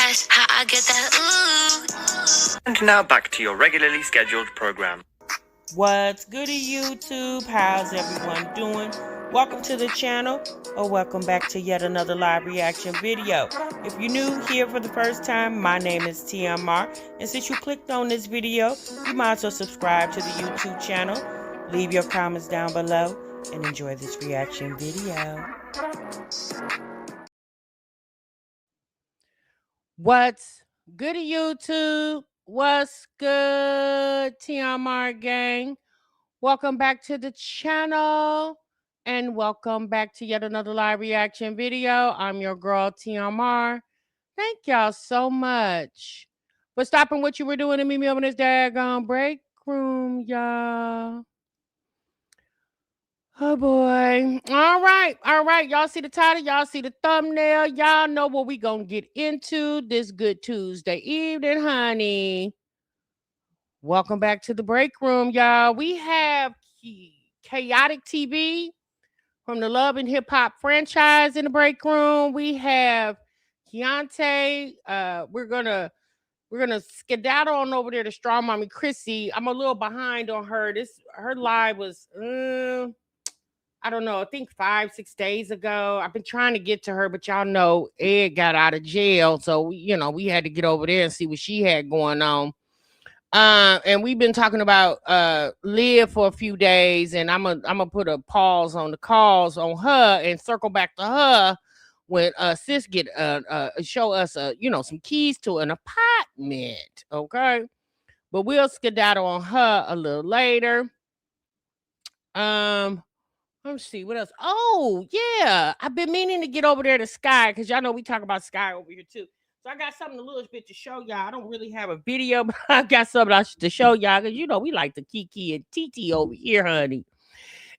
That's how I get that ooh. And now back to your regularly scheduled program. What's good, YouTube? How's everyone doing? Welcome to the channel, or welcome back to yet another live reaction video. If you're new here for the first time, my name is TMR, and since you clicked on this video, you might as well subscribe to the YouTube channel, leave your comments down below, and enjoy this reaction video. What's good, YouTube? What's good, TMR gang? Welcome back to the channel, and welcome back to yet another live reaction video. I'm your girl, TMR. Thank y'all so much for stopping what you were doing to meet me over this daggone break room, y'all. Oh boy. All right. Y'all see the title, y'all see the thumbnail, y'all know what we gonna get into this good Tuesday evening, honey. Welcome back to the break room, y'all. We have Chaotic TV from the Love and Hip Hop franchise in the break room. We have Keyontae. We're gonna skedaddle on over there to Strong Mommy Chrissy. I'm a little behind on her. Her live was I don't know, I think 5-6 days ago. I've been trying to get to her, but y'all know Ed got out of jail, so we had to get over there and see what she had going on. And we've been talking about Liv for a few days, and I'm gonna put a pause on the calls on her and circle back to her when sis get show us some keys to an apartment, okay? But we'll skedaddle on her a little later. Let's see what else. Oh yeah, I've been meaning to get over there to Sky, because y'all know we talk about Sky over here too. So I got something a little bit to show y'all. I don't really have a video, but I got something to show y'all, because we like the Kiki and TT over here, honey.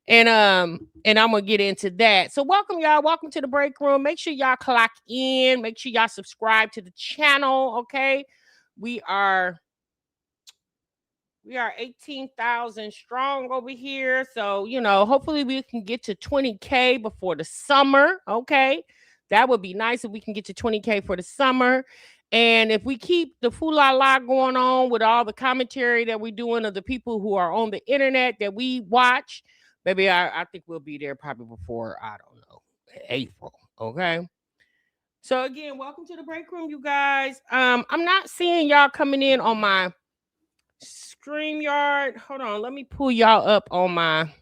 And I'm gonna get into that. So welcome, y'all. Welcome to the break room. Make sure y'all clock in. Make sure y'all subscribe to the channel. Okay, we are 18,000 strong over here. So, hopefully we can get to 20K before the summer. Okay. That would be nice if we can get to 20K for the summer. And if we keep the fool-la-la going on with all the commentary that we're doing of the people who are on the internet that we watch, maybe I think we'll be there probably before, I don't know, April. Okay. So again, welcome to the break room, you guys. I'm not seeing y'all coming in on my StreamYard. Hold on, let me pull y'all up on my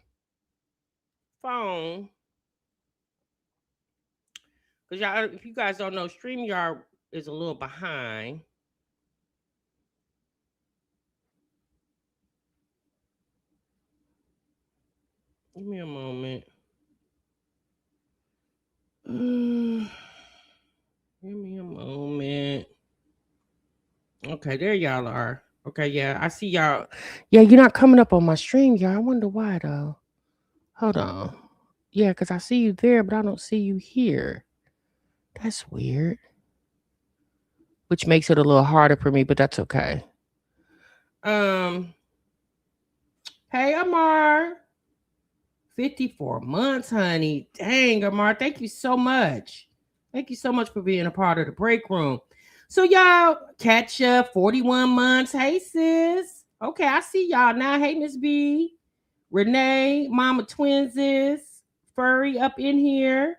phone, because y'all, if you guys don't know, StreamYard is a little behind. Give me a moment. Give me a moment. Okay, there y'all are. Okay, yeah, I see y'all. Yeah, you're not coming up on my StreamYard. I wonder why though. Hold on. Yeah, because I see you there, but I don't see you here. That's weird. Which makes it a little harder for me, but that's okay. Hey, Amar. 54 months, honey. Dang, Amar, thank you so much. Thank you so much for being a part of the break room. So, y'all, catch up 41 months. Hey, sis. Okay, I see y'all now. Hey, Miss B. Renee, Mama Twinses. Furry up in here.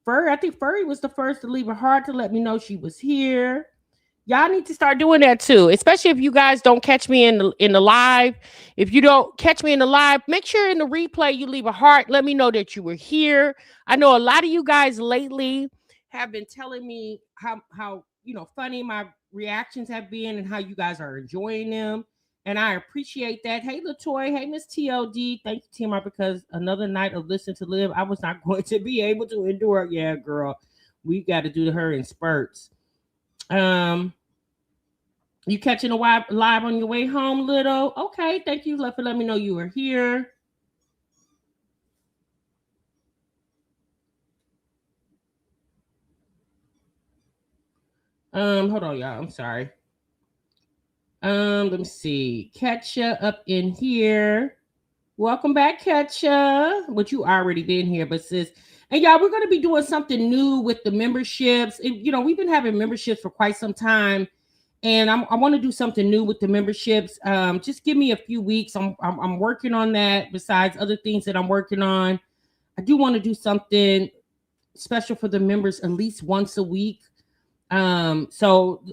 Furry, I think Furry was the first to leave a heart to let me know she was here. Y'all need to start doing that too, especially if you guys don't catch me in the live. If you don't catch me in the live, make sure in the replay you leave a heart. Let me know that you were here. I know a lot of you guys lately have been telling me how funny my reactions have been and how you guys are enjoying them, and I appreciate that. Hey, Latoya. Hey, Miss TLD. Thank you, Timar, because another night of Listen to Live, I was not going to be able to endure. Yeah, girl, we got to do her in spurts. You catching a live on your way home, little? Okay, thank you for letting me know you were here. Hold on, y'all. I'm sorry. Let me see. Ketcha up in here. Welcome back, Ketcha. But you already been here, but sis, And y'all, we're going to be doing something new with the memberships. We've been having memberships for quite some time, and I want to do something new with the memberships. Just give me a few weeks. I'm working on that. Besides other things that I'm working on, I do want to do something special for the members at least once a week. So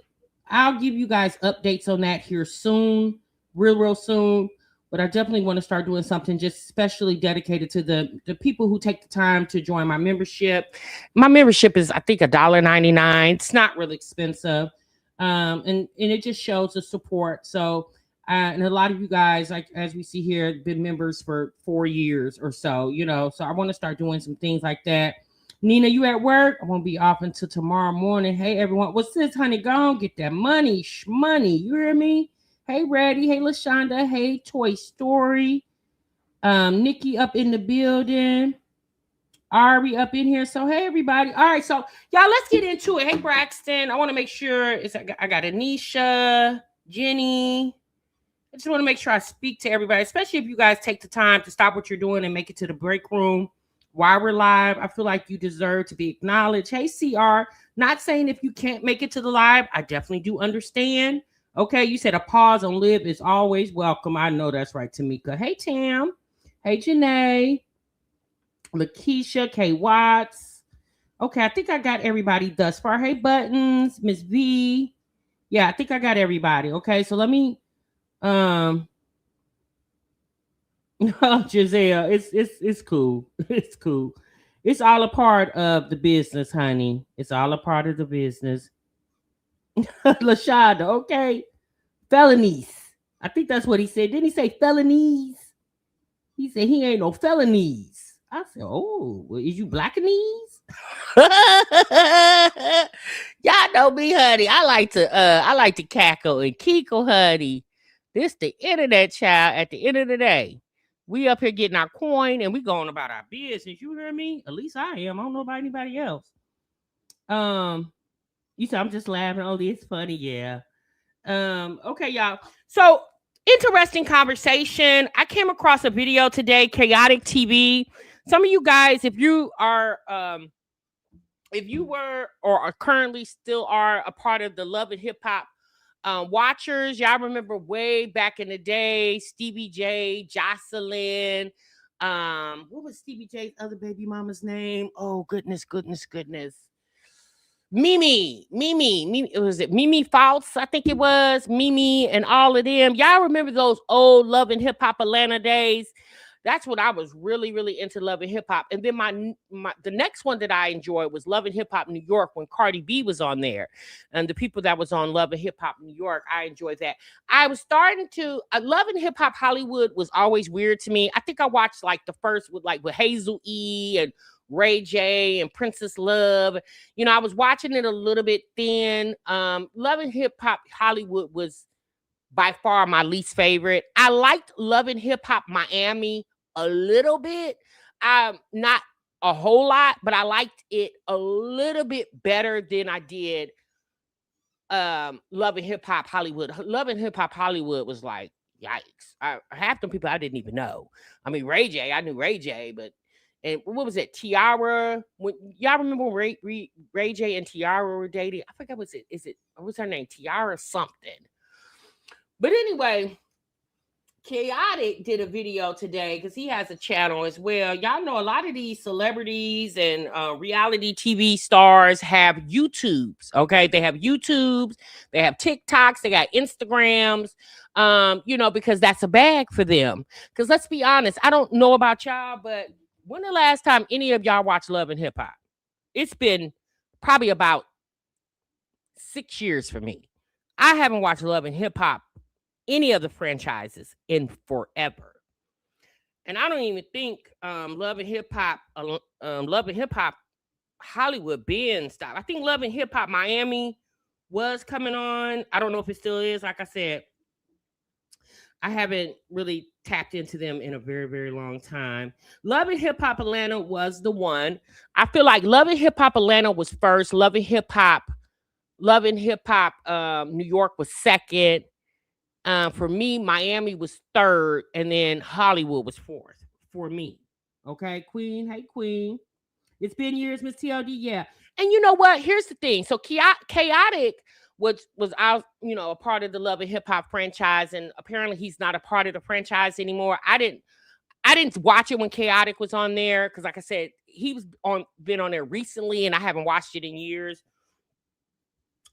I'll give you guys updates on that here soon, real soon. But I definitely want to start doing something just specially dedicated to the people who take the time to join my membership. My membership is, I think, $1.99. It's not really expensive. And it just shows the support. So and a lot of you guys, like as we see here, have been members for 4 years or so, So I want to start doing some things like that. Nina, you at work? I won't be off until tomorrow morning. Hey, everyone. What's this, honey? Go on, get that money. Money. You hear me? Hey, Reddy. Hey, LaShonda. Hey, Toy Story. Nikki up in the building. Ari up in here. So, hey, everybody. All right. So, y'all, let's get into it. Hey, Braxton. I want to make sure I got Anisha, Jenny. I just want to make sure I speak to everybody, especially if you guys take the time to stop what you're doing and make it to the break room while we're live. I feel like you deserve to be acknowledged. Hey, CR. Not saying if you can't make it to the live, I definitely do understand. Okay, you said a pause on live is always welcome. I know that's right, Tamika. Hey, Tam. Hey, Janae. Lakeisha, K. Watts. Okay, I think I got everybody thus far. Hey, Buttons, Miss V. Yeah, I think I got everybody. Okay, so let me Giselle, it's cool. It's cool. It's all a part of the business, honey. It's all a part of the business. Lashada, okay. Felonies. I think that's what he said. Didn't he say felonies? He said he ain't no felonies. I said, oh, well, is you blackanese? Y'all know me, honey. I like to cackle and kiko, honey. This the internet, child. At the end of the day, we up here getting our coin and we going about our business. You hear me? At least I am. I don't know about anybody else. You said I'm just laughing. Oh, it's funny, yeah. Okay, y'all. So interesting conversation. I came across a video today, Chaotic TV. Some of you guys, if you were or are currently still are a part of the Love and Hip Hop watchers, y'all remember way back in the day, Stevie J, Jocelyn. What was Stevie J's other baby mama's name? Oh, goodness. Mimi. Was it Mimi Faults? I think it was Mimi and all of them. Y'all remember those old Love and Hip Hop Atlanta days? That's what I was really, really into, Love and Hip Hop. And then the next one that I enjoyed was Love and Hip Hop New York when Cardi B was on there. And the people that was on Love and Hip Hop New York, I enjoyed that. I was starting to Love and Hip Hop Hollywood was always weird to me. I think I watched like the first with Hazel E and Ray J and Princess Love. I was watching it a little bit then. Love and Hip Hop Hollywood was by far my least favorite. I liked Love and Hip Hop Miami a little bit. Not a whole lot, but I liked it a little bit better than I did Love and Hip Hop Hollywood. Love and Hip Hop Hollywood was like, yikes. Half the people I didn't even know. I mean, Ray J, I knew Ray J, but and what was it? Tiara. Y'all remember when Ray J and Tiara were dating? I forgot what's her name? Tiara something. But anyway, Chaotic did a video today because he has a channel as well. Y'all know a lot of these celebrities and reality TV stars have YouTubes. Okay, they have YouTubes, they have TikToks, they got Instagrams. Because that's a bag for them. Because let's be honest, I don't know about y'all, but when the last time any of y'all watched Love and Hip Hop? It's been probably about 6 years for me. I haven't watched Love and Hip Hop, any of the franchises, in forever. And I don't even think Love and Hip Hop Hollywood been stopped. I think Love and Hip Hop Miami was coming on. I don't know if it still is. Like I said, I haven't really tapped into them in a very, very long time. Love and Hip Hop Atlanta was the one. I feel like Love and Hip Hop Atlanta was first. Love and Hip Hop New York was second. For me, Miami was third, and then Hollywood was fourth for me. Okay, Queen. Hey, Queen. It's been years, Miss TLD. Yeah. And you know what? Here's the thing. So Chaotic was out, a part of the Love and Hip Hop franchise, and apparently he's not a part of the franchise anymore. I didn't watch it when Chaotic was on there because, like I said, he was been on there recently, and I haven't watched it in years.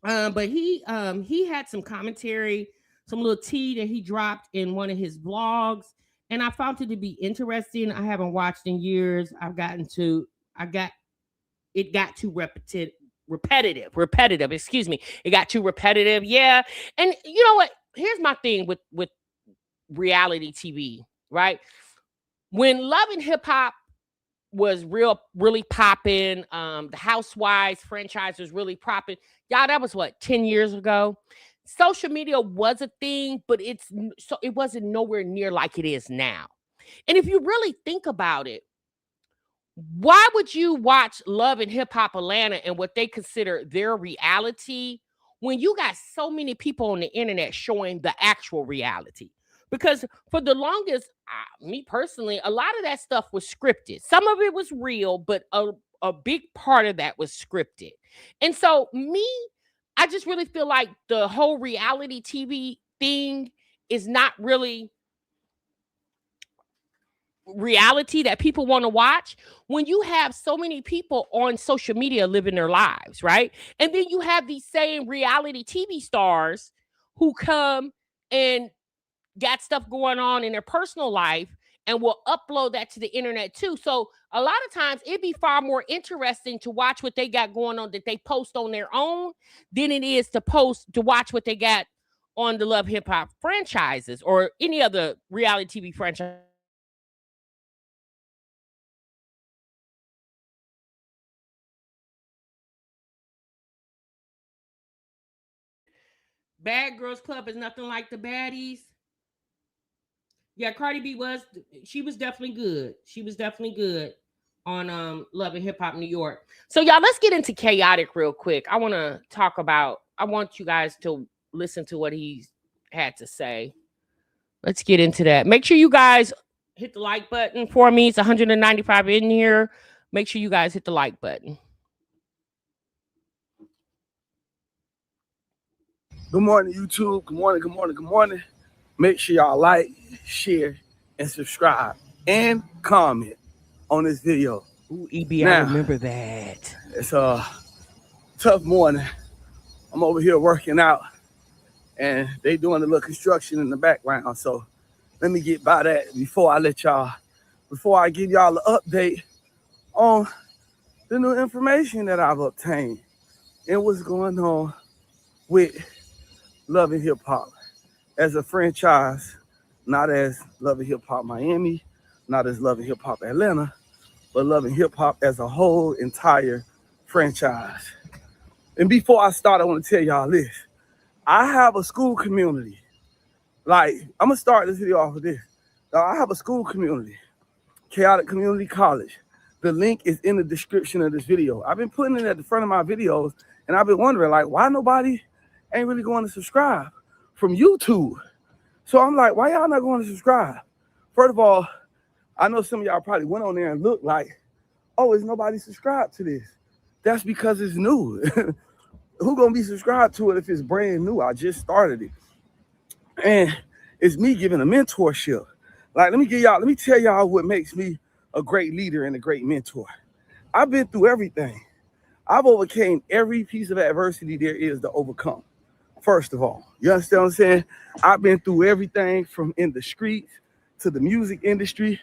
But he had some commentary, some little tea that he dropped in one of his vlogs, and I found it to be interesting. I haven't watched in years. It got too repetitive. Excuse me. It got too repetitive. Yeah. And you know what? Here's my thing with reality TV, right? When Love and Hip Hop was really popping, the Housewives franchise was really popping. Y'all, that was what, 10 years ago? Social media was a thing, but it wasn't nowhere near like it is now. And if you really think about it, why would you watch Love and Hip Hop Atlanta and what they consider their reality when you got so many people on the internet showing the actual reality? Because for the longest, me personally, a lot of that stuff was scripted. Some of it was real, but a big part of that was scripted. And so I just really feel like the whole reality TV thing is not really reality that people want to watch when you have so many people on social media living their lives, right? And then you have these same reality TV stars who come and got stuff going on in their personal life and will upload that to the internet too. So a lot of times it'd be far more interesting to watch what they got going on that they post on their own than it is to watch what they got on the Love Hip Hop franchises or any other reality TV franchise. Bad Girls Club is nothing like the baddies. Yeah, Cardi B was definitely good. She was definitely good on Love and Hip Hop New York. So y'all, let's get into Chaotic real quick. I want you guys to listen to what he had to say. Let's get into that. Make sure you guys hit the like button for me. It's 195 in here. Make sure you guys hit the like button. Good morning, YouTube. Good morning. Make sure y'all like, share, and subscribe, and comment on this video. Ooh, EB, I remember that. It's a tough morning. I'm over here working out, and they doing a little construction in the background. So let me get by that before I give y'all an update on the new information that I've obtained and what's going on with Love and Hip Hop as a franchise, not as Love and Hip Hop Miami, not as Love and Hip Hop Atlanta, but Love and Hip Hop as a whole entire franchise. And before I start, I want to tell y'all this. I have a school community. Like, I'm going to start this video off with this. Now, I have a school community, Chaotic Community College. The link is in the description of this video. I've been putting it at the front of my videos, and I've been wondering, like, why nobody ain't really going to subscribe from YouTube? So I'm like, why y'all not going to subscribe? First of all, I know some of y'all probably went on there and looked like, oh, is nobody subscribed to this? That's because it's new. Who gonna be subscribed to it if it's brand new? I just started it. And it's me giving a mentorship. Like, let me tell y'all what makes me a great leader and a great mentor. I've been through everything. I've overcame every piece of adversity there is to overcome. First of all, you understand what I'm saying? I've been through everything from in the streets to the music industry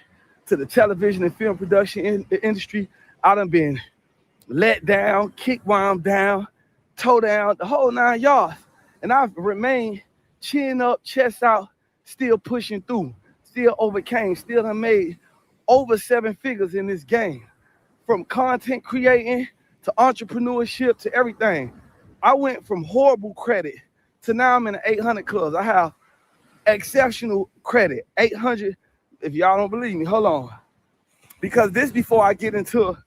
to the television and film production industry. I done been let down, kicked while I'm down, toe down, the whole 9 yards. And I've remained chin up, chest out, still pushing through, still overcame, still done made over 7 figures in this game. From content creating to entrepreneurship to everything. I went from horrible credit to now I'm in the 800 clubs. I have exceptional credit, 800. If y'all don't believe me, hold on. Because this before I get into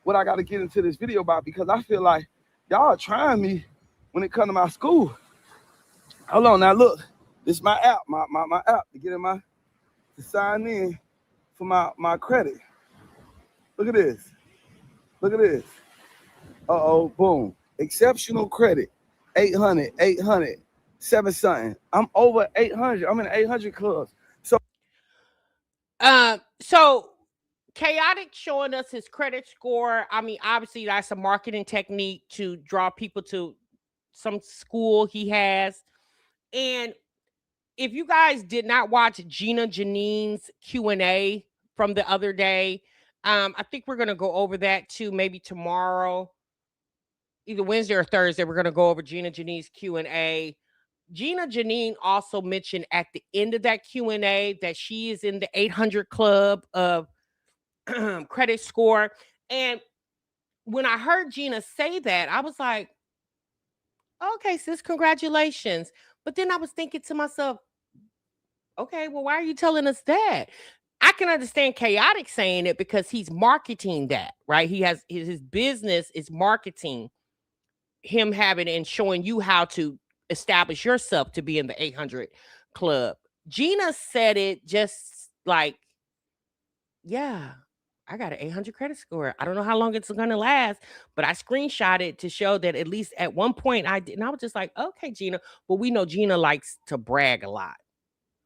what I got to get into this video about, because I feel like y'all are trying me when it comes to my school. Hold on, now look, this is my app, my app to sign in for my credit. Look at this. Look at this. Boom. Exceptional credit. 800, 7 something. I'm over 800. I'm in 800 clubs. So Chaotic showing us his credit score. I mean, obviously that's a marketing technique to draw people to some school he has. And if you guys did not watch Gina Janine's Q&A from the other day, I think we're going to go over that too, maybe tomorrow, either Wednesday or Thursday. We're going to go over Gina Janine's Q&A. Gina Janine also mentioned at the end of that Q&A that she is in the 800 club of credit score. And when I heard Gina say that, I was like, okay, sis, congratulations. But then I was thinking to myself, okay, well, why are you telling us that? I can understand Chaotic saying it because he's marketing that, right? He has his business is marketing him having and showing you how to establish yourself to be in the 800 club. Gina said it just like, yeah, I got an 800 credit score. I don't know how long it's going to last, but I screenshot it to show that at least at one point I did. And I was just like, okay, Gina. But we know Gina likes to brag a lot.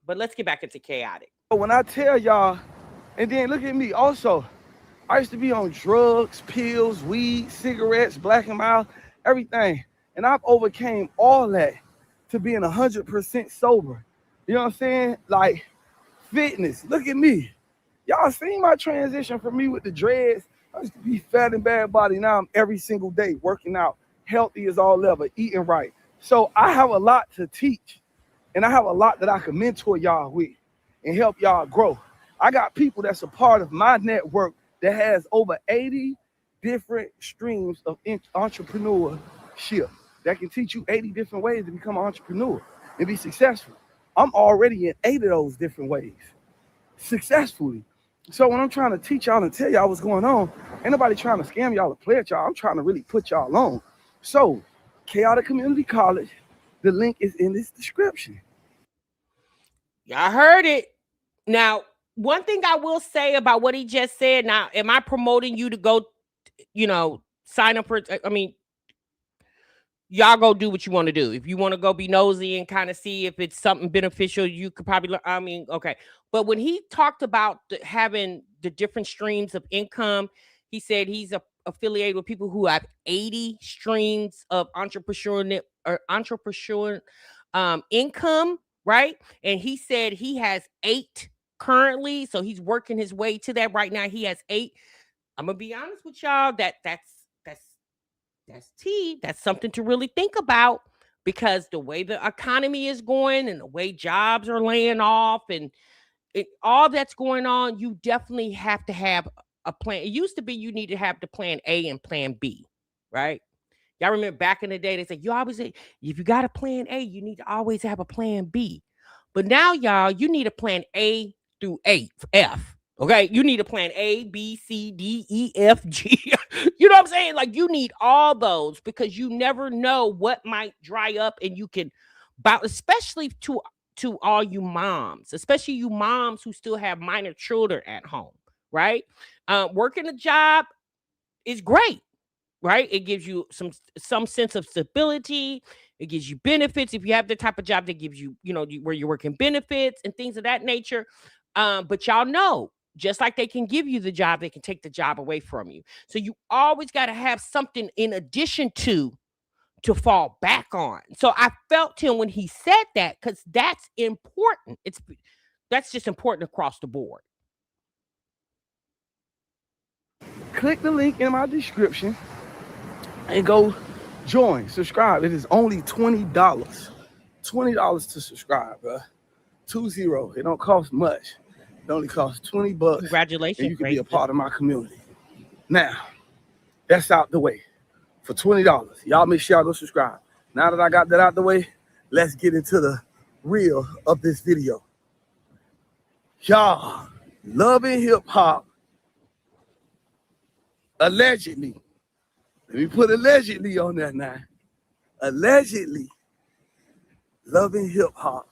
But let's get back into Chaotic. When I tell y'all, and then look at me also, I used to be on drugs, pills, weed, cigarettes, black and mild, everything. And I've overcame all that to being 100% sober. You know what I'm saying? Like fitness, look at me. Y'all seen my transition from me with the dreads. I used to be fat and bad body. Now I'm every single day working out, healthy as all ever, eating right. So I have a lot to teach. And I have a lot that I can mentor y'all with and help y'all grow. I got people that's a part of my network that has over 80 different streams of entrepreneurship that can teach you 80 different ways to become an entrepreneur and be successful. I'm already in 8 of those different ways successfully. So when I'm trying to teach y'all and tell y'all what's going on, ain't nobody trying to scam y'all or play at y'all. I'm trying to really put y'all on. So Chaotic Community College, the link is in this description. Y'all heard it. Now, one thing I will say about what he just said, now, am I promoting you to go, sign up for, I mean, y'all go do what you want to do. If you want to go be nosy and kind of see if it's something beneficial, you could probably learn. Okay. But when he talked about having the different streams of income, he said he's affiliated with people who have 80 streams of entrepreneurial income, right? And he said he has 8 currently, so he's working his way to that. Right now he has 8. I'm gonna be honest with y'all, that's tea. That's something to really think about, because the way the economy is going and the way jobs are laying off and all that's going on, you definitely have to have a plan. It used to be you need to have the plan A and plan B, right? Y'all remember back in the day, they said if you got a plan A, you need to always have a plan B. But now, y'all, you need a plan A through F. Okay, you need a plan A, B, C, D, E, F, G. You know what I'm saying? Like, you need all those, because you never know what might dry up, and you can bounce, especially to all you moms, especially you moms who still have minor children at home, right? Working a job is great, right? It gives you some sense of stability. It gives you benefits if you have the type of job that gives you, where you're working benefits and things of that nature. But y'all know, just like they can give you the job, they can take the job away from you. So you always got to have something in addition to fall back on. So I felt him when he said that, because that's important. That's just important across the board. Click the link in my description and go join, subscribe. It is only $20. $20 to subscribe, bro. 20. It don't cost much. It only costs $20. Congratulations. And you can be a part of my community. Now, that's out the way. For $20. Y'all make sure y'all go subscribe. Now that I got that out the way, let's get into the real of this video. Y'all, Love and Hip Hop, allegedly, let me put allegedly on that now. Allegedly, Love and Hip Hop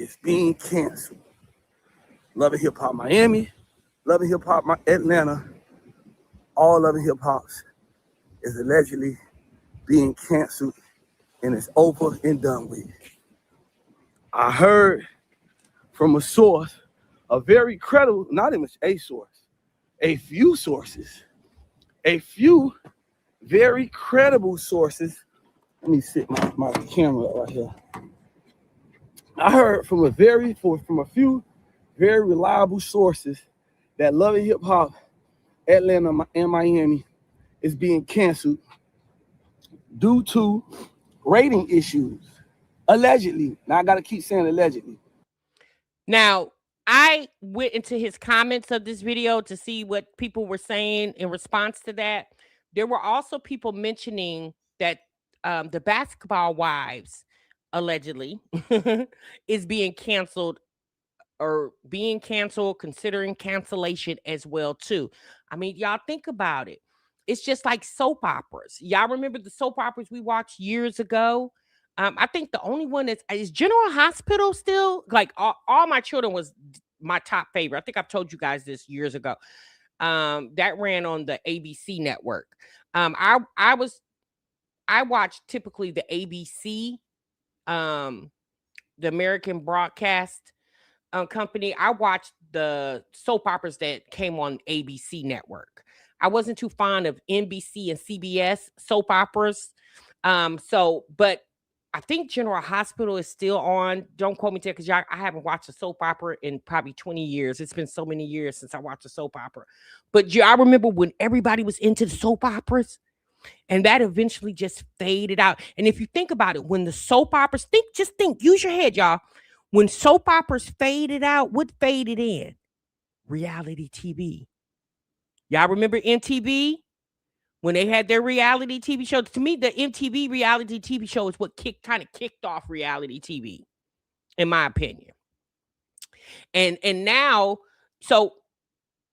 is being canceled. Love and Hip Hop Miami, Love and Hip Hop Atlanta all of the hip hops is allegedly being canceled and it's over and done with. I heard from a source, a very credible, not even a source, a few sources, a few very credible sources. Let me sit my camera right here. I heard from a few very reliable sources that Love and Hip Hop Atlanta and Miami is being canceled due to rating issues. Allegedly. Now I gotta keep saying allegedly. Now, I went into his comments of this video to see what people were saying in response to that. There were also people mentioning that the Basketball Wives allegedly is being canceled or being canceled, considering cancellation as well too. I mean, y'all think about it. It's just like soap operas. Y'all remember the soap operas we watched years ago? I think the only one is General Hospital still. Like all my children was my top favorite. I think I've told you guys this years ago. That ran on the ABC network. I watched typically the ABC, the American Broadcast company. I watched the soap operas that came on ABC network. I wasn't too fond of NBC and CBS soap operas. But I think General Hospital is still on. Don't quote me there because I haven't watched a soap opera in probably 20 years. It's been so many years since I watched a soap opera. But I remember when everybody was into the soap operas and that eventually just faded out. And if you think about it, when the soap operas, use your head, y'all. When soap operas faded out, what faded in? Reality TV. Y'all remember MTV? When they had their reality TV show? To me, the MTV reality TV show is what kind of kicked off reality TV, in my opinion. And now, so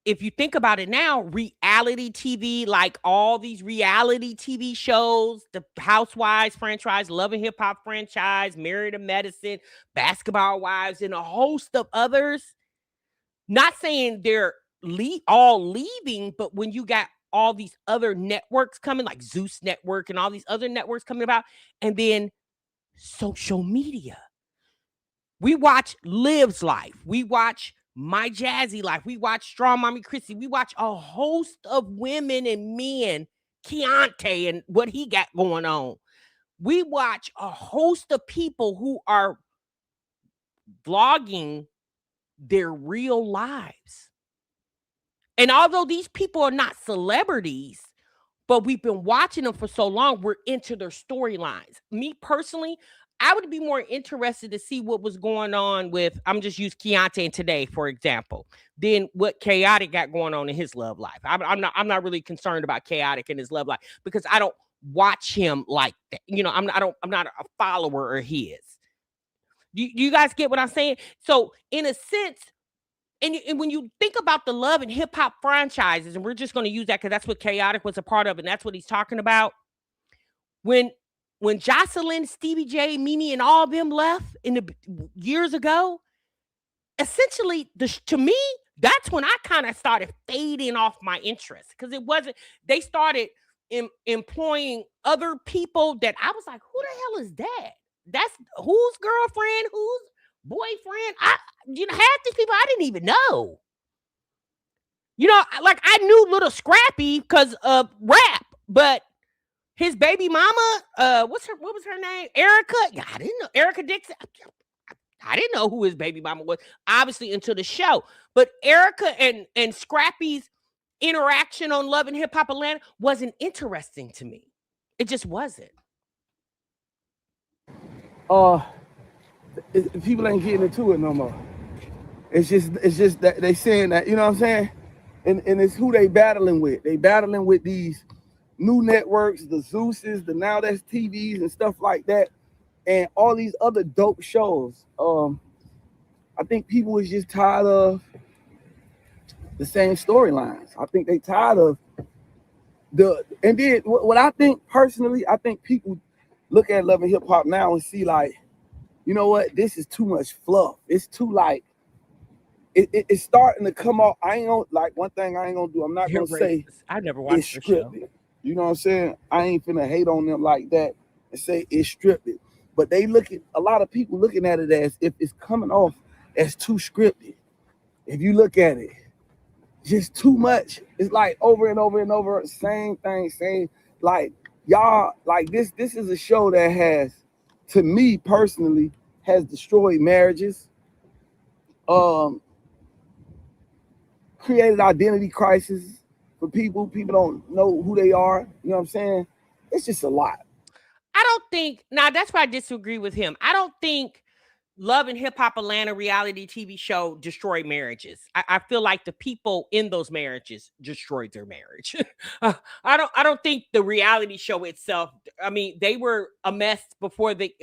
if you think about it now, reality TV, like all these reality TV shows, the Housewives franchise, Love and Hip Hop franchise, Married to Medicine, Basketball Wives, and a host of others. Not saying they're all leaving, but when you got all these other networks coming, like Zeus Network and all these other networks coming about, and then social media. We watch Liv's Life. We watch My Jazzy Life. We watch Strong Mommy Chrissy. We watch a host of women and men, Keyontae and what he got going on. We watch a host of people who are vlogging their real lives. And although these people are not celebrities, but we've been watching them for so long, we're into their storylines. Me personally, I would be more interested to see what was going on with, I'm just use Keyontae today, for example, than what Chaotic got going on in his love life. I'm not really concerned about Chaotic in his love life because I don't watch him like that. You know, I'm not a follower of his. Do you guys get what I'm saying? So in a sense, and when you think about the Love and Hip Hop franchises, and we're just going to use that because that's what Chaotic was a part of, and that's what he's talking about. When Jocelyn, Stevie J, Mimi, and all of them left in the years ago, essentially, to me, that's when I kind of started fading off my interest because it wasn't. They started employing other people that I was like, who the hell is that? That's whose girlfriend, whose boyfriend? Half these people I didn't even know. Like I knew Little Scrappy because of rap, but his baby mama, what was her name? Erica. Yeah, I didn't know Erica Dixon. I didn't know who his baby mama was, obviously, until the show. But Erica and Scrappy's interaction on Love and Hip Hop Atlanta wasn't interesting to me. It just wasn't. People ain't getting into it no more. It's just that they saying that, you know what I'm saying? And it's who they battling with. They battling with these new networks, the Zeuses, the Now That's TVs and stuff like that, and all these other dope shows. I think people is just tired of the same storylines. I think they tired of and then what I think personally, I think people look at Love and Hip Hop now and see like, you know what, this is too much fluff. It's too like it's starting to come off. I ain't gonna like one thing I ain't gonna do. I'm not You're gonna say racist. I never it's watched the show. scripted. You know what I'm saying? I ain't finna hate on them like that and say it's scripted. But they look at a lot of people looking at it as if it's coming off as too scripted. If you look at it, just too much. It's like over and over and over, same thing, same like y'all like this. This is a show that has, to me personally, has destroyed marriages, created identity crisis for people. People don't know who they are. You know what I'm saying? It's just a lot. I don't think now that's why I disagree with him. I don't think Love and Hip Hop Atlanta reality TV show destroyed marriages. I feel like the people in those marriages destroyed their marriage. I don't think the reality show itself. I mean, they were a mess before the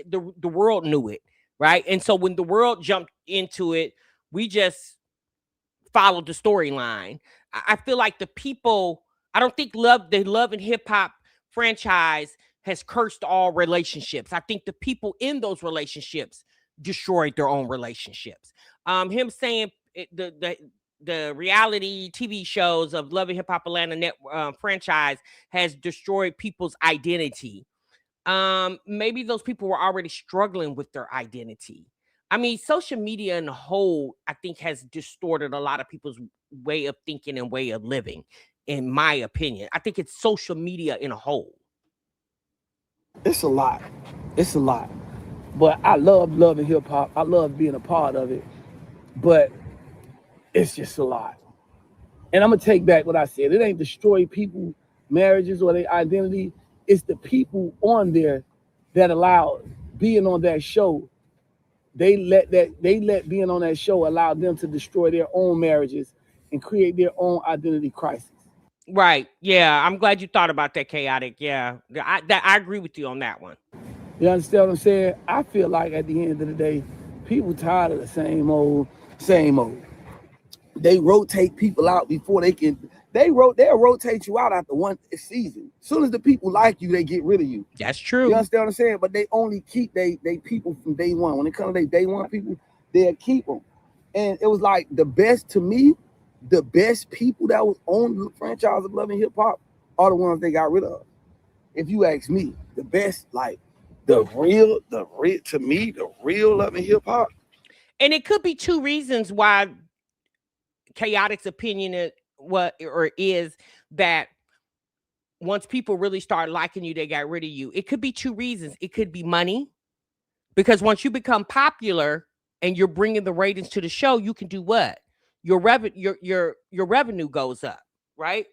world knew it, right? And so when the world jumped into it, we just followed the storyline. I feel like the people. I don't think the Love and Hip Hop franchise has cursed all relationships. I think the people in those relationships destroyed their own relationships. Him saying the reality TV shows of Love and Hip Hop Atlanta franchise has destroyed people's identity. Maybe those people were already struggling with their identity. I mean, social media in a whole, I think, has distorted a lot of people's way of thinking and way of living, in my opinion. I think it's social media in a whole. It's a lot. It's a lot. But I love loving hip hop. I love being a part of it. But it's just a lot. And I'm gonna take back what I said. It ain't destroy people, marriages, or their identity. It's the people on there that allow being on that show. They let being on that show allow them to destroy their own marriages and create their own identity crisis. Right. Yeah. I'm glad you thought about that, Chaotic. Yeah. I agree with you on that one. You understand what I'm saying? I feel like at the end of the day, people tired of the same old, same old. They rotate people out before they can. They'll rotate you out after one season. As soon as the people like you, they get rid of you. That's true. You understand what I'm saying? But they only keep they people from day one. When it comes to their day one people, they'll keep them. And it was like the best to me, the best people that was on the franchise of Love and Hip Hop are the ones they got rid of. If you ask me, the best, like the real to me, the real Love and Hip Hop. And it could be two reasons why Chaotic's opinion is that once people really start liking you, they got rid of you. It could be two reasons. It could be money, because once you become popular and you're bringing the ratings to the show, you can do what? Your revenue goes up, right?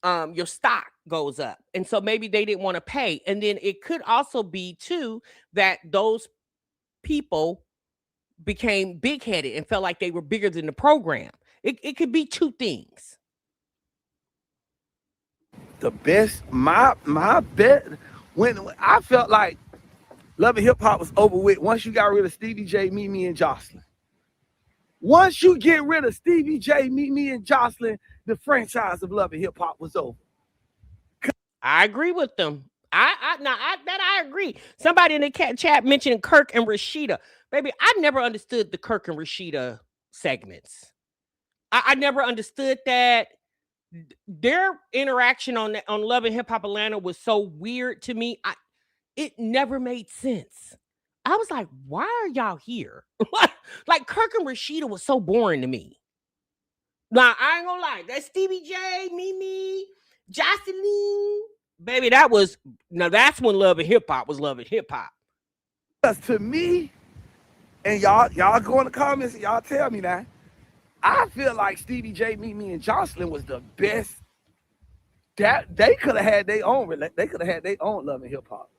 Your stock goes up, and so maybe they didn't want to pay. And then it could also be too that those people became big-headed and felt like they were bigger than the program. It could be two things. The best, my bet, when I felt like Love and Hip Hop was over with once you got rid of Stevie J, Mimi, and Jocelyn. Once you get rid of Stevie J, Mimi, and Jocelyn, the franchise of Love and Hip Hop was over. I agree with them. I agree. Somebody in the chat mentioned Kirk and Rashida. Baby, I never understood the Kirk and Rashida segments. I never understood that. Their interaction on Love and Hip Hop Atlanta was so weird to me. It never made sense. I was like, why are y'all here? Like Kirk and Rashida was so boring to me. Now, I ain't gonna lie. That Stevie J, Mimi, Jocelyn, baby, that's when Love and Hip Hop was Love and Hip Hop. Because to me, and y'all go in the comments and y'all tell me that, I feel like Stevie J, Mimi, and Jocelyn was the best. That they could have had their own. They could have had their own Love and Hip Hop.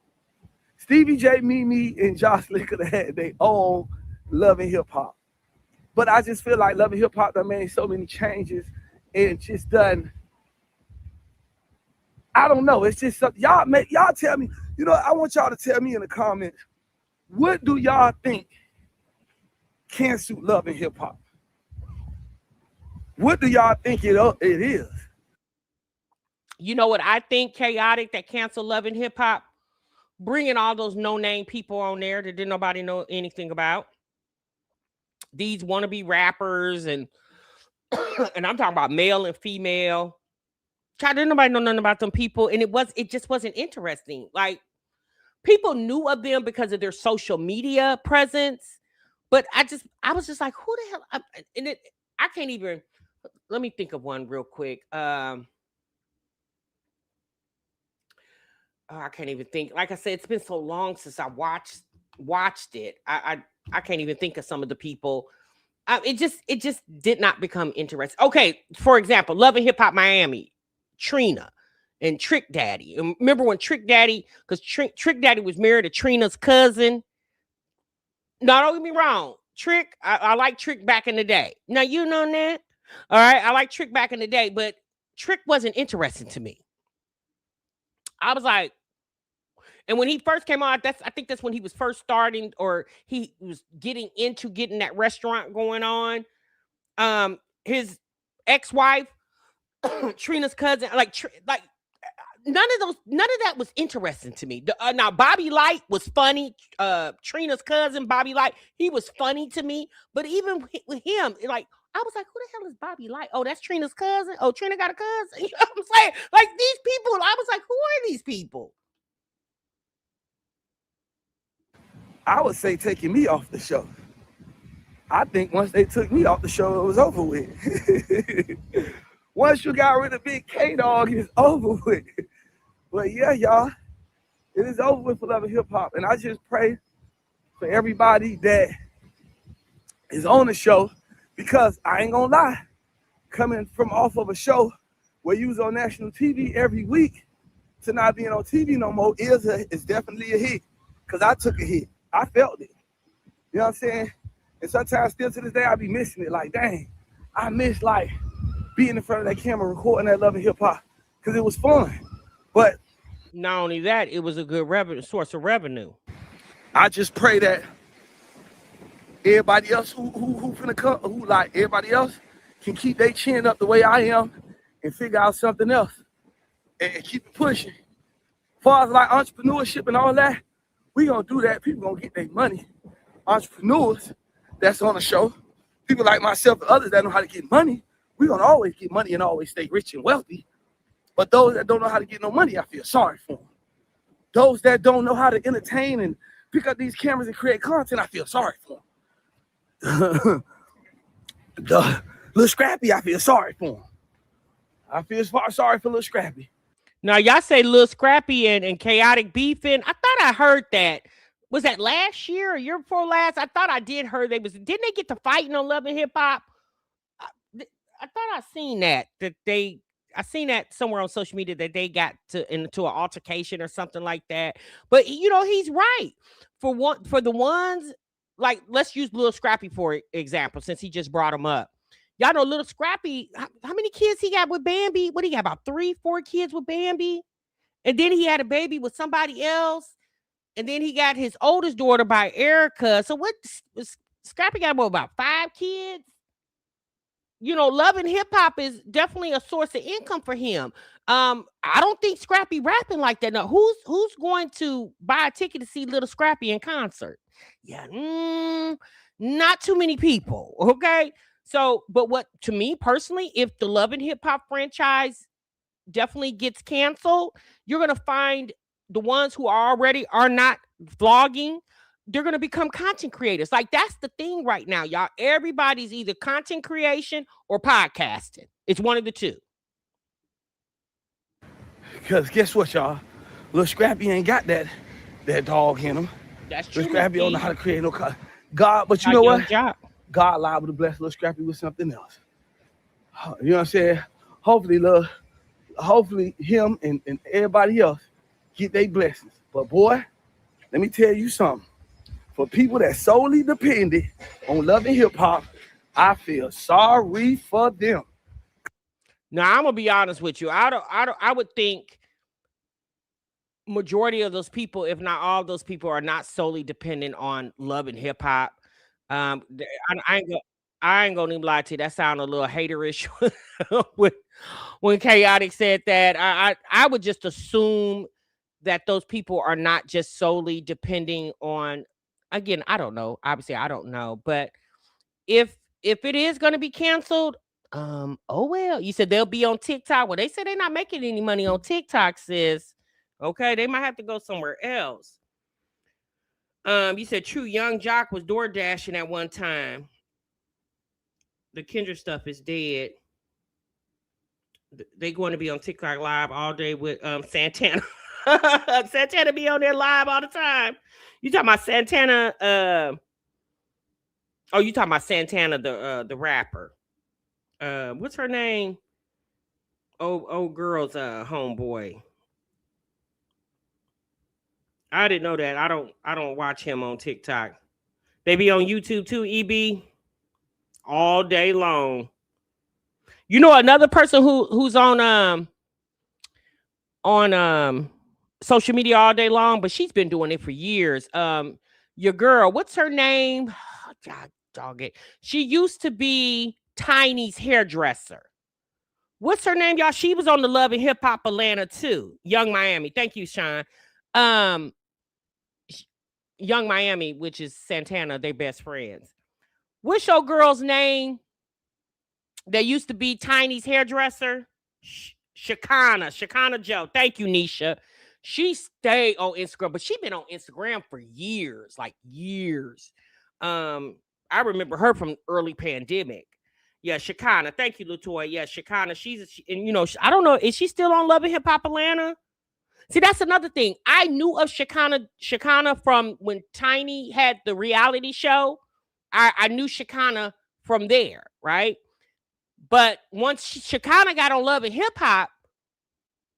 Stevie J, Mimi, and Jocelyn could have had their own Love and Hip Hop. But I just feel like Love and Hip Hop done made so many changes and just done. I don't know. It's just something y'all tell me. You know, I want y'all to tell me in the comments, what do y'all think canceled Love and Hip Hop? What do y'all think it is? You know what I think, Chaotic, that canceled Love and Hip Hop? Bringing all those no-name people on there that didn't nobody know anything about. these wannabe rappers and and I'm talking about male and female. Child, didn't nobody know nothing about them people, and it just wasn't interesting. Like people knew of them because of their social media presence, but I was just like, who the hell? I can't even. Let me think of one real quick. I can't even think. Like I said, it's been so long since I watched it. I can't even think of some of the people. It just did not become interesting. Okay, for example, Love and Hip Hop Miami, Trina and Trick Daddy. And remember when Trick Daddy, because Trick Daddy was married to Trina's cousin. No, don't get me wrong. Trick, I like Trick back in the day. Now you know that. All right, I like Trick back in the day, but Trick wasn't interesting to me. I was like, and when he first came out, I think that's when he was first starting, or he was getting that restaurant going on. His ex-wife, Trina's cousin, like none of that was interesting to me. Now Bobby Light was funny. Trina's cousin, Bobby Light, he was funny to me. But even with him, like I was like, who the hell is Bobby Light? Oh, that's Trina's cousin. Oh, Trina got a cousin. You know what I'm saying? Like these people, I was like, who are these people? I would say taking me off the show. I think once they took me off the show, it was over with. Once you got rid of Big K-Dog, it's over with. But yeah, y'all, it is over with for Love and Hip Hop. And I just pray for everybody that is on the show, because I ain't gonna lie, coming from off of a show where you was on national TV every week to not being on TV no more is definitely a hit. Because I took a hit. I felt it. You know what I'm saying? And sometimes still to this day, I be missing it. Like, dang, I miss like being in front of that camera recording that Love and Hip Hop, because it was fun. But not only that, it was a good source of revenue. I just pray that everybody else who finna come, who like everybody else, can keep their chin up the way I am and figure out something else and keep pushing. As far as like entrepreneurship and all that, we gonna do that. People gonna get their money. Entrepreneurs that's on the show, people like myself and others that know how to get money, we gonna always get money and always stay rich and wealthy. But those that don't know how to get no money, I feel sorry for them. Those that don't know how to entertain and pick up these cameras and create content, I feel sorry for them. The Lil Scrappy, I feel sorry for him. I feel sorry for Lil Scrappy. Now, y'all say Lil Scrappy and Khatoic beefing. I thought I heard that. Was that last year or year before last? I thought I did heard didn't they get to fighting on Love and Hip Hop? I thought I seen that I seen that somewhere on social media that they got into an altercation or something like that. But you know, he's right. For the ones, like, let's use Lil Scrappy for example, since he just brought him up. Y'all know Lil Scrappy, how many kids he got with Bambi? What, he got about 3-4 kids with Bambi? And then he had a baby with somebody else. And then he got his oldest daughter by Erica. So what, Scrappy got about 5 kids? You know, Love and Hip Hop is definitely a source of income for him. I don't think Scrappy rapping like that. Now, who's going to buy a ticket to see Little Scrappy in concert? Yeah, not too many people. Okay. So, but what, to me personally, if the Love and Hip Hop franchise definitely gets canceled, you're going to find the ones who are not vlogging, they're going to become content creators. Like, that's the thing right now, y'all. Everybody's either content creation or podcasting. It's one of the two. Because guess what, y'all? Lil Scrappy ain't got that dog in him. That's true. Lil Scrappy don't know how to create no God, but you know what? God liable to bless Lil Scrappy with something else. You know what I'm saying? Hopefully him and everybody else get their blessings. But boy, let me tell you something. For people that solely depended on Love and Hip Hop, I feel sorry for them. Now, I'm gonna be honest with you. I would think majority of those people, if not all of those people, are not solely dependent on Love and Hip Hop. I ain't gonna even lie to you. That sounded a little haterish when Khatoic said that. I would just assume that those people are not just solely depending on. Again, I don't know. Obviously, I don't know, but if it is going to be canceled, oh well. You said they'll be on TikTok. Well, they said they're not making any money on TikTok, sis. Okay, they might have to go somewhere else. You said True Young Jock was door dashing at one time. The Kendra stuff is dead. They going to be on TikTok live all day with Santana. Santana be on there live all the time. You talking about Santana? Oh, you talking about Santana, the rapper? What's her name? Old girl's homeboy. I didn't know that. I don't watch him on TikTok. They be on YouTube too, EB, all day long. You know another person who's on social media all day long, but she's been doing it for years. Your girl, what's her name? Oh, God, dog it. She used to be Tiny's hairdresser. What's her name, y'all? She was on the Love and Hip Hop Atlanta too. Young Miami. Thank you, Sean. Young Miami, which is Santana, they best friends. What's your girl's name that used to be Tiny's hairdresser? Shakana Joe. Thank you, Nisha. She stayed on Instagram, but she's been on Instagram for years, like years. I remember her from early pandemic. Yeah, Shakana. Thank you, Latoya. Yeah, Shakana. And you know, I don't know. Is she still on Love and Hip Hop Atlanta? See, that's another thing. I knew of Shakana from when Tiny had the reality show. I knew Shakana from there, right? But once Shakana got on Love and Hip Hop,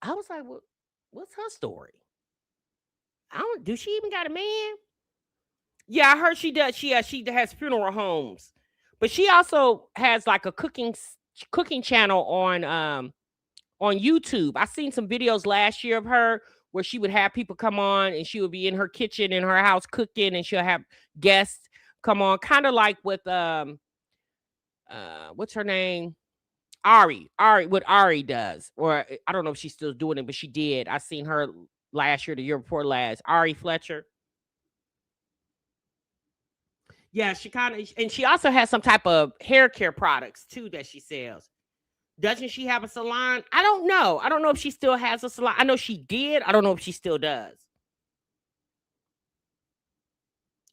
I was like, well, what's her story? Do she even got a man? Yeah, I heard she does. She has funeral homes, but she also has like a cooking channel on YouTube. I seen some videos last year of her where she would have people come on and she would be in her kitchen in her house cooking, and she'll have guests come on, kind of like with what's her name? Ari, what Ari does, or I don't know if she's still doing it, but she did. I seen her last year, the year before last. Ari Fletcher. Yeah, she and she also has some type of hair care products too that she sells. Doesn't she have a salon? I don't know. I don't know if she still has a salon. I know she did. I don't know if she still does.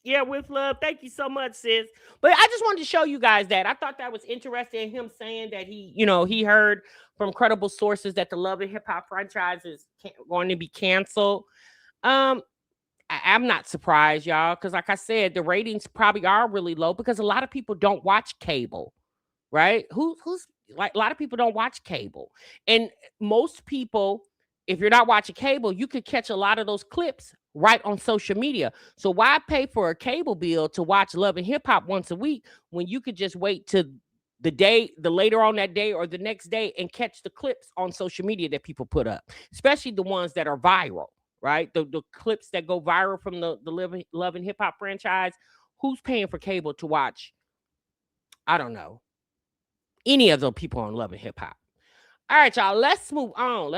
Yeah, with love. Thank you so much, sis. But I just wanted to show you guys that. I thought that was interesting. Him saying that he heard from credible sources that the Love and Hip Hop franchise is going to be canceled. I'm not surprised, y'all, because like I said, the ratings probably are really low because a lot of people don't watch cable, right? Who's like a lot of people don't watch cable, and most people, if you're not watching cable, you could catch a lot of those clips right on social media. So why pay for a cable bill to watch Love and Hip Hop once a week when you could just wait to the later on that day or the next day and catch the clips on social media that people put up, especially the ones that are viral, right? The clips that go viral from the Love and Hip Hop franchise. Who's paying for cable to watch? I don't know. Any of those people on Love and Hip Hop. All right, y'all. Let's move on.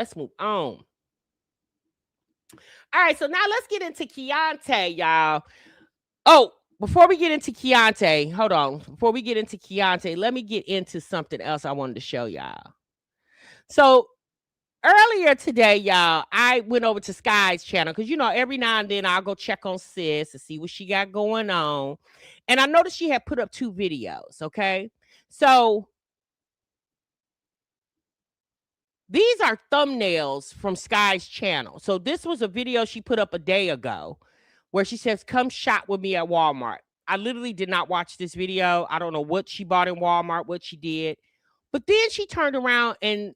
All right, so now let's get into Keyontae, y'all. Oh, before we get into Keyontae, hold on. Before we get into Keyontae, let me get into something else I wanted to show y'all. So earlier today, y'all, I went over to Sky's channel because, every now and then I'll go check on sis to see what she got going on. And I noticed she had put up 2 videos, okay? So these are thumbnails from Sky's channel. So this was a video she put up a day ago where she says, come shop with me at Walmart. I literally did not watch this video. I don't know what she bought in Walmart, what she did. But then she turned around and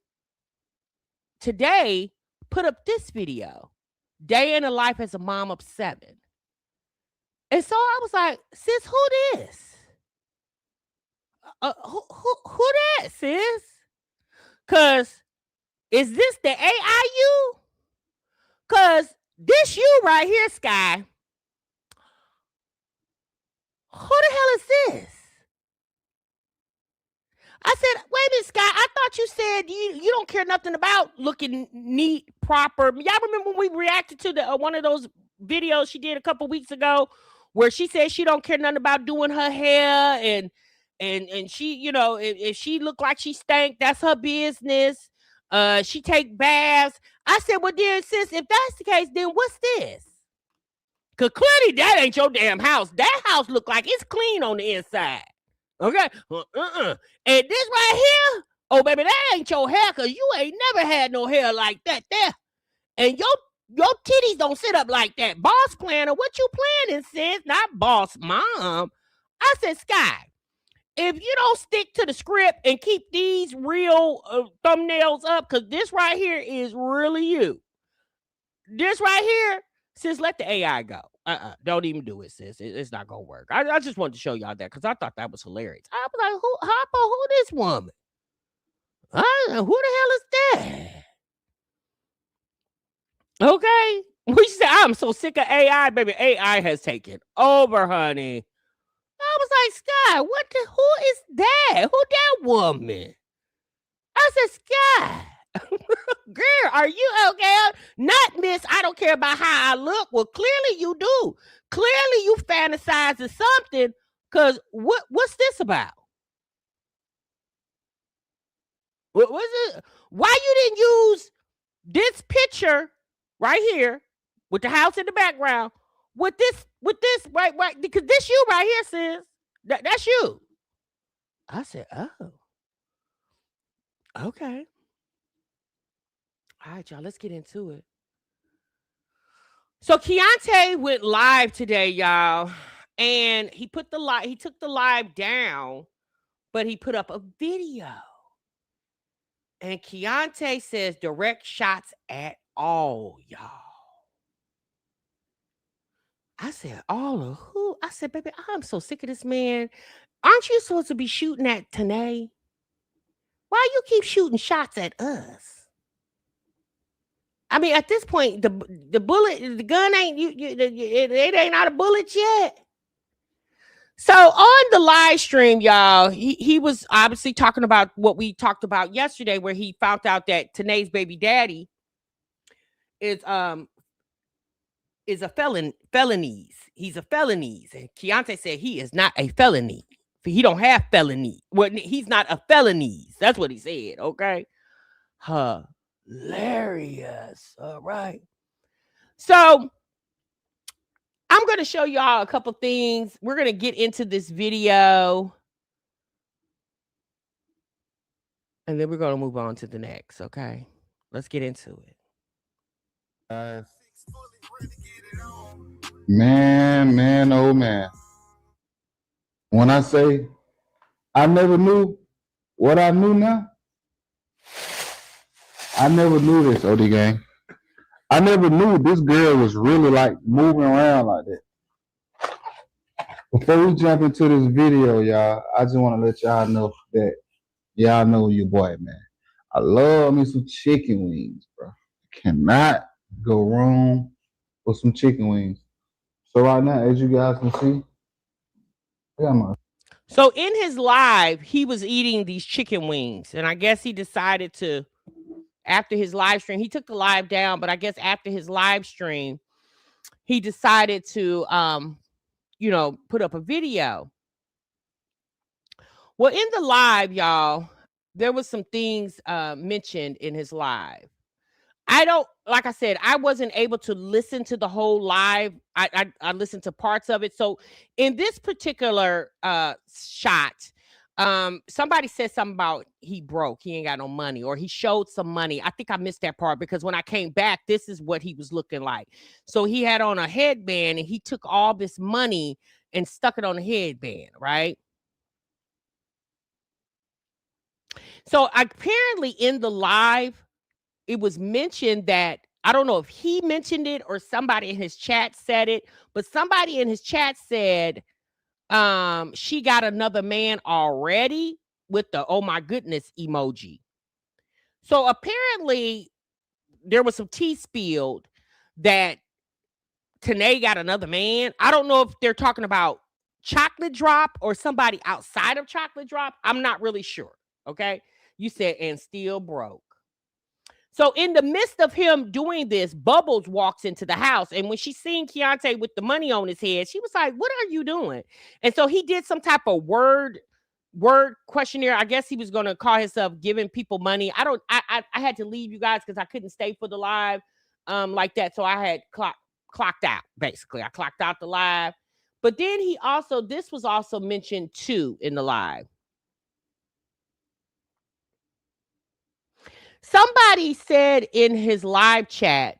today put up this video, day in the life as a mom of 7. And so I was like, sis, who this? Who that, sis? Because is this the AIU? Because this you right here, Sky. Who the hell is this? I said, wait a minute, Sky. I thought you said you don't care nothing about looking neat, proper. Y'all remember when we reacted to the one of those videos she did a couple weeks ago where she said she don't care nothing about doing her hair and And she, you know, if she look like she stank, that's her business. She take baths. I said, well, then, sis, if that's the case, then what's this? Because clearly that ain't your damn house. That house look like it's clean on the inside. Okay? And this right here, oh, baby, that ain't your hair because you ain't never had no hair like that there. And your titties don't sit up like that. Boss planner, what you planning, sis? Not boss mom. I said, Sky, if you don't stick to the script and keep these real thumbnails up, because this right here is really you. This right here, sis, let the AI go. Don't even do it, sis. It's not gonna work. I just wanted to show y'all that because I thought that was hilarious. I was like, who this woman? Who the hell is that? Okay. We said, I'm so sick of AI, baby. AI has taken over, honey. I was like, Sky, who is that? Who that woman? I said, Sky. Girl, are you okay? Not miss, I don't care about how I look. Well, clearly you do. Clearly you fantasizing something, because what's this about? What was it? Why you didn't use this picture right here with the house in the background with this right, because this you right here, sis. That's you. I said, oh, okay. All right, y'all, let's get into it. So Keyontae went live today, y'all, and he took the live down, but he put up a video. And Keyontae says direct shots at all, y'all. I said, all of who? I said, baby, I'm so sick of this man. Aren't you supposed to be shooting at Tanae? Why you keep shooting shots at us? I mean, at this point, the gun ain't it ain't out of bullets yet. So on the live stream, y'all, he was obviously talking about what we talked about yesterday, where he found out that Tanae's baby daddy is a felonies. He's a felonies, and Keyontae said he is not a felony. He don't have felony. Well, he's not a felonies. That's what he said. Okay, hilarious. All right. So I'm going to show y'all a couple things. We're going to get into this video, and then we're going to move on to the next. Okay, let's get into it. Man, oh man. When I say I never knew what I knew now, I never knew this, OD gang. I never knew this girl was really like moving around like that. Before we jump into this video, y'all, I just want to let y'all know that y'all know your boy, man. I love me some chicken wings, bro. Cannot go wrong with some chicken wings. So right now, as you guys can see, so in his live, he was eating these chicken wings, and I guess he decided to, after his live stream, he took the live down, but I guess after his live stream, he decided to, put up a video. Well, in the live, y'all, there was some things mentioned in his live. Like I said, I wasn't able to listen to the whole live. I listened to parts of it. So in this particular shot, somebody said something about he broke, he ain't got no money, or he showed some money. I think I missed that part, because when I came back, this is what he was looking like. So he had on a headband, and he took all this money and stuck it on the headband, right? So apparently in the live, it was mentioned that, I don't know if he mentioned it or somebody in his chat said it, but somebody in his chat said she got another man already, with the oh my goodness emoji. So apparently there was some tea spilled that Tanae got another man. I don't know if they're talking about Chocolate Drop or somebody outside of Chocolate Drop. I'm not really sure. Okay. You said, and still broke. So in the midst of him doing this, Bubbles walks into the house. And when she seen Keyontae with the money on his head, she was like, what are you doing? And so he did some type of word word questionnaire. I guess he was gonna call himself giving people money. I had to leave you guys because I couldn't stay for the live like that. So I had clocked out, basically. I clocked out the live. But then this was also mentioned too in the live. Somebody said in his live chat,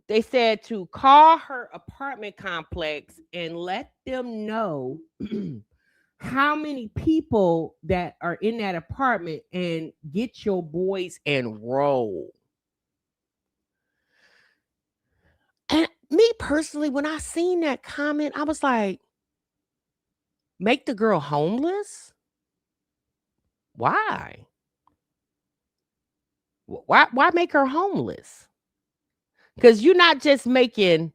they said to call her apartment complex and let them know how many people that are in that apartment and get your boys enrolled. And me personally, when I seen that comment, I was like, make the girl homeless? Why? Why make her homeless? Because you're not just making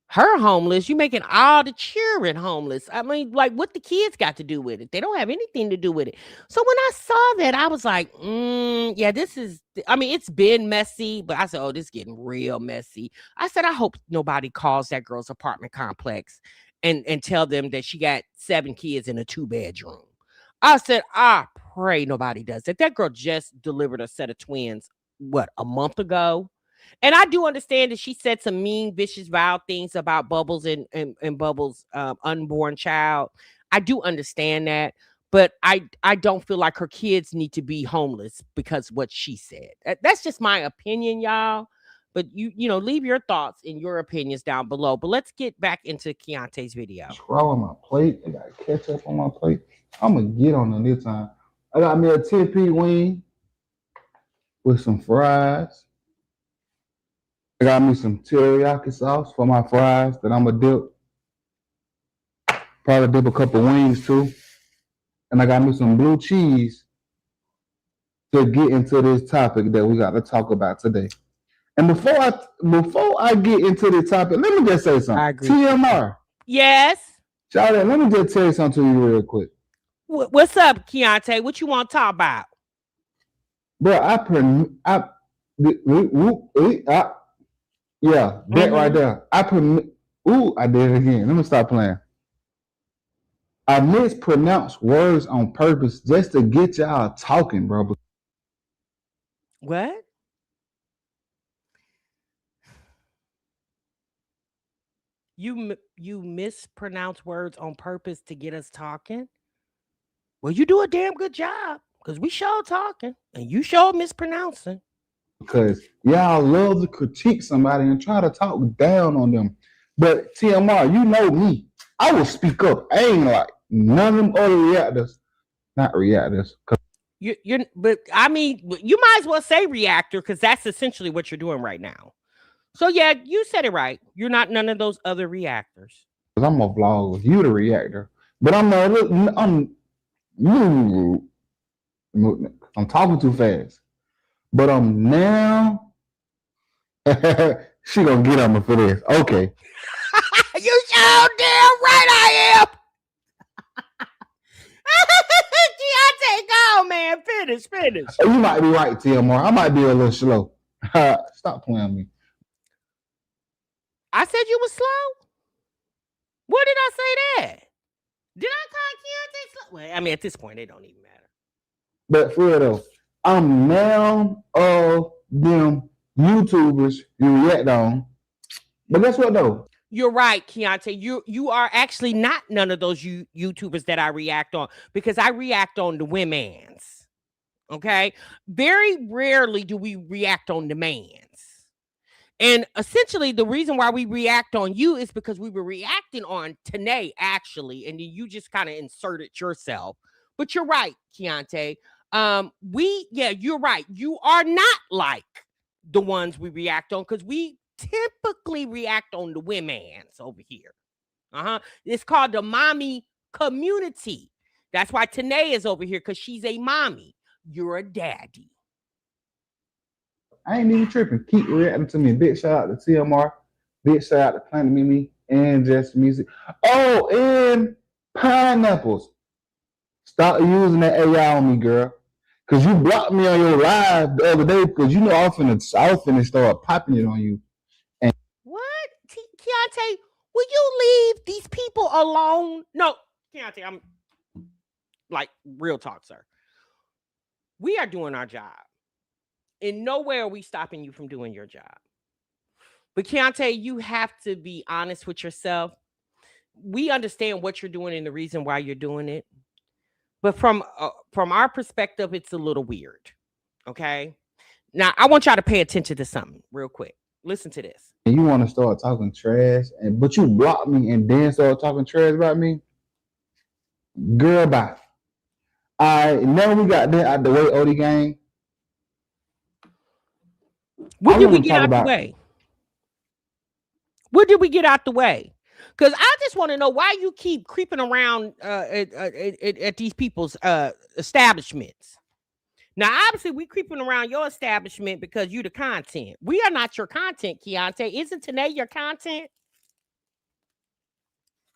her homeless, you making all the children homeless. I mean, like, what the kids got to do with it? They don't have anything to do with it. So when I saw that, I was like, yeah, it's been messy, but I said, oh, this is getting real messy. I said, I hope nobody calls that girl's apartment complex and tell them that she got 7 kids in a 2-bedroom. I said, I pray nobody does that. That girl just delivered a set of twins, a month ago? And I do understand that she said some mean, vicious, vile things about Bubbles and Bubbles' unborn child. I do understand that, but I don't feel like her kids need to be homeless because what she said. That's just my opinion, y'all. But you know, leave your thoughts and your opinions down below. But let's get back into Keyontae's video. Scroll on my plate. I got ketchup on my plate. I'm gonna get on it this time. I got me a 10-piece wing with some fries. I got me some teriyaki sauce for my fries that I'm gonna dip. Probably dip a couple wings too. And I got me some blue cheese to get into this topic that we got to talk about today. And before I get into the topic, let me just say something. I agree. TMR. Yes. Charlotte, let me just tell you something to you real quick. What's up, Keyontae? What you want to talk about? Bro, yeah, that right there. I did it again. Let me stop playing. I mispronounce words on purpose just to get y'all talking, bro. What? You mispronounce words on purpose to get us talking? Well, you do a damn good job because we sure talking and you sure mispronouncing. Because y'all love to critique somebody and try to talk down on them. But TMR, you know me. I will speak up. I ain't like none of them other reactors. Not reactors. But I mean, you might as well say reactor because that's essentially what you're doing right now. So yeah, you said it right. You're not none of those other reactors. Because I'm a vlogger. You the reactor. But I'm talking too fast. But now she gonna get on me for this. Okay. You sure damn right I am. Keyontae, go, man. Finish. Oh, you might be right, TMR. I might be a little slow. Stop playing me. I said you was slow? Where did I say that? Did I call Keyontae slow? Well, I mean, at this point, it don't even matter. But for real though, I'm now of them YouTubers you react on. But guess what though? You're right, Keyontae. You are actually not none of those YouTubers that I react on because I react on the women's. Okay? Very rarely do we react on the man's. And essentially, the reason why we react on you is because we were reacting on Tanae, actually, and then you just kind of inserted yourself. But you're right, Keyontae. You're right. You are not like the ones we react on because we typically react on the women's over here. It's called the mommy community. That's why Tanae is over here because she's a mommy. You're a daddy. I ain't even tripping. Keep reacting to me. Big shout out to TMR. Big shout out to Planet Mimi and Just Music. Oh, and Pineapples. Stop using that AI on me, girl. Because you blocked me on your live the other day because you know I was finna start popping it on you. And what? Keyontae, will you leave these people alone? No, Keyontae, Like, real talk, sir. We are doing our job. In nowhere are we stopping you from doing your job. But Keyontae, you have to be honest with yourself. We understand what you're doing and the reason why you're doing it. But from our perspective, it's a little weird. Okay? Now, I want y'all to pay attention to something real quick. Listen to this. And you want to start talking trash, but you block me and then start talking trash about me? Girl, bye. Now we got that out the way, OD gang. What did we get out the way? What did we get out the way? Because I just want to know why you keep creeping around at these people's establishments. Now, obviously, we creeping around your establishment because you the content. We are not your content, Keyontae. Isn't Tanae your content?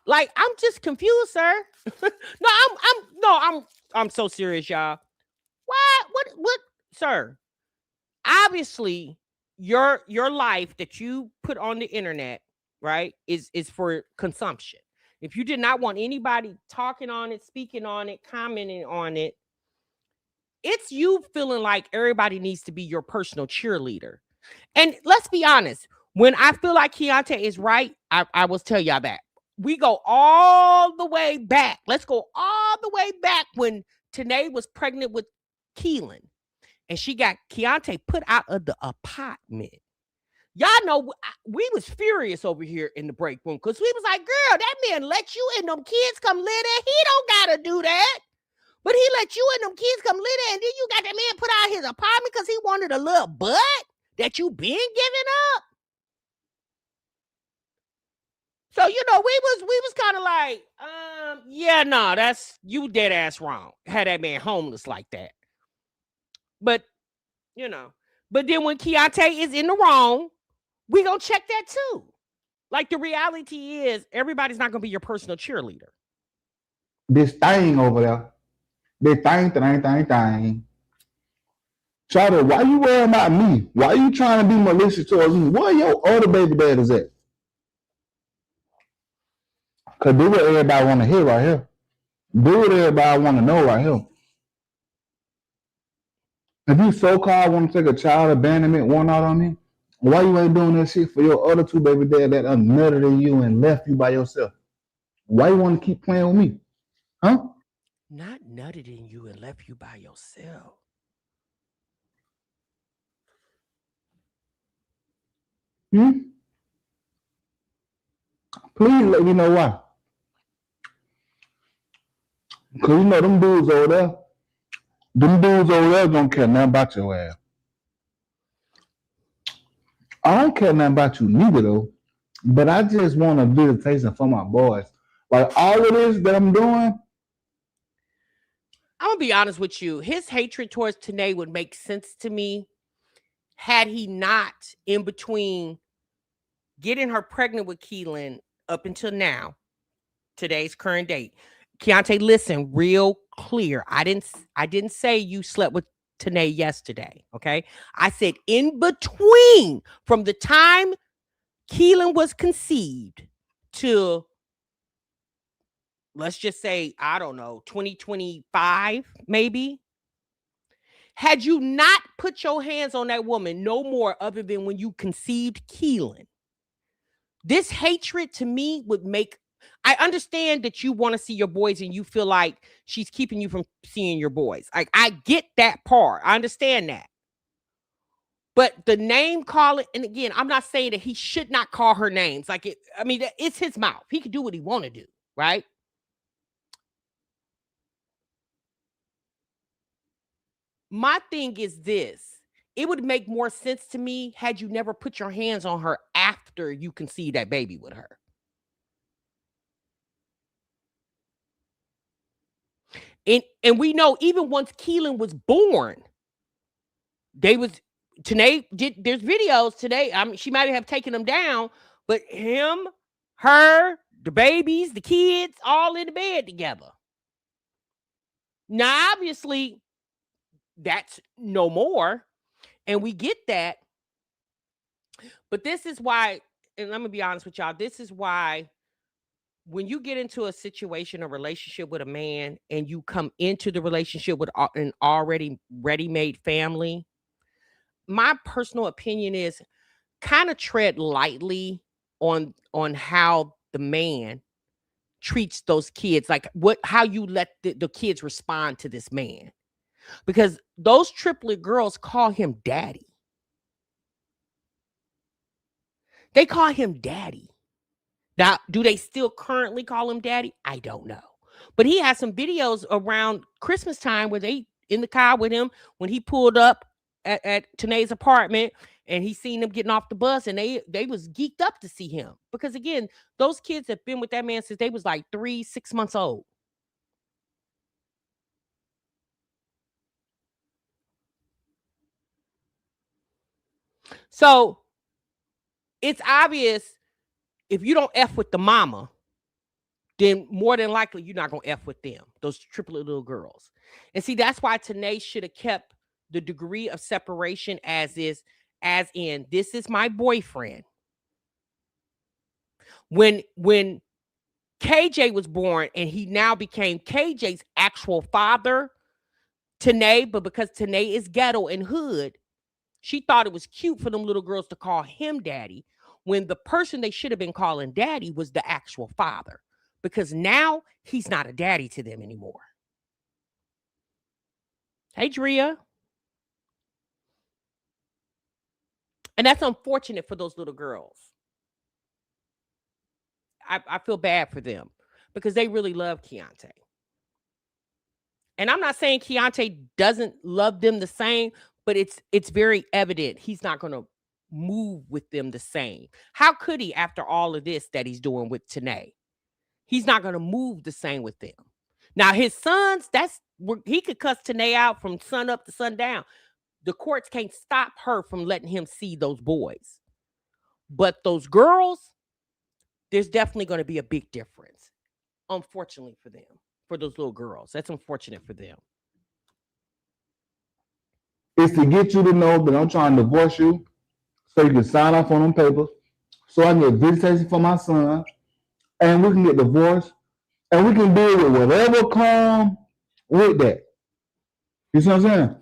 Like, I'm just confused, sir. I'm so serious, y'all. What, sir? Obviously, your life that you put on the internet, right, is for consumption. If you did not want anybody talking on it, speaking on it, commenting on it, it's you feeling like everybody needs to be your personal cheerleader. And let's be honest, when I feel like Keyontae is right, I will tell y'all that. We go all the way back. Let's go all the way back when Tanae was pregnant with Keelan. And she got Keyontae put out of the apartment. Y'all know we was furious over here in the break room because we was like, girl, that man let you and them kids come live there. He don't got to do that. But he let you and them kids come live there, and then you got that man put out his apartment because he wanted a little butt that you been giving up. So, we was kind of like, yeah, no, that's you dead ass wrong. Had that man homeless like that. But, but then when Keyontae is in the wrong, we gonna check that too. Like, the reality is everybody's not gonna be your personal cheerleader. This thing over there. This thing. Charlie, why you worrying about me? Why you trying to be malicious towards me? Where your other baby daddies at? Cause do what everybody want to hear right here. Do what everybody want to know right here. If you so-called want to take a child abandonment one out on me, why you ain't doing that shit for your other two baby dad that are nutted than you and left you by yourself? Why you want to keep playing with me? Huh? Not nutted in you and left you by yourself. Please let me know why. Because them dudes over there don't care nothing about your ass. I don't care nothing about you neither though. But I just want a visitation for my boys. Like all of this that I'm doing. I'm gonna be honest with you. His hatred towards Tanae would make sense to me had he not, in between getting her pregnant with Keelan up until now, today's current date. Keyontae, listen real clear. I didn't say you slept with Tanae yesterday. Okay, I said in between from the time Keelan was conceived to, let's just say, I don't know, 2025, maybe. Had you not put your hands on that woman no more other than when you conceived Keelan, this hatred to me would make, I understand that you want to see your boys and you feel like she's keeping you from seeing your boys. Like, I get that part. I understand that. But the name calling, and again, I'm not saying that he should not call her names. Like, it's his mouth. He can do what he want to do, right? My thing is this. It would make more sense to me had you never put your hands on her after you conceived that baby with her. And we know even once Keelan was born, Tanae did, there's videos today. She might have taken them down, but him, her, the babies, the kids, all in the bed together. Now, obviously, that's no more. And we get that. But this is why, and let me be honest with y'all, this is why when you get into a situation, a relationship with a man, and you come into the relationship with an already ready-made family, my personal opinion is kind of tread lightly on how the man treats those kids, like how you let the kids respond to this man, because those triplet girls call him daddy. They call him daddy. Now, do they still currently call him daddy? I don't know. But he has some videos around Christmas time where they in the car with him when he pulled up at Tanae's apartment, and he seen them getting off the bus, and they was geeked up to see him. Because again, those kids have been with that man since they was like 3-6 months old. So it's obvious if you don't F with the mama, then more than likely you're not going to F with them, those triplet little girls. And see, that's why Tanae should have kept the degree of separation as in, this is my boyfriend. When KJ was born and he now became KJ's actual father, Tanae, but because Tanae is ghetto and hood, she thought it was cute for them little girls to call him daddy, when the person they should have been calling daddy was the actual father, because now he's not a daddy to them anymore. Hey, Drea. And that's unfortunate for those little girls. I feel bad for them because they really love Keyontae. And I'm not saying Keyontae doesn't love them the same, but it's very evident he's not going to move with them the same. How could he after all of this that he's doing with Tanae? He's not going to move the same with them. Now, his sons, he could cuss Tanae out from sun up to sundown. The courts can't stop her from letting him see those boys. But those girls, there's definitely going to be a big difference, unfortunately for them, for those little girls. That's unfortunate for them. It's to get you to know that I'm trying to divorce you so you can sign off on them papers, so I can get visitation for my son, and we can get divorced, and we can deal with whatever comes with that. You see what I'm saying?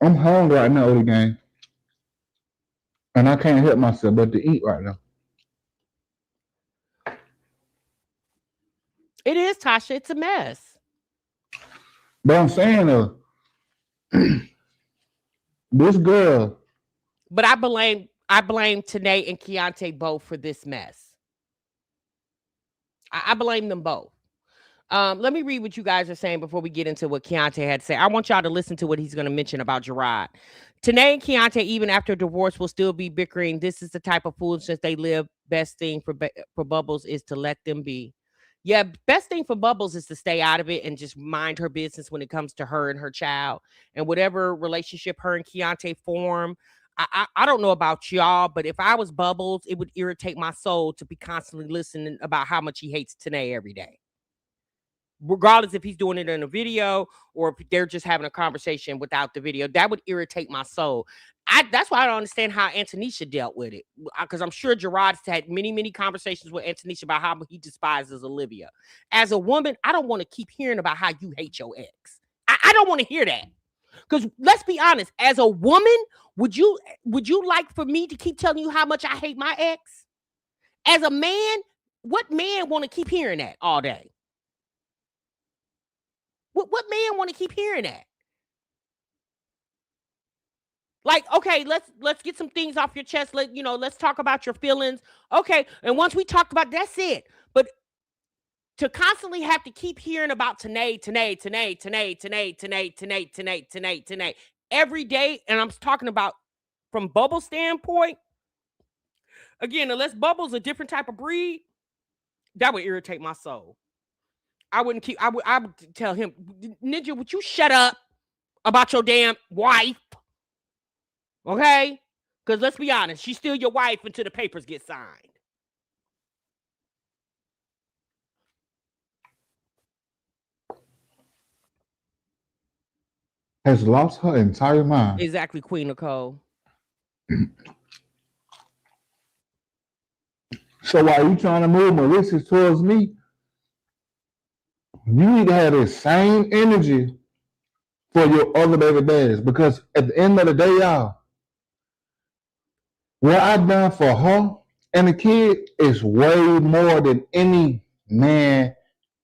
I'm hungry right now, Odie gang. And I can't help myself but to eat right now. It is, Tasha. It's a mess. But I'm saying, this girl. But I blame Tanae and Keyontae both for this mess. I blame them both. Let me read what you guys are saying before we get into what Keyontae had to say. I want y'all to listen to what he's going to mention about Gerard. Tanae and Keyontae, even after divorce, will still be bickering. This is the type of foolishness they live. Best thing for Bubbles is to let them be. Yeah, best thing for Bubbles is to stay out of it and just mind her business when it comes to her and her child. And whatever relationship her and Keyontae form, I don't know about y'all, but if I was Bubbles, it would irritate my soul to be constantly listening about how much he hates Tanae every day. Regardless if he's doing it in a video or if they're just having a conversation without the video, that would irritate my soul. That's why I don't understand how Antonisha dealt with it, because I'm sure Gerard's had many, many conversations with Antonisha about how he despises Olivia. As a woman, I don't want to keep hearing about how you hate your ex. I don't want to hear that. Because let's be honest, as a woman, would you like for me to keep telling you how much I hate my ex? As a man, what man want to keep hearing that all day? What man want to keep hearing that? Like, okay, let's get some things off your chest. Let's talk about your feelings. Okay, and once we talk about that's it. But to constantly have to keep hearing about Tanae every day, and I'm talking about from Bubbles' standpoint. Again, unless Bubbles a different type of breed, that would irritate my soul. I would tell him, Ninja, would you shut up about your damn wife? Okay? Because let's be honest, she's still your wife until the papers get signed. Has lost her entire mind. Exactly, Queen Nicole. So while you trying to move Mauritius towards me, you need to have the same energy for your other baby daddies. Because at the end of the day, y'all, what I done for her and the kid is way more than any man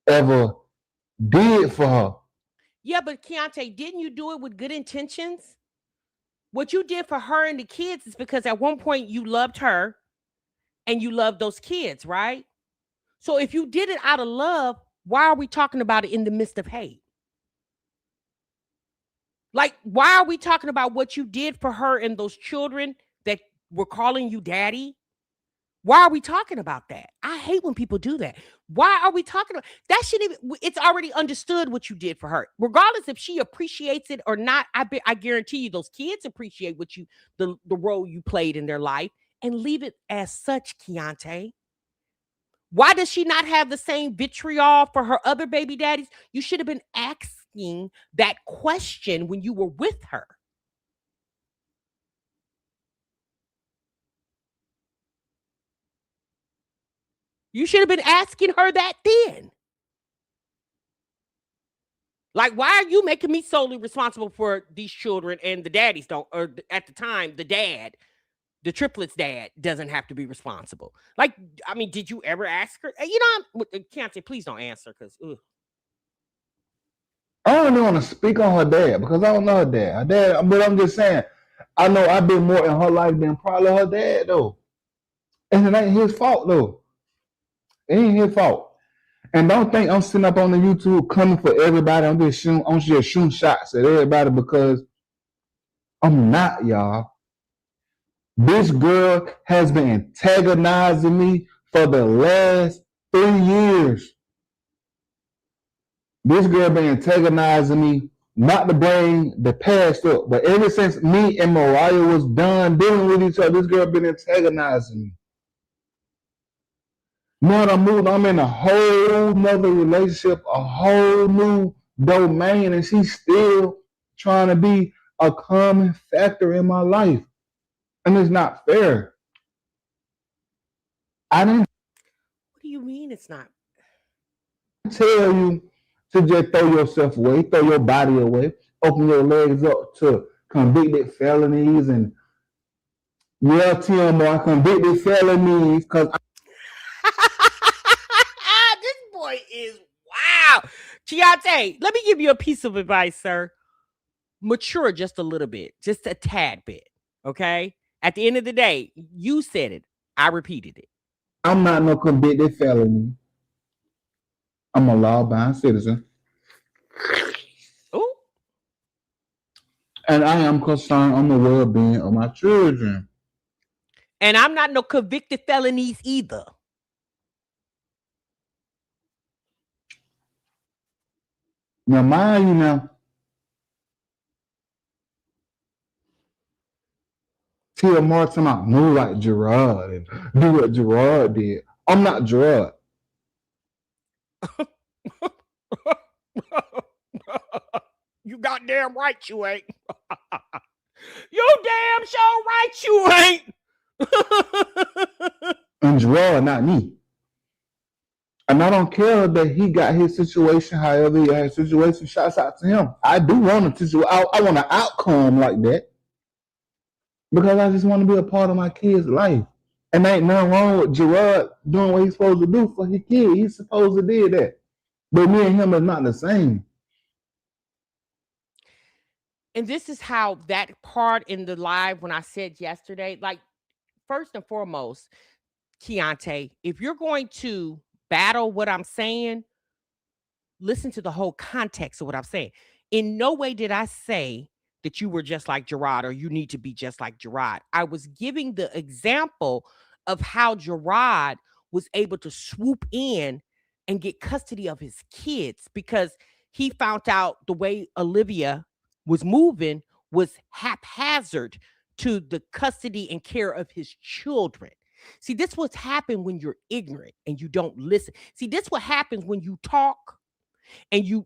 ever did for her. Yeah, but Keyontae, didn't you do it with good intentions? What you did for her and the kids is because at one point you loved her and you loved those kids, right? So if you did it out of love, why are we talking about it in the midst of hate? Like, why are we talking about what you did for her and those children that were calling you daddy? Why are we talking about that? I hate when people do that. Why are we talking about that? Shouldn't even, it's already understood what you did for her. Regardless if she appreciates it or not, I guarantee you those kids appreciate what you the role you played in their life, and leave it as such, Keyontae. Why does she not have the same vitriol for her other baby daddies? You should have been asking that question when you were with her. You should have been asking her that then. Like, why are you making me solely responsible for these children and the daddies don't, or at the time, the triplets dad doesn't have to be responsible? Like, I mean, did you ever ask her? You know, I can't say, please don't answer because, I don't even want to speak on her dad because I don't know her dad. Her dad, but I'm just saying, I know I've been more in her life than probably her dad though. And it ain't his fault though. It ain't his fault. And don't think I'm sitting up on the YouTube coming for everybody. I'm just shooting shots at everybody because I'm not, y'all. This girl has been antagonizing me for the last 3 years. This girl been antagonizing me, not to bring the past up, but ever since me and Mariah was done dealing with each other, this girl been antagonizing me. Now that I'm moving, I'm in a whole nother relationship, a whole new domain, and she's still trying to be a common factor in my life. And it's not fair. I didn't what do you mean it's not? tell you to just throw yourself away, throw your body away, open your legs up to convicted felonies and more convicted felonies because This boy is wow. Keyontae, let me give you a piece of advice, sir. Mature just a little bit, just a tad bit. Okay. At the end of the day, you said it. I repeated it. I'm not no convicted felony. I'm a law-abiding citizen. Oh. And I am concerned on the well-being of my children. And I'm not no convicted felonies either. Now, mind you now, Tia Moore talking about move like Gerard and do what Gerard did. I'm not Gerard. You goddamn right you ain't. You damn sure right you ain't. And Gerard, not me. And I don't care that he got his situation, however he got his situation. Shouts out to him. I do want a situation. I want an outcome like that because I just want to be a part of my kid's life. And ain't nothing wrong with Gerard doing what he's supposed to do for his kid. He's supposed to do that. But me and him are not the same. And this is how that part in the live when I said yesterday, like, first and foremost, Keyontae, if you're going to battle what I'm saying, listen to the whole context of what I'm saying. In no way did I say that you were just like Gerard or you need to be just like Gerard. I was giving the example of how Gerard was able to swoop in and get custody of his kids because he found out the way Olivia was moving was haphazard to the custody and care of his children. See, this what's happened when you're ignorant and you don't listen. See, this what happens when you talk and you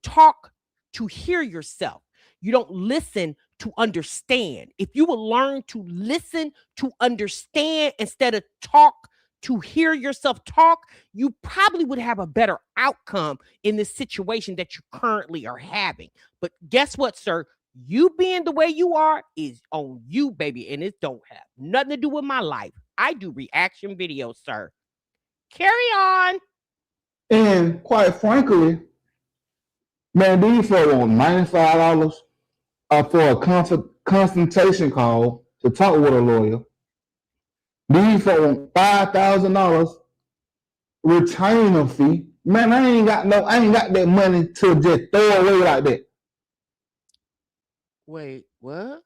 talk to hear yourself. You don't listen to understand. If you will learn to listen to understand instead of talk to hear yourself talk, you probably would have a better outcome in this situation that you currently are having. But guess what, sir? You being the way you are is on you, baby, and it don't have nothing to do with my life. I do reaction videos, sir. Carry on. And quite frankly, man, these folks want $95 for a consultation call to talk with a lawyer. These folks want $5,000 retainer fee. Man, I ain't got that money to just throw away like that. Wait, what?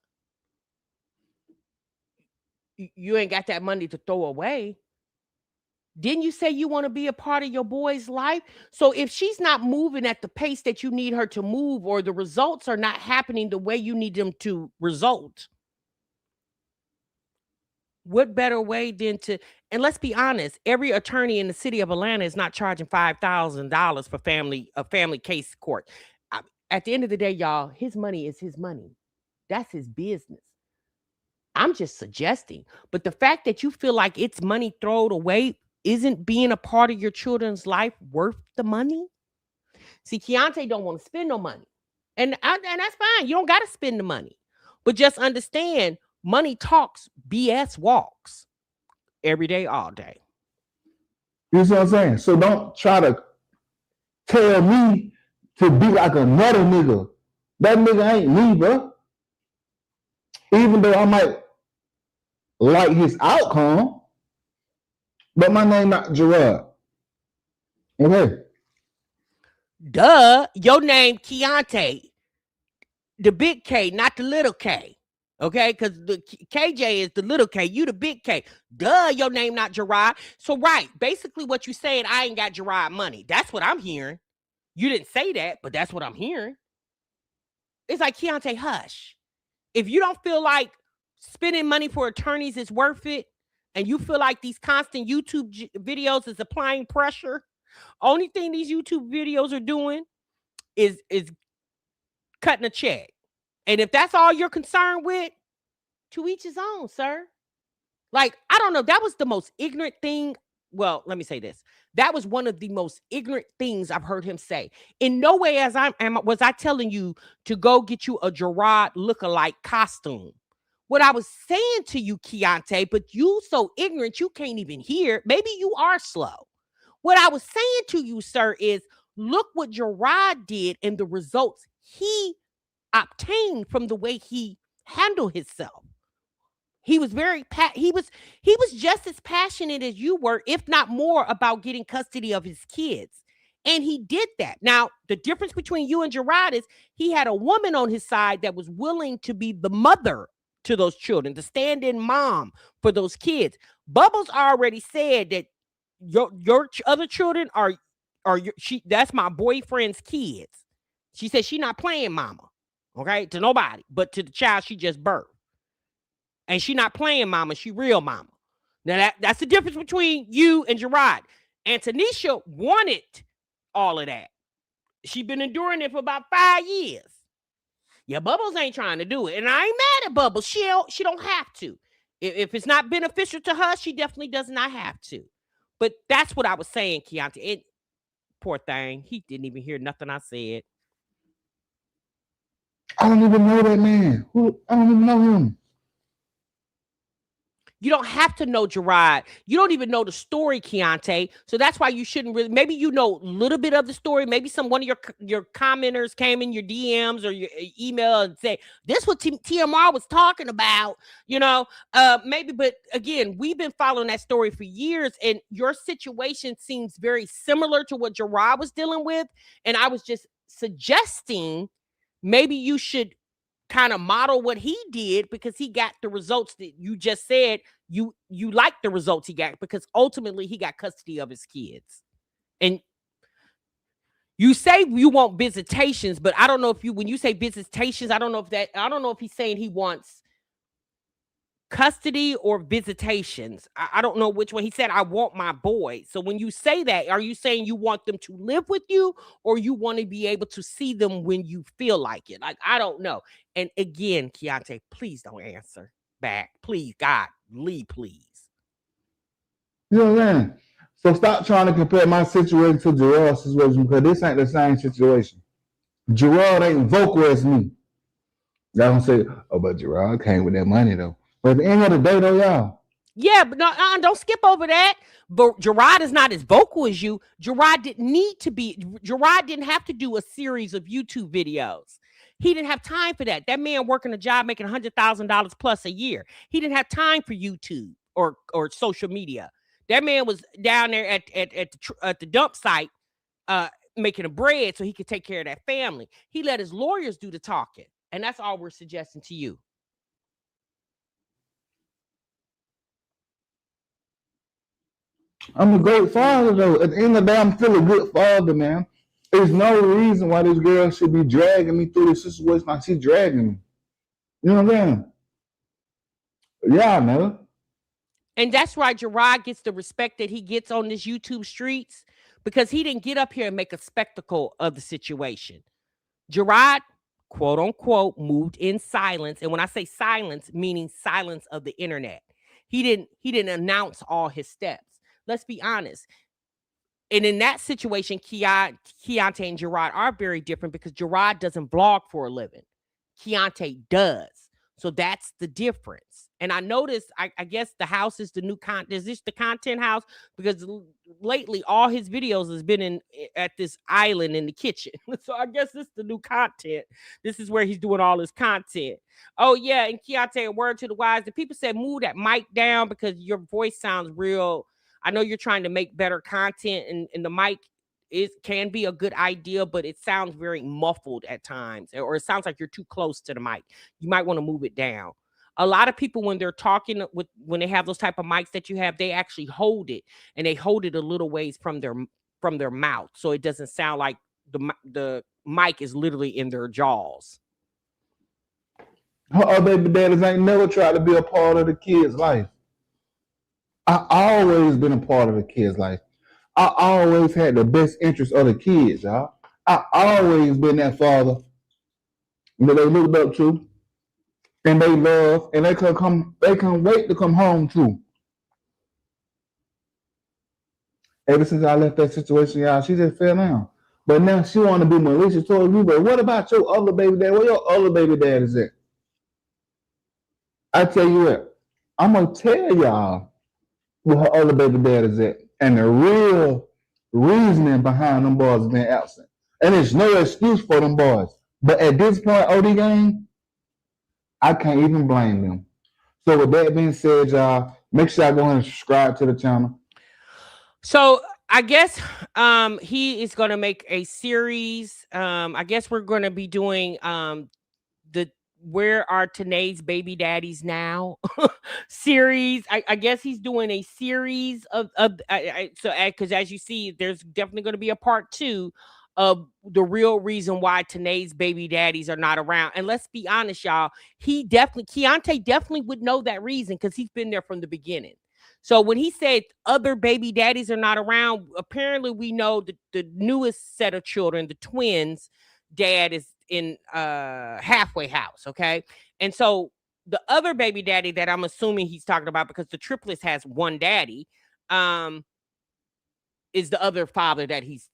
You ain't got that money to throw away? Didn't you say you want to be a part of your boy's life? So if she's not moving at the pace that you need her to move, or the results are not happening the way you need them to result, what better way than to, and let's be honest, every attorney in the city of Atlanta is not charging $5,000 for a family case court. At the end of the day, y'all, his money is his money. That's his business. I'm just suggesting. But the fact that you feel like it's money thrown away, isn't being a part of your children's life worth the money? See, Keyontae don't want to spend no money. And that's fine. You don't got to spend the money. But just understand, money talks, BS walks. Every day, all day. You see what I'm saying? So don't try to tell me to be like another nigga. That nigga ain't me, bro. Even though I might like his outcome, but my name not Gerard. Okay. Duh, your name Keyontae. The big K, not the little K. Okay, because the KJ is the little K, you the big K. Duh, your name not Gerard. So right, basically what you saying, I ain't got Gerard money. That's what I'm hearing. You didn't say that, but that's what I'm hearing. It's like, Keyontae, hush. If you don't feel like spending money for attorneys is worth it, and you feel like these constant YouTube videos is applying pressure, only thing these YouTube videos are doing is cutting a check. And if that's all you're concerned with, to each his own, sir. Like, I don't know. That was the most ignorant thing. Well, let me say this. That was one of the most ignorant things I've heard him say. In no way was I telling you to go get you a Gerard lookalike costume. What I was saying to you, Keyontae, but you so ignorant you can't even hear. Maybe you are slow. What I was saying to you, sir, is look what Gerard did and the results he obtained from the way he handled himself. He was he was just as passionate as you were, if not more, about getting custody of his kids. And he did that. Now, the difference between you and Gerard is he had a woman on his side that was willing to be the mother to those children, the stand-in mom for those kids. Bubbles already said that your other children are that's my boyfriend's kids. She said she not playing mama, okay, to nobody, but to the child she just birthed. And she not playing mama, she real mama. Now that's the difference between you and Gerard. And Tanisha wanted all of that. She been enduring it for about 5 years. Yeah, Bubbles ain't trying to do it. And I ain't mad at Bubbles. She don't have to. If it's not beneficial to her, she definitely does not have to. But that's what I was saying, Keyontae. And poor thing, he didn't even hear nothing I said. I don't even know that man. I don't even know him. You don't have to know Gerard. You don't even know the story, Keyontae. So that's why you shouldn't really. Maybe you know a little bit of the story. Maybe one of your commenters came in your DMs or your email and say, this what TMR was talking about. You know, maybe. But again, we've been following that story for years, and your situation seems very similar to what Gerard was dealing with. And I was just suggesting maybe you should kind of model what he did, because he got the results that you just said you like the results he got, because ultimately he got custody of his kids. And you say you want visitations, but I don't know if when you say visitations, I don't know if he's saying he wants custody or visitations. I don't know which one. He said, I want my boy. So when you say that, are you saying you want them to live with you, or you want to be able to see them when you feel like it? Like, I don't know. And again, Keyontae, please don't answer back. Please, God, please. You know what I'm saying? So stop trying to compare my situation to Gerard's situation because this ain't the same situation. Gerard ain't vocal as me. Y'all gonna say, oh, but Gerard came with that money though. But at the end of the day though, y'all. Yeah, but no, don't skip over that. But Gerard is not as vocal as you. Gerard didn't need to be. Gerard didn't have to do a series of YouTube videos. He didn't have time for that. That man working a job making $100,000 plus a year. He didn't have time for YouTube or social media. That man was down there at the dump site making a bread so he could take care of that family. He let his lawyers do the talking. And that's all we're suggesting to you. I'm a great father though. At the end of the day, I'm still a good father, man. There's no reason why this girl should be dragging me through this situation like she's dragging me. You know what I'm saying? Yeah, man. And that's why Gerard gets the respect that he gets on this YouTube streets, because he didn't get up here and make a spectacle of the situation. Gerard, quote unquote, moved in silence. And when I say silence, meaning silence of the internet. He didn't announce all his steps. Let's be honest. And in that situation, Keyontae and Gerard are very different because Gerard doesn't blog for a living. Keyontae does. So that's the difference. And I noticed, I guess the house is the new content. Is this the content house? Because lately all his videos has been at this island in the kitchen. So I guess this is the new content. This is where he's doing all his content. Oh yeah, and Keyontae, a word to the wise. The people said move that mic down because your voice sounds real. I know you're trying to make better content, and the mic can be a good idea, but it sounds very muffled at times, or it sounds like you're too close to the mic. You might want to move it down. A lot of people, when they're talking when they have those type of mics that you have, they actually hold it, and they hold it a little ways from their mouth, so it doesn't sound like the mic is literally in their jaws. Her baby daddies ain't never tried to be a part of the kid's life. I always been a part of the kid's life. I always had the best interest of the kids, y'all. I always been that father that they looked up to and they love, and they can wait to come home to. Ever since I left that situation, y'all, she just fell down. But now she want to be malicious towards me. But what about your other baby dad? Where your other baby dad is at? I tell you what, I'm gonna tell y'all where her other baby dad is at, and the real reasoning behind them boys being absent. And there's no excuse for them boys. But at this point, OD gang, I can't even blame them. So with that being said, y'all, make sure y'all go ahead and subscribe to the channel. So I guess he is going to make a series. I guess we're going to be doing the Where Are Tanae's Baby Daddies Now series. I guess he's doing a series of because as you see, there's definitely going to be a part 2 of the real reason why Tanae's baby daddies are not around. And let's be honest, y'all, Keyontae definitely would know that reason because he's been there from the beginning. So when he said other baby daddies are not around, apparently we know the newest set of children, the twins, dad is in halfway house, okay? And so the other baby daddy that I'm assuming he's talking about, because the triplets has one daddy, is the other father that he's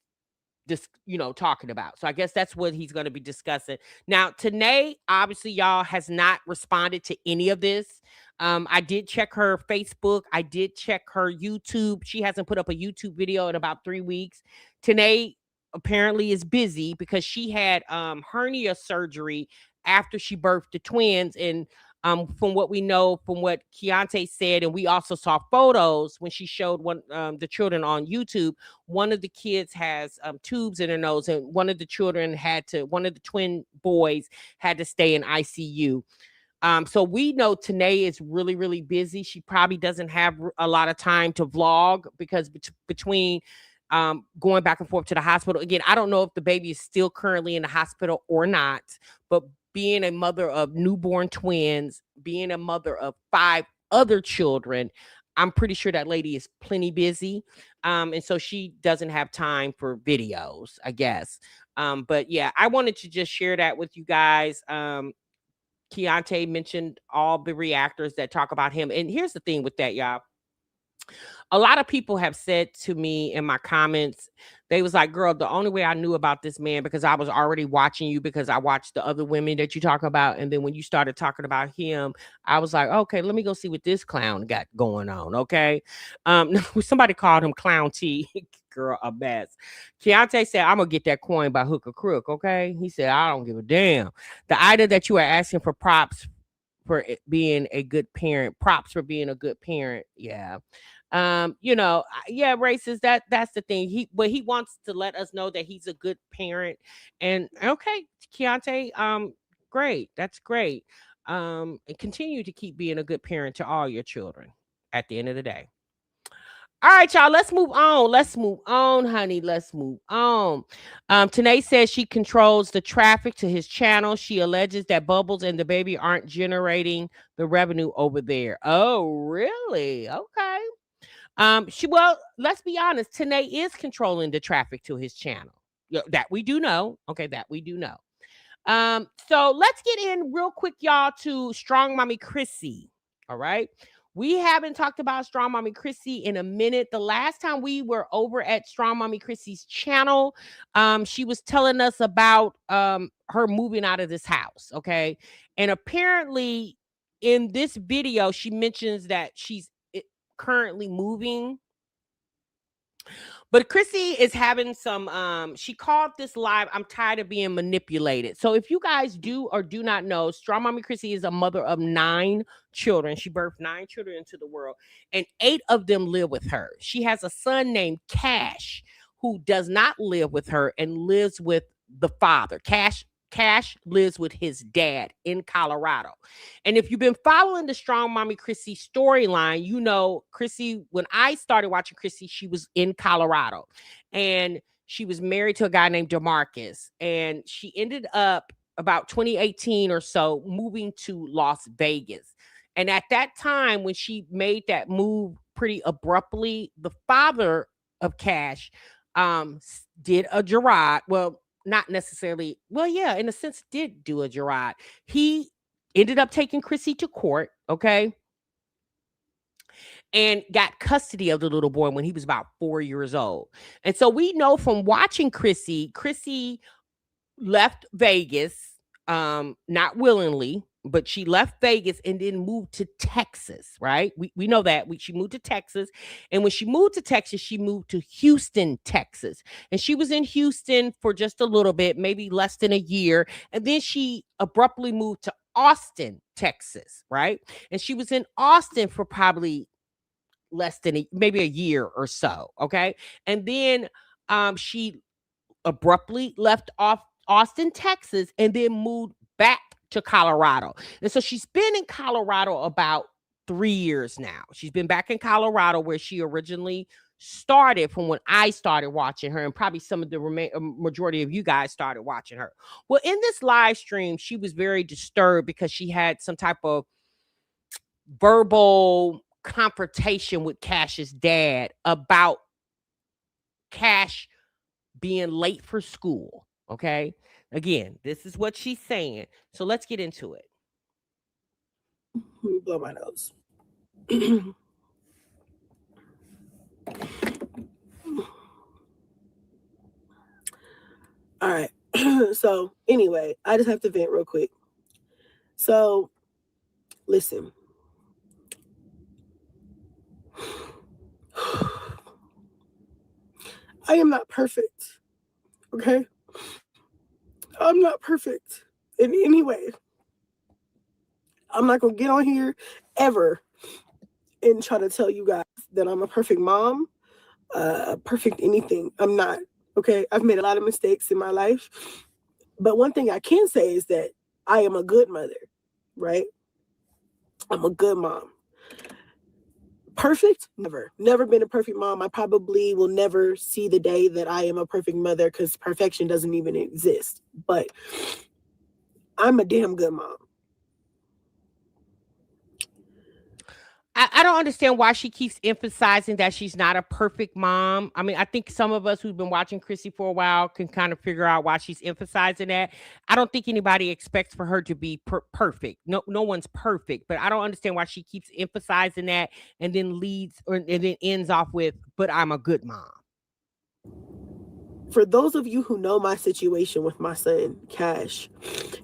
talking about. So I guess that's what he's going to be discussing. Now, Tanae, obviously, y'all, has not responded to any of this. I did check her Facebook. I did check her YouTube. She hasn't put up a YouTube video in about 3 weeks. Tanae apparently is busy because she had hernia surgery after she birthed the twins. And from what we know, from what Keyontae said, and we also saw photos when she showed the children on YouTube, one of the kids has tubes in her nose, and one of the twin boys had to stay in ICU. So we know Tanae is really, really busy. She probably doesn't have a lot of time to vlog because between going back and forth to the hospital. Again, I don't know if the baby is still currently in the hospital or not, but being a mother of newborn twins, being a mother of 5 other children, I'm pretty sure that lady is plenty busy. And so she doesn't have time for videos, I guess. But yeah, I wanted to just share that with you guys. Keyontae mentioned all the reactors that talk about him. And here's the thing with that, y'all. A lot of people have said to me in my comments, they was like, girl, the only way I knew about this man because I was already watching you because I watched the other women that you talk about. And then when you started talking about him, I was like, okay, let me go see what this clown got going on. Okay. Somebody called him Clown T. Girl, a mess. Keyontae said, I'm gonna get that coin by hook or crook. Okay. He said, I don't give a damn. The item that you are asking for props for being a good parent, props for being a good parent. Yeah. Yeah, racist, that's the thing. But he wants to let us know that he's a good parent. And okay, Keontae, great. That's great. And continue to keep being a good parent to all your children at the end of the day. All right, y'all. Let's move on. Let's move on, honey. Let's move on. Tanae says she controls the traffic to his channel. She alleges that Bubbles and the baby aren't generating the revenue over there. Oh, really? Okay. Well, let's be honest, Tanae is controlling the traffic to his channel. That we do know. Okay, that we do know. So let's get in real quick, y'all, to Strong Mommy Chrissy. All right. We haven't talked about Strong Mommy Chrissy in a minute. The last time we were over at Strong Mommy Chrissy's channel, she was telling us about her moving out of this house. Okay. And apparently in this video, she mentions that she's currently moving. But Chrissy is having some she called this live, I'm tired of being manipulated. So if you guys do or do not know, Strong Mommy Chrissy is a mother of 9 children. She birthed 9 children into the world, and 8 of them live with her. She has a son named Cash who does not live with her and lives with the father. Cash lives with his dad in Colorado. And if you've been following the Strong Mommy Chrissy storyline, you know Chrissy, when I started watching Chrissy, she was in Colorado. And she was married to a guy named DeMarcus. And she ended up about 2018 or so moving to Las Vegas. And at that time, when she made that move pretty abruptly, the father of Cash did a Gerard. Well, not necessarily, well, yeah, in a sense, did do a Gerard. He ended up taking Chrissy to court, okay, and got custody of the little boy when he was about 4 years old. And so we know from watching Chrissy left Vegas, not willingly, but she left Vegas and then moved to Texas, right? We know that. She moved to Texas. And when she moved to Texas, she moved to Houston, Texas. And she was in Houston for just a little bit, maybe less than a year. And then she abruptly moved to Austin, Texas, right? And she was in Austin for probably less than maybe a year or so, okay? And then she abruptly left off Austin, Texas, and then moved back to Colorado. And so she's been in Colorado about 3 years now. She's been back in Colorado where she originally started from when I started watching her, and probably some of the majority of you guys started watching her. Well, in this live stream, she was very disturbed because she had some type of verbal confrontation with Cash's dad about Cash being late for school. Okay. Again, this is what she's saying. So let's get into it. Let me blow my nose. All right. So anyway, I just have to vent real quick. So listen. I am not perfect. Okay? I'm not perfect in any way. I'm not going to get on here ever and try to tell you guys that I'm a perfect mom, perfect anything. I'm not. Okay? I've made a lot of mistakes in my life. But one thing I can say is that I am a good mother, right? I'm a good mom. Perfect? Never been a perfect mom. I probably will never see the day that I am a perfect mother because perfection doesn't even exist. But I'm a damn good mom. I don't understand why she keeps emphasizing that she's not a perfect mom. I mean, I think some of us who've been watching Chrissy for a while can kind of figure out why she's emphasizing that. I don't think anybody expects for her to be perfect. No one's perfect, but I don't understand why she keeps emphasizing that and then and then ends off with, "But I'm a good mom." For those of you who know my situation with my son, Cash,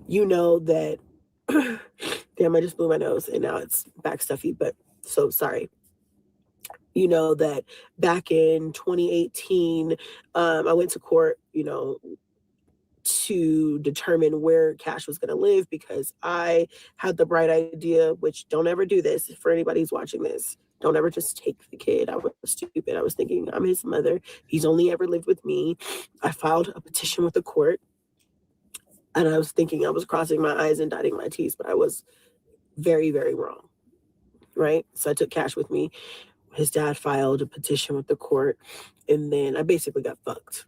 you know that, damn, I just blew my nose and now it's back stuffy, but so sorry. You know that back in 2018, I went to court, to determine where Cash was going to live because I had the bright idea, which don't ever do this for anybody who's watching this. Don't ever just take the kid. I was stupid. I was thinking, I'm his mother. He's only ever lived with me. I filed a petition with the court. And I was thinking I was crossing my I's and dotting my T's, but I was very, very wrong. Right? So I took Cash with me. His dad filed a petition with the court. And then I basically got fucked.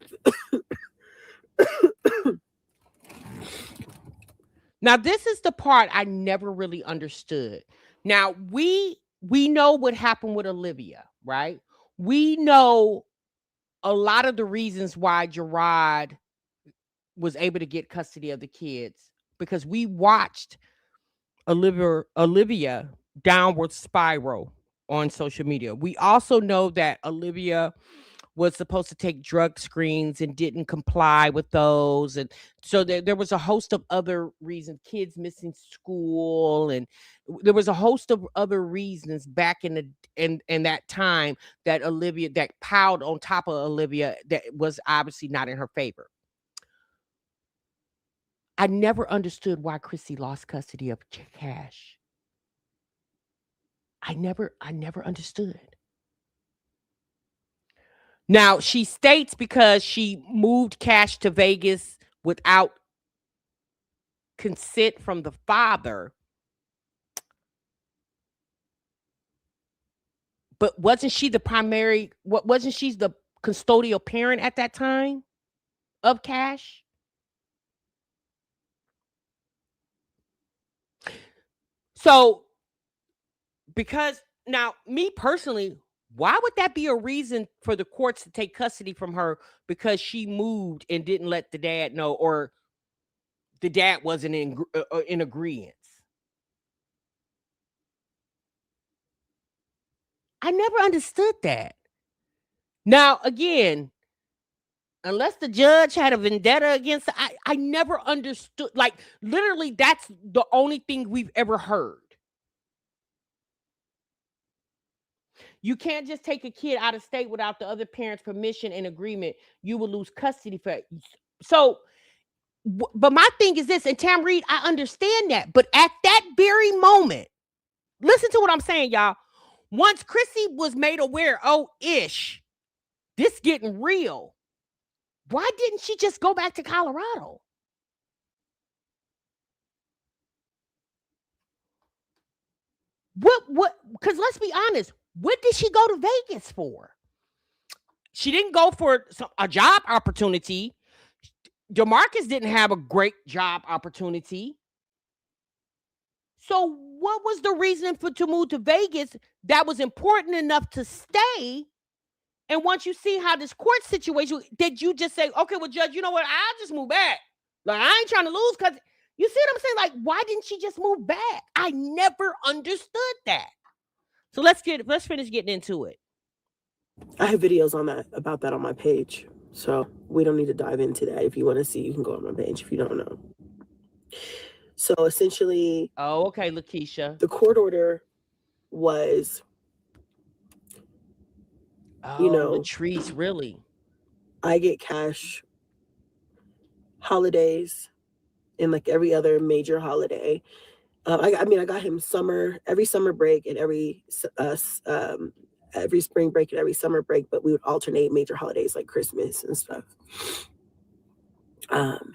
Now, this is the part I never really understood. Now, we know what happened with Olivia, right? We know a lot of the reasons why Gerard was able to get custody of the kids because we watched Olivia downward spiral on social media. We also know that Olivia was supposed to take drug screens and didn't comply with those. And so there was a host of other reasons, kids missing school. And there was a host of other reasons back in that time that Olivia, that piled on top of Olivia that was obviously not in her favor. I never understood why Chrissy lost custody of Cash. I never understood. Now, she states because she moved Cash to Vegas without consent from the father. But wasn't she the custodial parent at that time of Cash? So, because now, me personally, why would that be a reason for the courts to take custody from her because she moved and didn't let the dad know, or the dad wasn't in agreement? I never understood that. Now, again, unless the judge had a vendetta against her, I never understood. Like, literally, that's the only thing we've ever heard. You can't just take a kid out of state without the other parent's permission and agreement. You will lose custody for it. So, but my thing is this, and Tam Reed, I understand that. But at that very moment, listen to what I'm saying, y'all. Once Chrissy was made aware, this getting real, why didn't she just go back to Colorado? What? Because let's be honest, what did she go to Vegas for? She didn't go for a job opportunity. DeMarcus didn't have a great job opportunity. So what was the reason to move to Vegas that was important enough to stay? And once you see how this court situation, did you just say, okay, well, Judge, you know what? I'll just move back. Like, I ain't trying to lose because you see what I'm saying? Like, why didn't she just move back? I never understood that. So let's finish getting into it. I have videos about that on my page. So we don't need to dive into that. If you want to see, you can go on my page if you don't know. So essentially, oh, okay, Lakeisha. The court order was, Latrice, really? I get Cash holidays and like every other major holiday. I got him every summer break and every spring break and every summer break, but we would alternate major holidays like Christmas and stuff.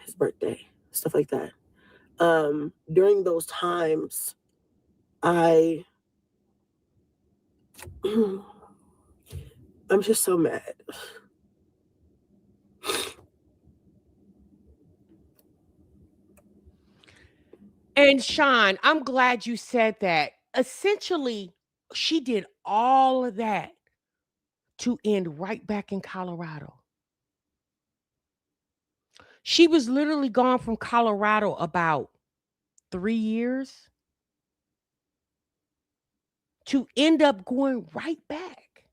His birthday, stuff like that. During those times, I'm just so mad. And Sean, I'm glad you said that. Essentially, She did all of that to end right back in Colorado. She was literally gone from Colorado about 3 years to end up going right back.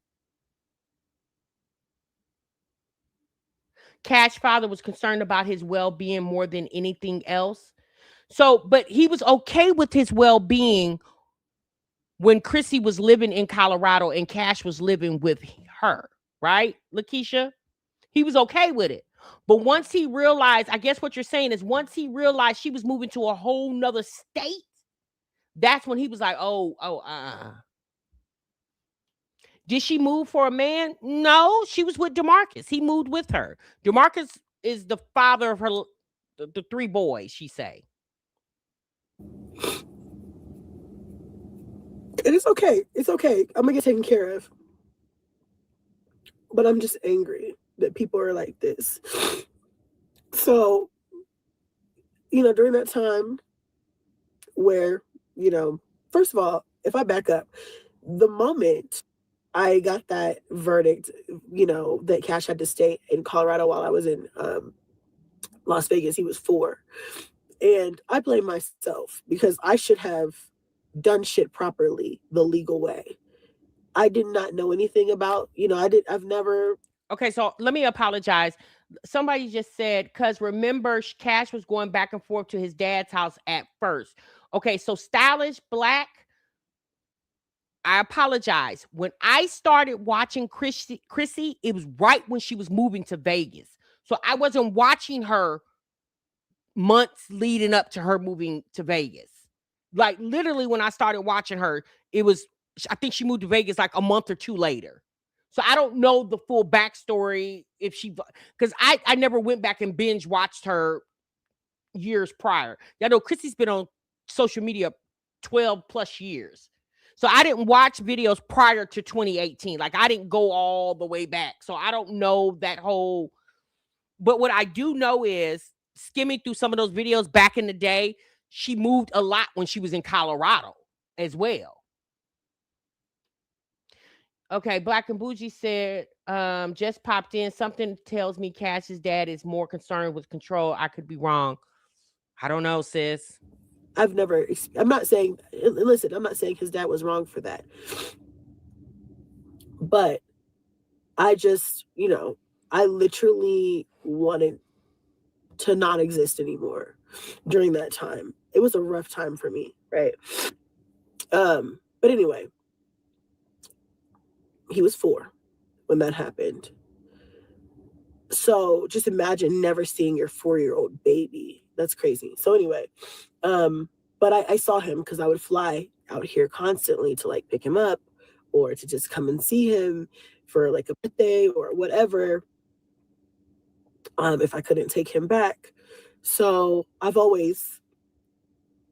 Cash father was concerned about his well-being more than anything else. So, but he was okay with his well-being when Chrissy was living in Colorado and Cash was living with her, right, Lakeisha? He was okay with it. But once he realized, I guess what you're saying is once he realized she was moving to a whole nother state, that's when he was like, Did she move for a man? No, she was with DeMarcus. He moved with her. DeMarcus is the father of her, the 3 boys, she say. And it's okay. It's okay. I'm gonna get taken care of. But I'm just angry that people are like this. So, during that time where, first of all, if I back up, the moment I got that verdict, that Cash had to stay in Colorado while I was in Las Vegas, he was 4. And I blame myself because I should have done shit properly the legal way. I did not know anything about, I've never. Okay, so let me apologize. Somebody just said, because remember, Cash was going back and forth to his dad's house at first. Okay, so Stylish Black, I apologize. When I started watching Chrissy, it was right when she was moving to Vegas. So I wasn't watching her months leading up to her moving to Vegas. Like literally when I started watching her, I think she moved to Vegas like a month or 2 later. So I don't know the full backstory because I never went back and binge watched her years prior. I know Chrissy's been on social media 12 plus years. So I didn't watch videos prior to 2018. Like I didn't go all the way back. So I don't know that whole, but what I do know is skimming through some of those videos back in the day, she moved a lot when she was in Colorado as well. Okay, Black and Bougie said, just popped in. Something tells me Cash's dad is more concerned with control. I could be wrong. I don't know, sis. I'm not saying, listen, I'm not saying his dad was wrong for that. But I just, I literally wanted to not exist anymore during that time. It was a rough time for me, right? But anyway, he was 4 when that happened. So just imagine never seeing your 4-year-old baby. That's crazy. So anyway, but I saw him because I would fly out here constantly to like pick him up or to just come and see him for like a birthday or whatever. If I couldn't take him back. So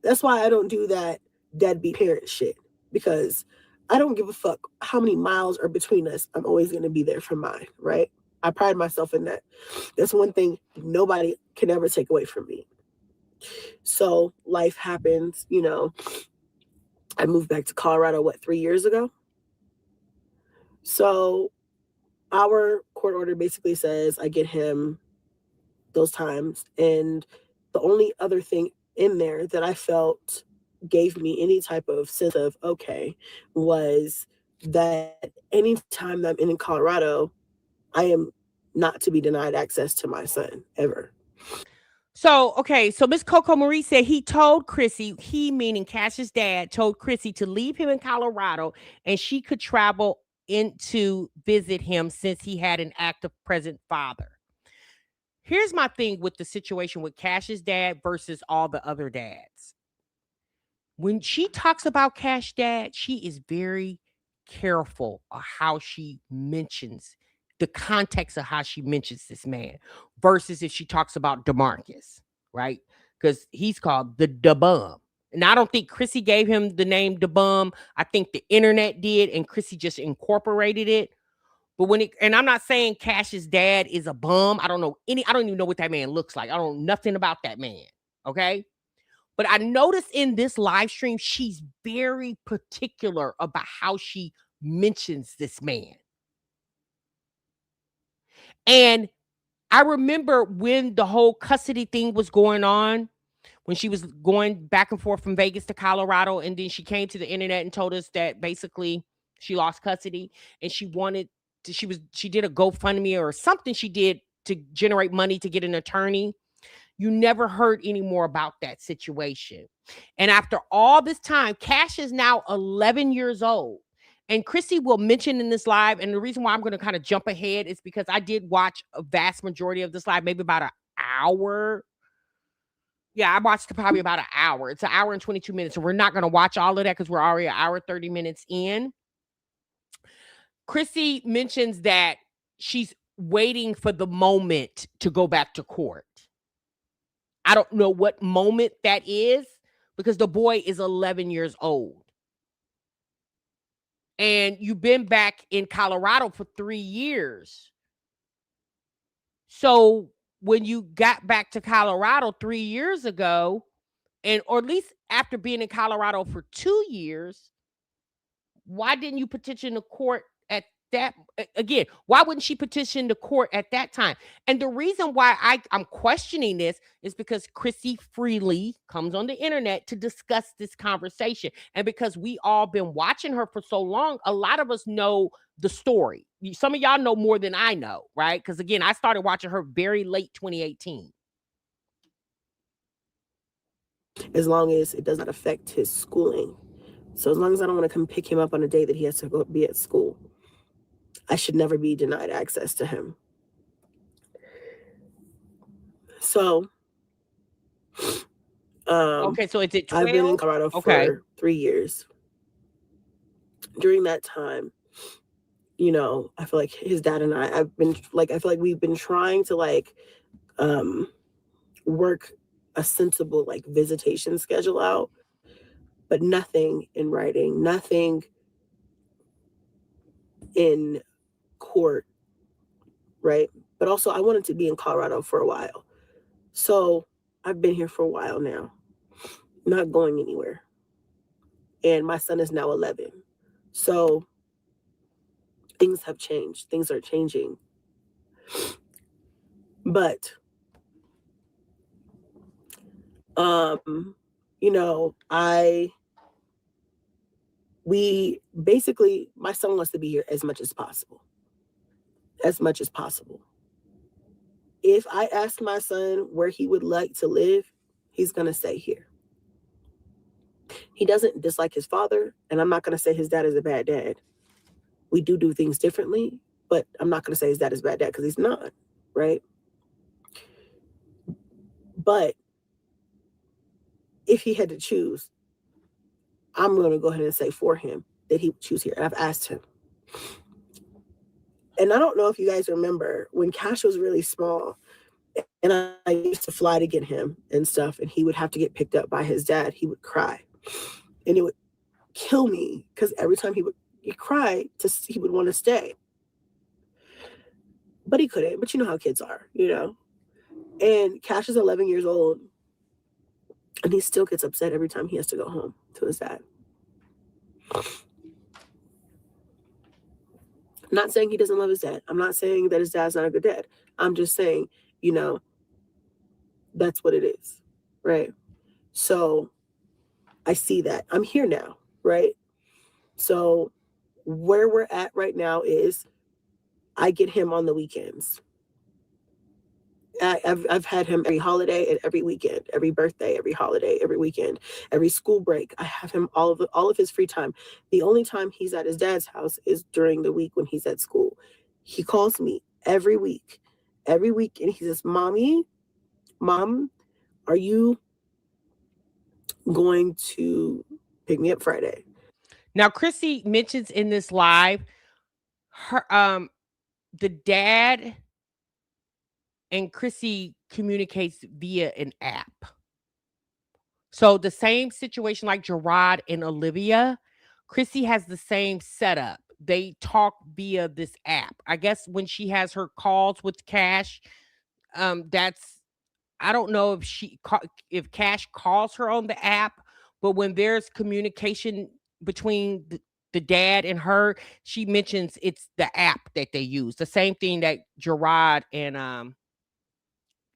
that's why I don't do that deadbeat parent shit, because I don't give a fuck how many miles are between us. I'm always going to be there for mine, right? I pride myself in that. That's one thing nobody can ever take away from me. So life happens, I moved back to Colorado, 3 years ago? So our court order basically says I get him those times. And the only other thing in there that I felt gave me any type of sense of okay was that anytime that I'm in Colorado, I am not to be denied access to my son ever. So, okay, so Miss Coco Marie said he told Chrissy, he meaning Cash's dad, told Chrissy to leave him in Colorado and she could travel in to visit him since he had an active present father. Here's my thing with the situation with Cash's dad versus all the other dads. When she talks about Cash dad, she is very careful of how she mentions the context of how she mentions this man versus if she talks about DeMarcus, right? Because he's called the bum. And I don't think Chrissy gave him the name the bum. I think the internet did, and Chrissy just incorporated it. But and I'm not saying Cash's dad is a bum. I don't even know what that man looks like. I don't know nothing about that man. Okay. But I noticed in this live stream, she's very particular about how she mentions this man. And I remember when the whole custody thing was going on, when she was going back and forth from Vegas to Colorado, and then she came to the internet and told us that basically she lost custody and she wanted to, she did a GoFundMe or something she did to generate money to get an attorney. You never heard any more about that situation. And after all this time, Cash is now 11 years old. And Chrissy will mention in this live, and the reason why I'm going to kind of jump ahead is because I did watch a vast majority of this live, maybe about an hour. Yeah, I watched probably about an hour. It's an hour and 22 minutes. So we're not going to watch all of that because we're already an hour, 30 minutes in. Chrissy mentions that she's waiting for the moment to go back to court. I don't know what moment that is because the boy is 11 years old. And you've been back in Colorado for 3 years. So when you got back to Colorado 3 years ago, or at least after being in Colorado for 2 years, why didn't you petition the court at that? Again, why wouldn't she petition the court at that time? And the reason why I'm questioning this is because Chrissy freely comes on the internet to discuss this conversation. And because we all been watching her for so long, a lot of us know the story. Some of y'all know more than I know, right? Because again, I started watching her very late 2018. As long as it does not affect his schooling. So as long as I don't want to come pick him up on a day that he has to go be at school, I should never be denied access to him. So, okay, so it's at 12? I've been in Colorado for 3 years. During that time, you know, I feel like his dad and I feel like we've been trying to work a sensible visitation schedule out, but nothing in writing, nothing in court, right? But also I wanted to be in Colorado for a while. So I've been here for a while now, not going anywhere. And my son is now 11. So things have changed. Things are changing. But, you know, my son wants to be here as much as possible. As much as possible. If I ask my son where he would like to live, he's going to stay here. He doesn't dislike his father, and I'm not going to say his dad is a bad dad. We do things differently, but I'm not going to say his dad is a bad dad because he's not, right? But if he had to choose, I'm going to go ahead and say for him that he would choose here. And I've asked him. And I don't know if you guys remember when Cash was really small and I used to fly to get him and stuff, and he would have to get picked up by his dad. He would cry and it would kill me because every time he'd cry, he would want to stay. But he couldn't. But you know how kids are, you know? And Cash is 11 years old and he still gets upset every time he has to go home to his dad. I'm not saying he doesn't love his dad. I'm not saying that his dad's not a good dad. I'm just saying, you know, that's what it is, right? So I see that. I'm here now, right? So where we're at right now is I get him on the weekends. I've had him every holiday and every weekend, every birthday, every holiday, every weekend, every school break. I have him all of his free time. The only time he's at his dad's house is during the week when he's at school. He calls me every week, and he says, Mom, are you going to pick me up Friday? Now, Chrissy mentions in this live, her the dad and Chrissy communicates via an app. So the same situation like Gerard and Olivia, Chrissy has the same setup. They talk via this app. I guess when she has her calls with Cash, that's I don't know if Cash calls her on the app, but when there's communication between the dad and her, she mentions it's the app that they use. The same thing that Gerard and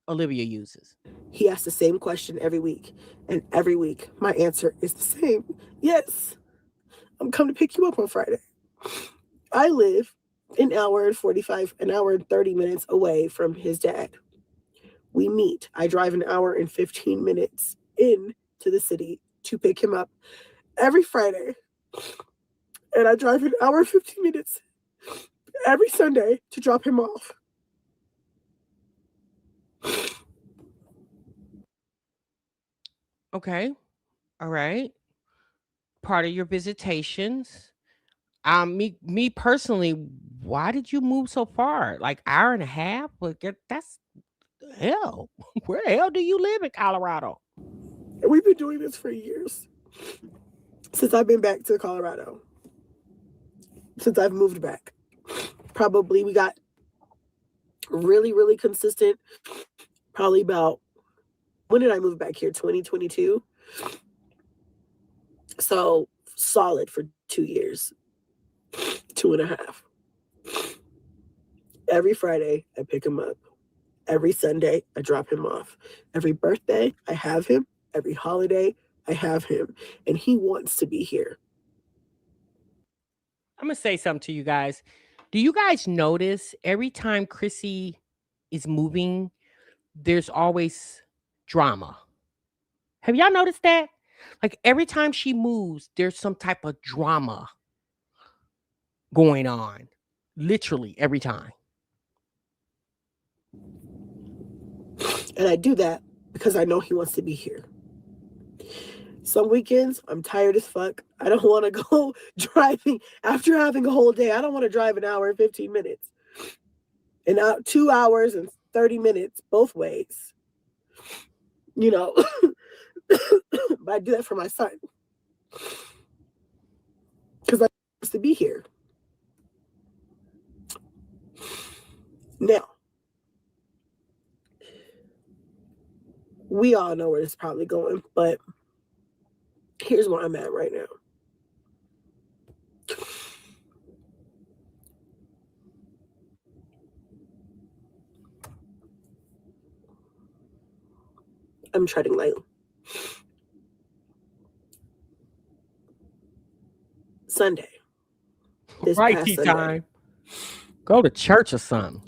Olivia uses. He asks the same question every week. And every week, my answer is the same. Yes, I'm coming to pick you up on Friday. I live an hour and 30 minutes away from his dad. We meet. I drive an hour and 15 minutes into the city to pick him up every Friday. And I drive an hour and 15 minutes every Sunday to drop him off. Okay. All right. Part of your visitations. Me personally, why did you move so far? Like hour and a half? That's hell. Where the hell do you live in Colorado? And we've been doing this for years. Since I've been back to Colorado. Since I've moved back. Probably we got really, really consistent. Probably about, when did I move back here? 2022. So solid for 2 years. 2.5. Every Friday, I pick him up. Every Sunday, I drop him off. Every birthday, I have him. Every holiday, I have him. And he wants to be here. I'm going to say something to you guys. Do you guys notice every time Chrissy is moving, there's always drama? Have y'all noticed that? Like every time she moves, there's some type of drama going on. Literally every time. And I do that because I know he wants to be here. Some weekends, I'm tired as fuck. I don't want to go driving after having a whole day. I don't want to drive an hour and 15 minutes. And 2 hours and 30 minutes both ways. You know, but I do that for my son. Because I want to be here. Now, we all know where it's probably going, but here's where I'm at right now. I'm treading lightly. Sunday. This right, past tea Sunday. time. Go to church or something.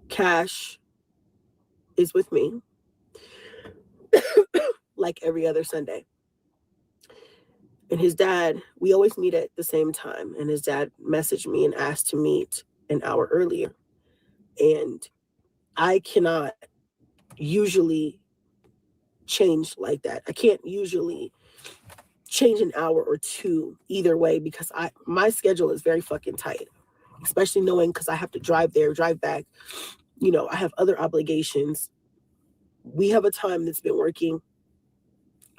Cash is with me like every other Sunday. And his dad, we always meet at the same time. And his dad messaged me and asked to meet an hour earlier. And I cannot usually change like that. I can't usually change an hour or two either way because my schedule is very fucking tight, especially knowing because I have to drive there, drive back. You know, I have other obligations. We have a time that's been working.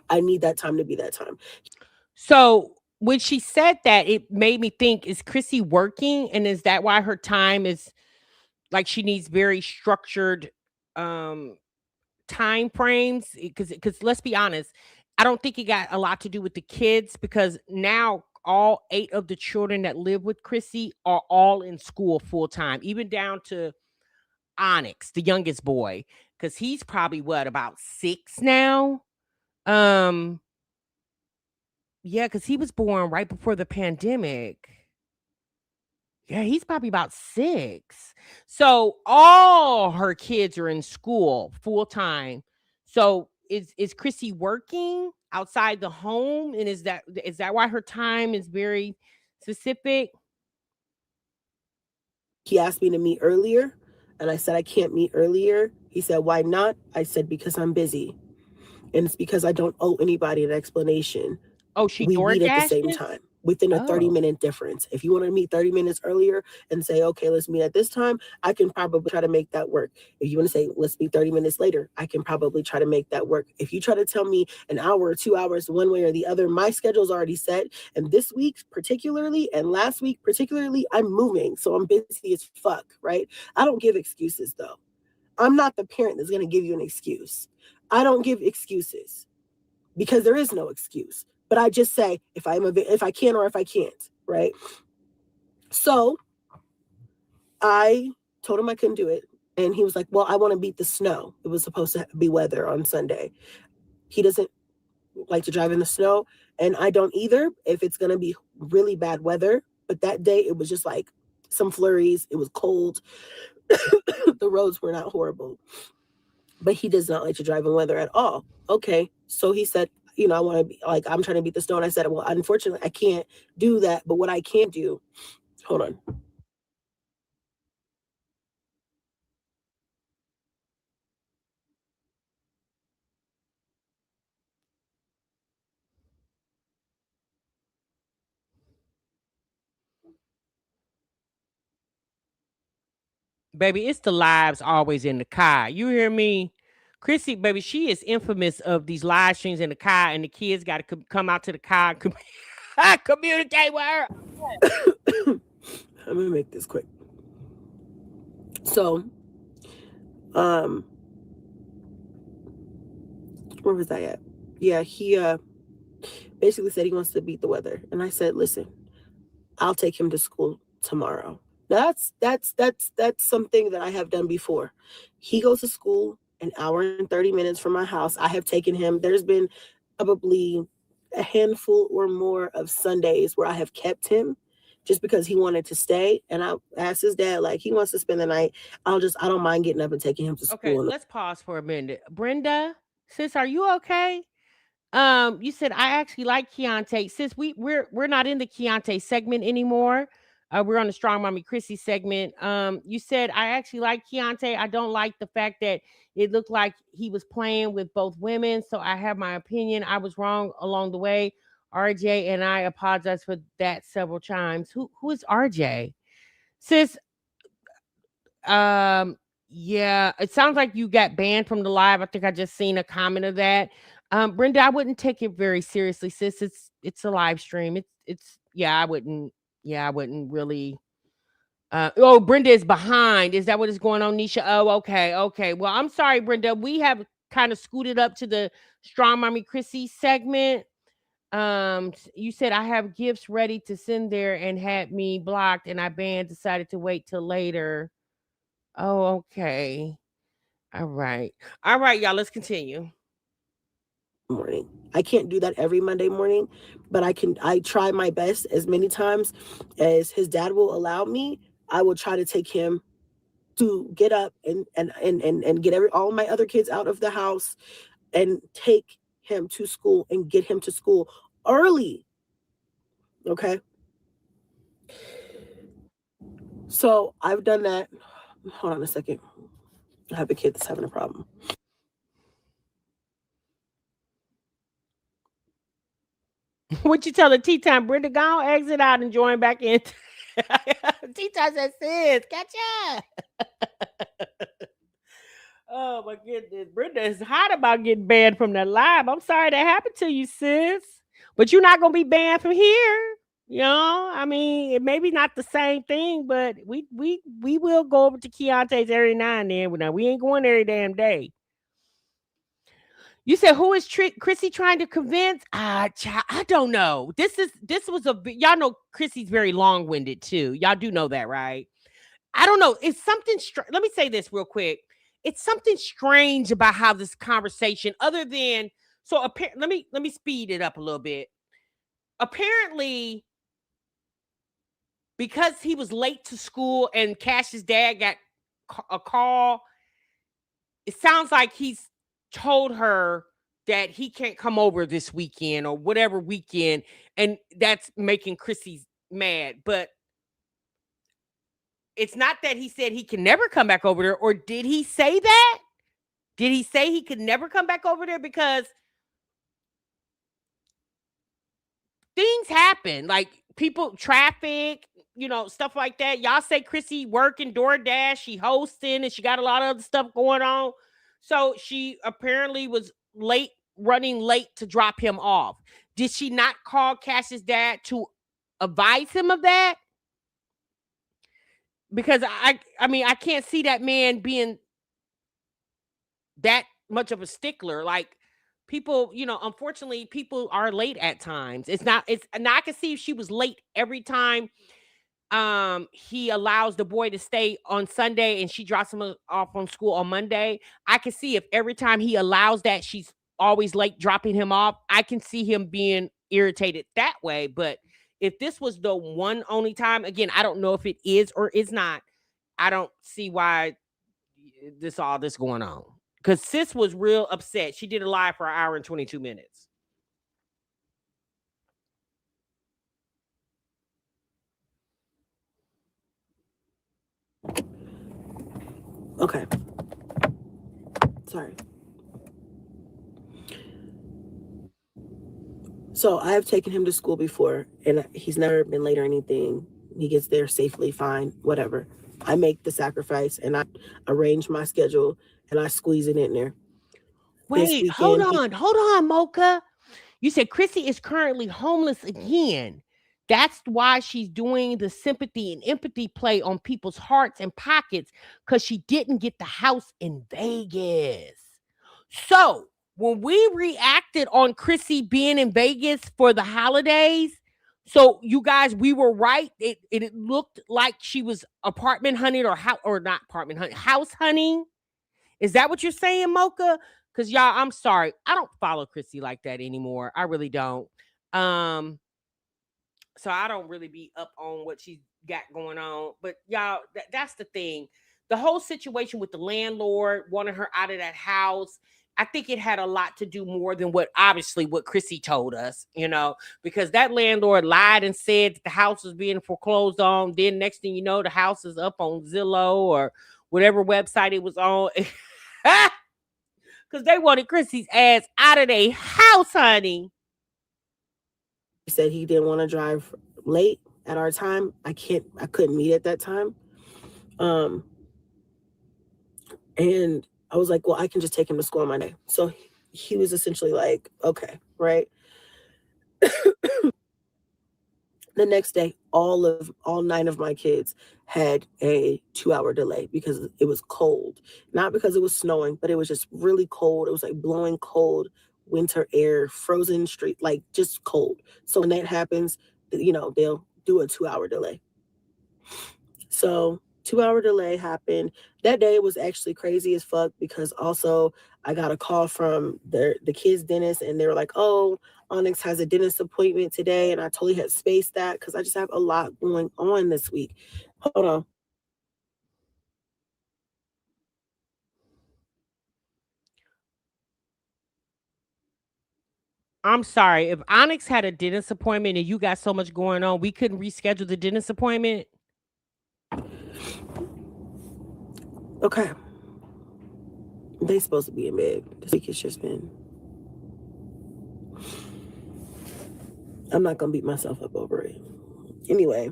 I need that time to be that time. So when she said that, it made me think, is Chrissy working? And is that why her time is like she needs very structured time frames? Because let's be honest, I don't think it got a lot to do with the kids because now all 8 of the children that live with Chrissy are all in school full time, even down to Onyx, the youngest boy, because he's probably about 6 now. Yeah, because he was born right before the pandemic. Yeah, he's probably about 6. So all her kids are in school full time. So is Chrissy working outside the home? And is that why her time is very specific? He asked me to meet earlier, and I said I can't meet earlier. He said, why not? I said, because I'm busy. And it's because I don't owe anybody an explanation. Oh, she we meet at the same DoorDashes? time within a 30-minute difference. If you want to meet 30 minutes earlier and say, okay, let's meet at this time, I can probably try to make that work. If you want to say, let's meet 30 minutes later, I can probably try to make that work. If you try to tell me an hour or 2 hours one way or the other, my schedule's already set. And this week particularly, and last week particularly, I'm moving. So I'm busy as fuck, right? I don't give excuses though. I'm not the parent that's going to give you an excuse. I don't give excuses because there is no excuse. But I just say if I can or if I can't, right? So I told him I couldn't do it. And he was like, well, I want to beat the snow. It was supposed to be weather on Sunday. He doesn't like to drive in the snow, and I don't either if it's going to be really bad weather. But that day it was just like some flurries. It was cold. The roads were not horrible. But he does not like to drive in weather at all. Okay. So he said, I want to be like, I'm trying to beat the snow. And I said, well, unfortunately, I can't do that. But what I can do, hold on. Baby, it's the lives always in the car. You hear me? Chrissy, baby, she is infamous of these live streams in the car, and the kids got to come out to the car and communicate with her. I'm going to make this quick. So, where was I at? Yeah, he basically said he wants to beat the weather. And I said, listen, I'll take him to school tomorrow. That's something that I have done before. He goes to school an hour and 30 minutes from my house. I have taken him. There's been probably a handful or more of Sundays where I have kept him just because he wanted to stay. And I asked his dad, like, he wants to spend the night. I don't mind getting up and taking him to school. Okay, let's pause for a minute. Brenda, sis, are you okay? You said I actually like Keyontae. Sis, we're not in the Keyontae segment anymore. We're on the Strong Mommy Chrissy segment. You said I actually like Keyontae. I don't like the fact that it looked like he was playing with both women. So I have my opinion. I was wrong along the way. RJ, and I apologize for that several times. Who is RJ? Sis, yeah, it sounds like you got banned from the live. I think I just seen a comment of that. Brenda, I wouldn't take it very seriously, sis. It's a live stream. It's I wouldn't really. Oh, Brenda is behind. Is that what is going on, Nisha? Oh, okay. Well, I'm sorry, Brenda. We have kind of scooted up to the Strong Mommy Chrissy segment. You said I have gifts ready to send there and had me blocked, and I decided to wait till later. Oh, okay. All right, y'all. Let's continue. Morning. I can't do that every Monday morning, but I try my best as many times as his dad will allow me. I will try to take him to get up and get all my other kids out of the house and take him to school and get him to school early. Okay. So I've done that. Hold on a second. I have a kid that's having a problem. What you tell the tea time, Brenda? Go on, exit out and join back in. Tea time says, sis, catch up. Oh my goodness, Brenda is hot about getting banned from the live. I'm sorry that happened to you, sis. But you're not gonna be banned from here. I mean, it may be not the same thing, but we will go over to Keyontae's every now and then. Now we ain't going every damn day. You said who is Chrissy trying to convince? I don't know. This was y'all know Chrissy's very long-winded too. Y'all do know that, right? I don't know. It's something let me say this real quick. It's something strange about how this conversation, other than let me speed it up a little bit. Apparently, because he was late to school and Cash's dad got a call, it sounds like he's told her that he can't come over this weekend or whatever weekend, and that's making Chrissy mad. But it's not that he said he can never come back over there, or did he say that? Did he say he could never come back over there? Because things happen, like people, traffic, stuff like that. Y'all say Chrissy working DoorDash, she hosting, and she got a lot of other stuff going on. So she apparently was running late to drop him off. Did she not call Cash's dad to advise him of that? Because I mean, I can't see that man being that much of a stickler. Like people, unfortunately, people are late at times. Now I can see if she was late every time he allows the boy to stay on Sunday and she drops him off on school on Monday. I can see if every time he allows that she's always late dropping him off, I can see him being irritated that way. But if this was the one only time, again, I don't know if it is or is not. I don't see why all this going on. Because sis was real upset. She did a live for an hour and 22 minutes. Okay. Sorry. So I have taken him to school before, and he's never been late or anything. He gets there safely, fine, whatever. I make the sacrifice, and I arrange my schedule, and I squeeze it in there. Wait, hold on, Mocha. You said Chrissy is currently homeless again. That's why she's doing the sympathy and empathy play on people's hearts and pockets, because she didn't get the house in Vegas. So when we reacted on Chrissy being in Vegas for the holidays, so you guys, we were right. It looked like she was apartment hunting or not apartment hunting, house hunting. Is that what you're saying, Mocha? Because y'all, I'm sorry, I don't follow Chrissy like that anymore. I really don't. So I don't really be up on what she's got going on. But y'all, that's the thing. The whole situation with the landlord wanting her out of that house, I think it had a lot to do more than what Chrissy told us, because that landlord lied and said that the house was being foreclosed on. Then next thing you know, the house is up on Zillow or whatever website it was on. Because they wanted Chrissy's ass out of their house, honey. He said he didn't want to drive late at our time. I couldn't meet at that time. And I was like, well, I can just take him to school on Monday. So he was essentially like, okay, right? The next day, all 9 of my kids had a 2-hour delay because it was cold. Not because it was snowing, but it was just really cold. It was like blowing cold winter air, frozen street, like just cold. So when that happens, they'll do a 2-hour delay. So 2-hour delay happened. That day was actually crazy as fuck because also I got a call from the kids' dentist and they were like, oh, Onyx has a dentist appointment today. And I totally had spaced that because I just have a lot going on this week. Hold on. I'm sorry. If Onyx had a dentist appointment and you got so much going on, we couldn't reschedule the dentist appointment? Okay. They supposed to be in bed. This week it's just been... I'm not gonna beat myself up over it. Anyway.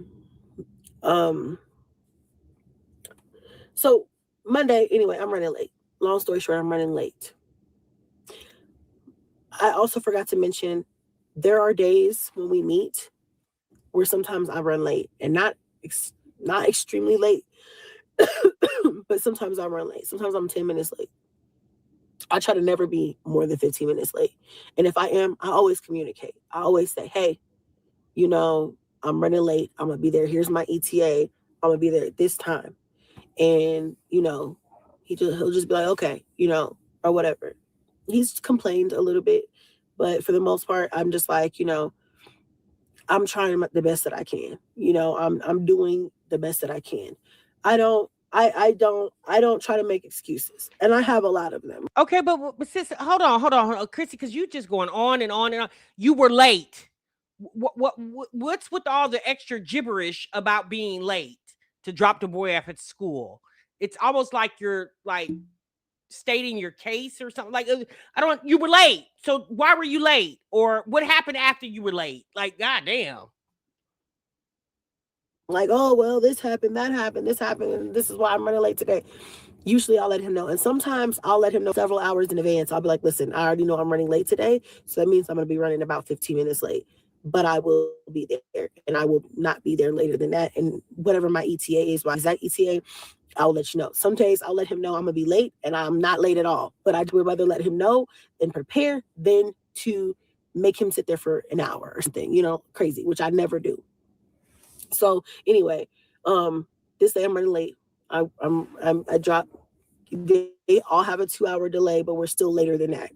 So Monday, anyway, I'm running late. Long story short, I'm running late. I also forgot to mention there are days when we meet where sometimes I run late, and not extremely late, but sometimes I run late. Sometimes I'm 10 minutes late. I try to never be more than 15 minutes late. And if I am, I always communicate. I always say, hey, I'm running late. I'm going to be there. Here's my ETA. I'm going to be there at this time. And, he'll just be like, okay, or whatever. He's complained a little bit, but for the most part, I'm just like, I'm trying the best that I can. I'm doing the best that I can. I don't try to make excuses, and I have a lot of them. Okay, but sis, hold on, Chrissy, because you just going on and on and on. You were late. What's with all the extra gibberish about being late to drop the boy off at school? It's almost like you're like stating your case or something. Like, you were late. So why were you late? Or what happened after you were late? Like, goddamn. Like, oh, well, this happened, that happened, this happened, and this is why I'm running late today. Usually I'll let him know. And sometimes I'll let him know several hours in advance. I'll be like, listen, I already know I'm running late today. So that means I'm going to be running about 15 minutes late. But I will be there, and I will not be there later than that. And whatever my ETA is, my exact ETA, I'll let you know. Some days I'll let him know I'm gonna be late, and I'm not late at all. But I would rather let him know and prepare than to make him sit there for an hour or something, crazy, which I never do. So anyway, this day I'm running late. I dropped. They all have a 2-hour delay, but we're still later than that.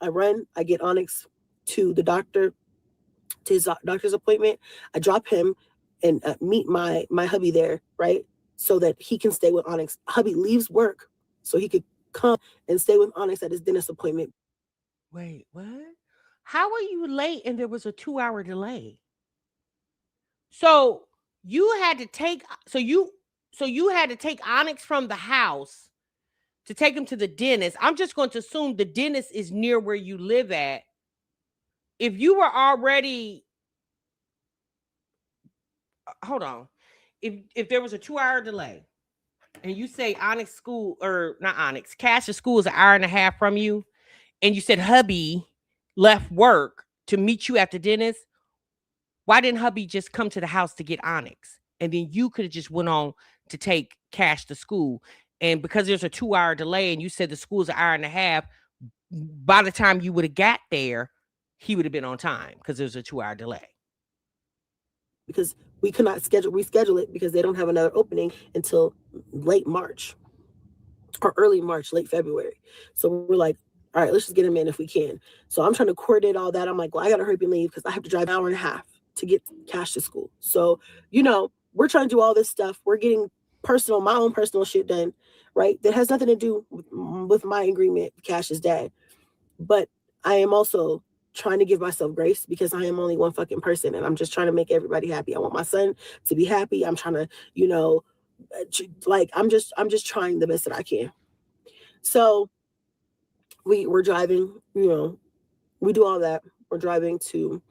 I run. I get Onyx to the doctor, to his doctor's appointment. I drop him and meet my hubby there, right? So that he can stay with Onyx. Hubby leaves work so he could come and stay with Onyx at his dentist appointment. Wait, what? How are you late and there was a 2-hour delay? So you had to take Onyx from the house to take him to the dentist. I'm just going to assume the dentist is near where you live at. If you were already hold on. If there was a 2-hour delay and you say Onyx school, or not Onyx, Cash's school is an hour and a half from you, and you said hubby left work to meet you at the dentist, why didn't hubby just come to the house to get Onyx? And then you could have just went on to take Cash to school. And because there's a 2-hour delay and you said the school's an hour and a half, by the time you would have got there, he would have been on time because there's a 2-hour delay. Because we could not reschedule it because they don't have another opening until late March or early March, late February. So we're like, all right, let's just get him in if we can. So I'm trying to coordinate all that. I'm like, well, I got to hurry up and leave because I have to drive an hour and a half to get Cash to school. So, we're trying to do all this stuff. We're getting my own personal shit done, right? That has nothing to do with my agreement with Cash's dad. But I am also trying to give myself grace because I am only one fucking person and I'm just trying to make everybody happy. I want my son to be happy. I'm trying to, I'm just trying the best that I can. So we're driving, we do all that. We're driving to,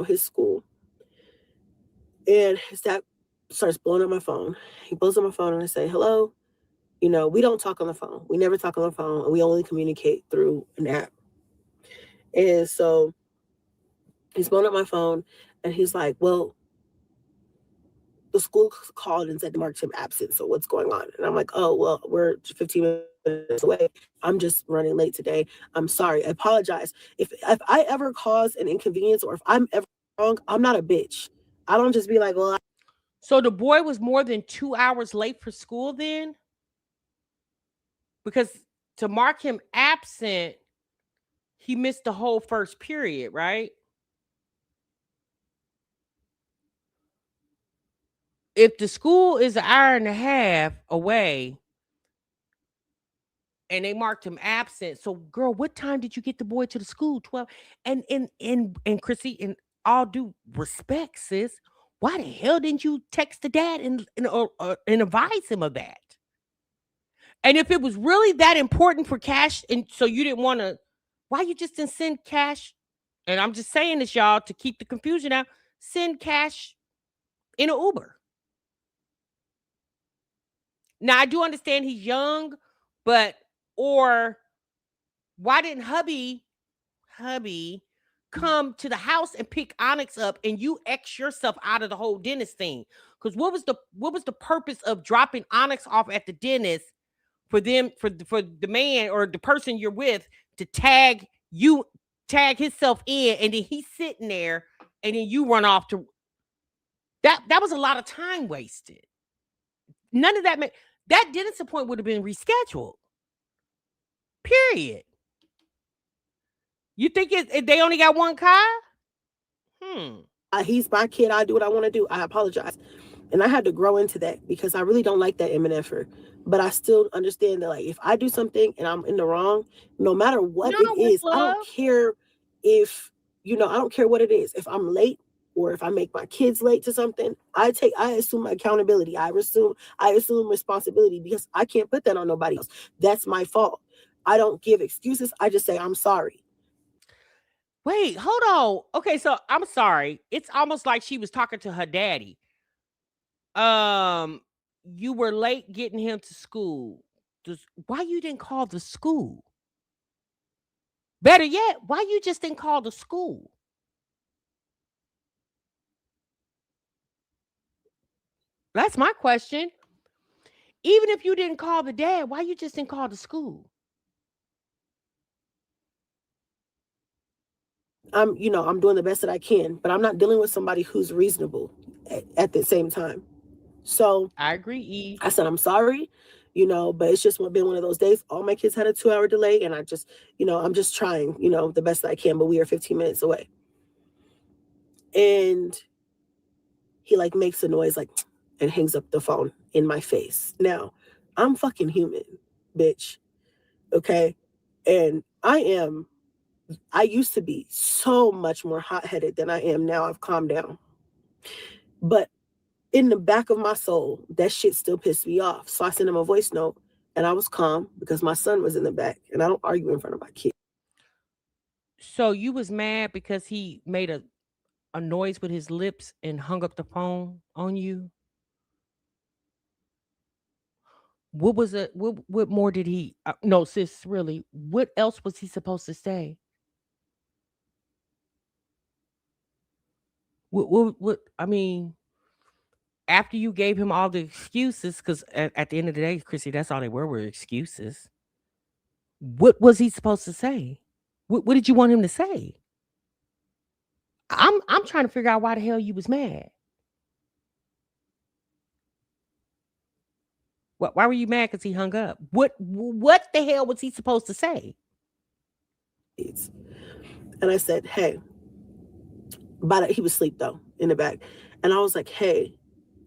his school. And his dad starts blowing up my phone. He blows up my phone and I say, hello. We don't talk on the phone. We never talk on the phone. And we only communicate through an app. And so he's blowing up my phone and he's like, well, the school called and said they marked him absent. So what's going on? And I'm like, oh, well, we're 15 minutes away. I'm just running late today. I'm sorry. I apologize. If I ever cause an inconvenience or if I'm ever wrong, I'm not a bitch. I don't just be like, well. So the boy was more than 2 hours late for school then? Because to mark him absent, he missed the whole first period, right? If the school is an hour and a half away and they marked him absent, so girl, what time did you get the boy to the school? 12. And Chrissy, in all due respect, sis, why the hell didn't you text the dad and advise him of that? And if it was really that important for Cash, and so you didn't want to, why you just didn't send Cash? And I'm just saying this, y'all, to keep the confusion out. Send Cash in an Uber. Now I do understand he's young, or why didn't hubby come to the house and pick Onyx up and you X yourself out of the whole dentist thing? Because what was the purpose of dropping Onyx off at the dentist for the man or the person you're with to tag himself in, and then he's sitting there and then you run off to that was a lot of time wasted. None of that that dentist appointment would have been rescheduled. Period. You think they only got one car? He's my kid. I do what I want to do. I apologize. And I had to grow into that because I really don't like that MNF-er. But I still understand that, like, if I do something and I'm in the wrong, no matter what it is, I don't care if, I don't care what it is. If I'm late or if I make my kids late to something, I assume accountability. I assume responsibility because I can't put that on nobody else. That's my fault. I don't give excuses. I just say, I'm sorry. Wait, hold on. Okay, so I'm sorry. It's almost like she was talking to her daddy. You were late getting him to school. Why you didn't call the school? Better yet, why you just didn't call the school? That's my question. Even if you didn't call the dad, why you just didn't call the school? I'm doing the best that I can, but I'm not dealing with somebody who's reasonable at the same time. So I agree, Eve. I said, I'm sorry, but it's just been one of those days. All my kids had a 2-hour delay, and I just, I'm just trying, the best that I can, but we are 15 minutes away. And he like makes a noise like and hangs up the phone in my face. Now, I'm fucking human, bitch. Okay? And I used to be so much more hot-headed than I am now. I've calmed down. But in the back of my soul, that shit still pissed me off. So I sent him a voice note, and I was calm because my son was in the back, and I don't argue in front of my kid. So you was mad because he made a noise with his lips and hung up the phone on you? What was it? What more did he? No, sis, really. What else was he supposed to say? What? I mean, after you gave him all the excuses, because at the end of the day, Chrissy, that's all they were excuses. What was he supposed to say? What did you want him to say? I'm trying to figure out why the hell you was mad. Why were you mad? Because he hung up. What the hell was he supposed to say? And I said, hey, he was asleep though in the back. And I was like, hey,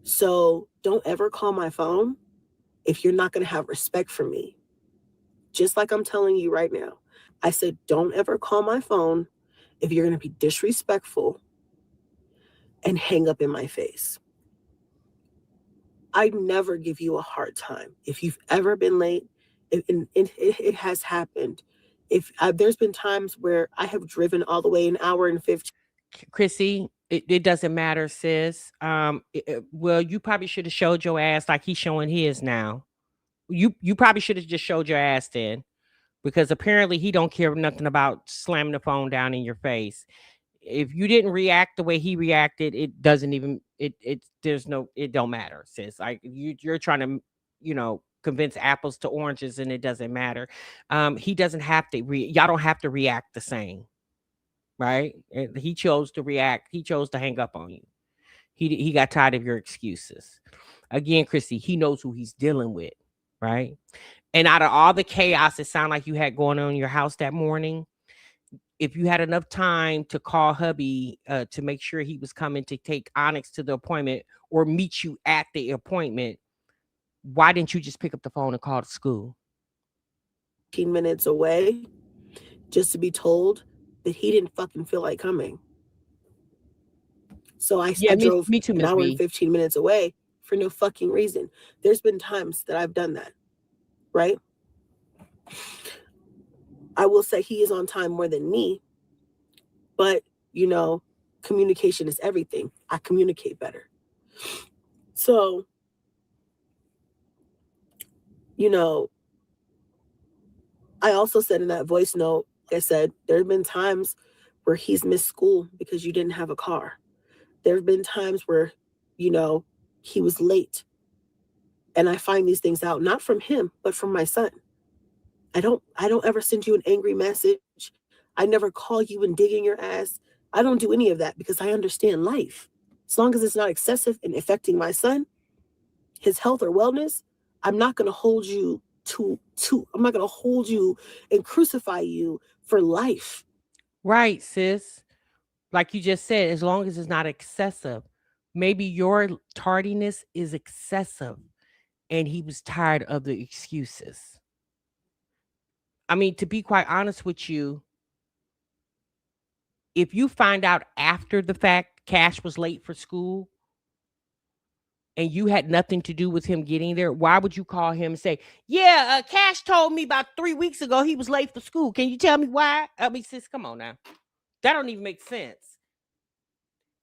so don't ever call my phone if you're not going to have respect for me. Just like I'm telling you right now. I said, don't ever call my phone if you're going to be disrespectful and hang up in my face. I never give you a hard time. If you've ever been late, it has happened. There's been times where I have driven all the way an hour and 15. Chrissy, it doesn't matter, sis. Well, you probably should have showed your ass like he's showing his now. You probably should have just showed your ass then, because apparently he don't care nothing about slamming the phone down in your face. If you didn't react the way he reacted, it doesn't even it don't matter, sis. Like you're trying to convince apples to oranges, and it doesn't matter. He doesn't have to y'all don't have to react the same, right? He chose to react. He chose to hang up on you. He got tired of your excuses. Again, Chrissy, he knows who he's dealing with, right? And out of all the chaos it sounded like you had going on in your house that morning, if you had enough time to call hubby to make sure he was coming to take Onyx to the appointment or meet you at the appointment, why didn't you just pick up the phone and call the school? 15 minutes away just to be told that he didn't fucking feel like coming. So I drove me too, an hour and 15 minutes away for no fucking reason. There's been times that I've done that, right? I will say he is on time more than me, but communication is everything. I communicate better. So, I also said in that voice note, like I said, there have been times where he's missed school because you didn't have a car. There have been times where, he was late. And I find these things out, not from him, but from my son. I don't ever send you an angry message. I never call you and dig in your ass. I don't do any of that because I understand life. As long as it's not excessive and affecting my son, his health or wellness, I'm not going to hold you I'm not going to hold you and crucify you for life. Right, sis. Like you just said, as long as it's not excessive. Maybe your tardiness is excessive and he was tired of the excuses. I mean, to be quite honest with you, if you find out after the fact Cash was late for school and you had nothing to do with him getting there, why would you call him and say, yeah, Cash told me about 3 weeks ago he was late for school. Can you tell me why? I mean, sis, come on now. That don't even make sense.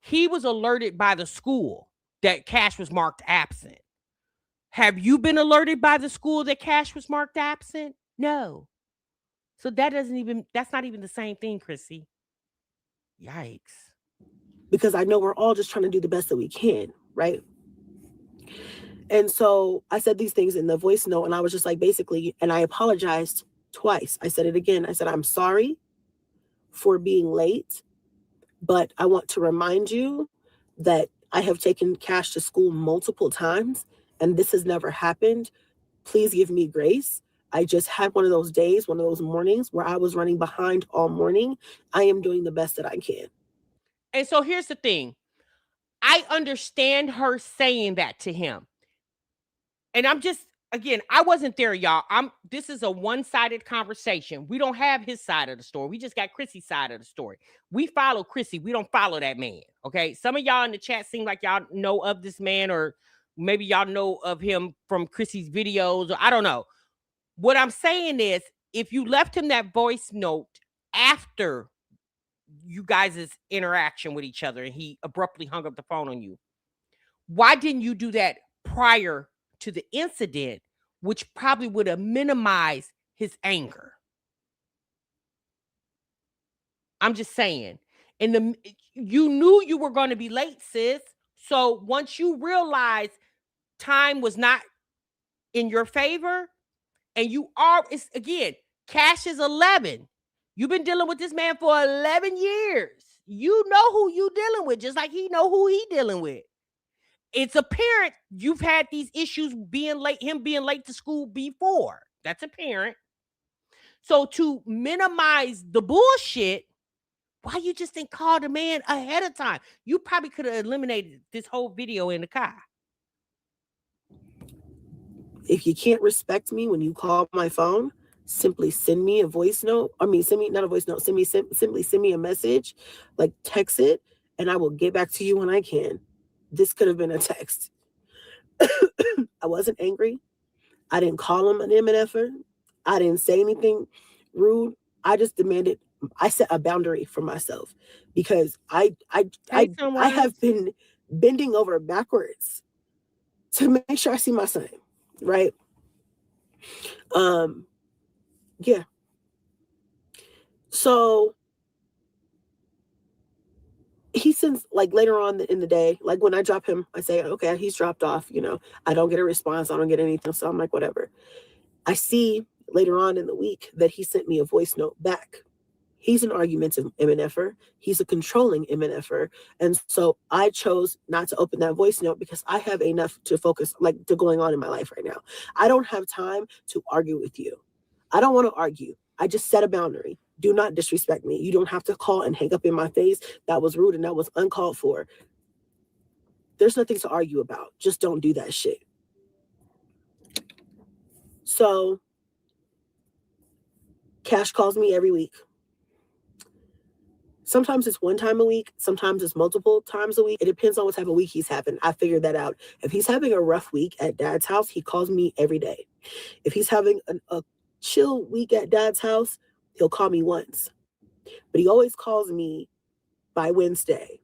He was alerted by the school that Cash was marked absent. Have you been alerted by the school that Cash was marked absent? No. So that's not even the same thing, Chrissy. Yikes. Because I know we're all just trying to do the best that we can, right? And so I said these things in the voice note, and I was just like, basically, and I apologized twice. I said it again. I said, I'm sorry for being late, but I want to remind you that I have taken Cash to school multiple times, and this has never happened. Please give me grace. I just had one of those days, one of those mornings where I was running behind all morning. I am doing the best that I can. And so here's the thing. I understand her saying that to him. And I'm just, again, I wasn't there, y'all. This is a one-sided conversation. We don't have his side of the story. We just got Chrissy's side of the story. We follow Chrissy. We don't follow that man. Okay. Some of y'all in the chat seem like y'all know of this man, or maybe y'all know of him from Chrissy's videos, or I don't know. What I'm saying is, if you left him that voice note after you guys' interaction with each other and he abruptly hung up the phone on you, why didn't you do that prior to the incident, which probably would have minimized his anger? I'm just saying. You knew you were going to be late, sis. So once you realized time was not in your favor, and it's again, Cash is 11. You've been dealing with this man for 11 years. You know who you dealing with, just like he know who he dealing with. It's apparent you've had these issues him being late to school before. That's apparent. So to minimize the bullshit, why you just didn't call the man ahead of time? You probably could have eliminated this whole video in the car. If you can't respect me when you call my phone, simply send me a voice note. Simply send me a message, like text it, and I will get back to you when I can. This could have been a text. I wasn't angry. I didn't call him an MNFer. I didn't say anything rude. I just demanded, I set a boundary for myself, because I have been bending over backwards to make sure I see my son, right? Yeah. So he sends, like, later on in the day, like when I drop him, I say, okay, he's dropped off, I don't get a response. I don't get anything. So I'm like, whatever. I see later on in the week that he sent me a voice note back. He's an argumentative MNFer. He's a controlling MNFer. And so I chose not to open that voice note because I have enough to focus, like, to going on in my life right now. I don't have time to argue with you. I don't want to argue. I just set a boundary. Do not disrespect me. You don't have to call and hang up in my face. That was rude and that was uncalled for. There's nothing to argue about. Just don't do that shit. So Cash calls me every week. Sometimes it's one time a week. Sometimes it's multiple times a week. It depends on what type of week he's having. I figured that out. If he's having a rough week at Dad's house, he calls me every day. If he's having a chill week at Dad's house, he'll call me once. But he always calls me by Wednesday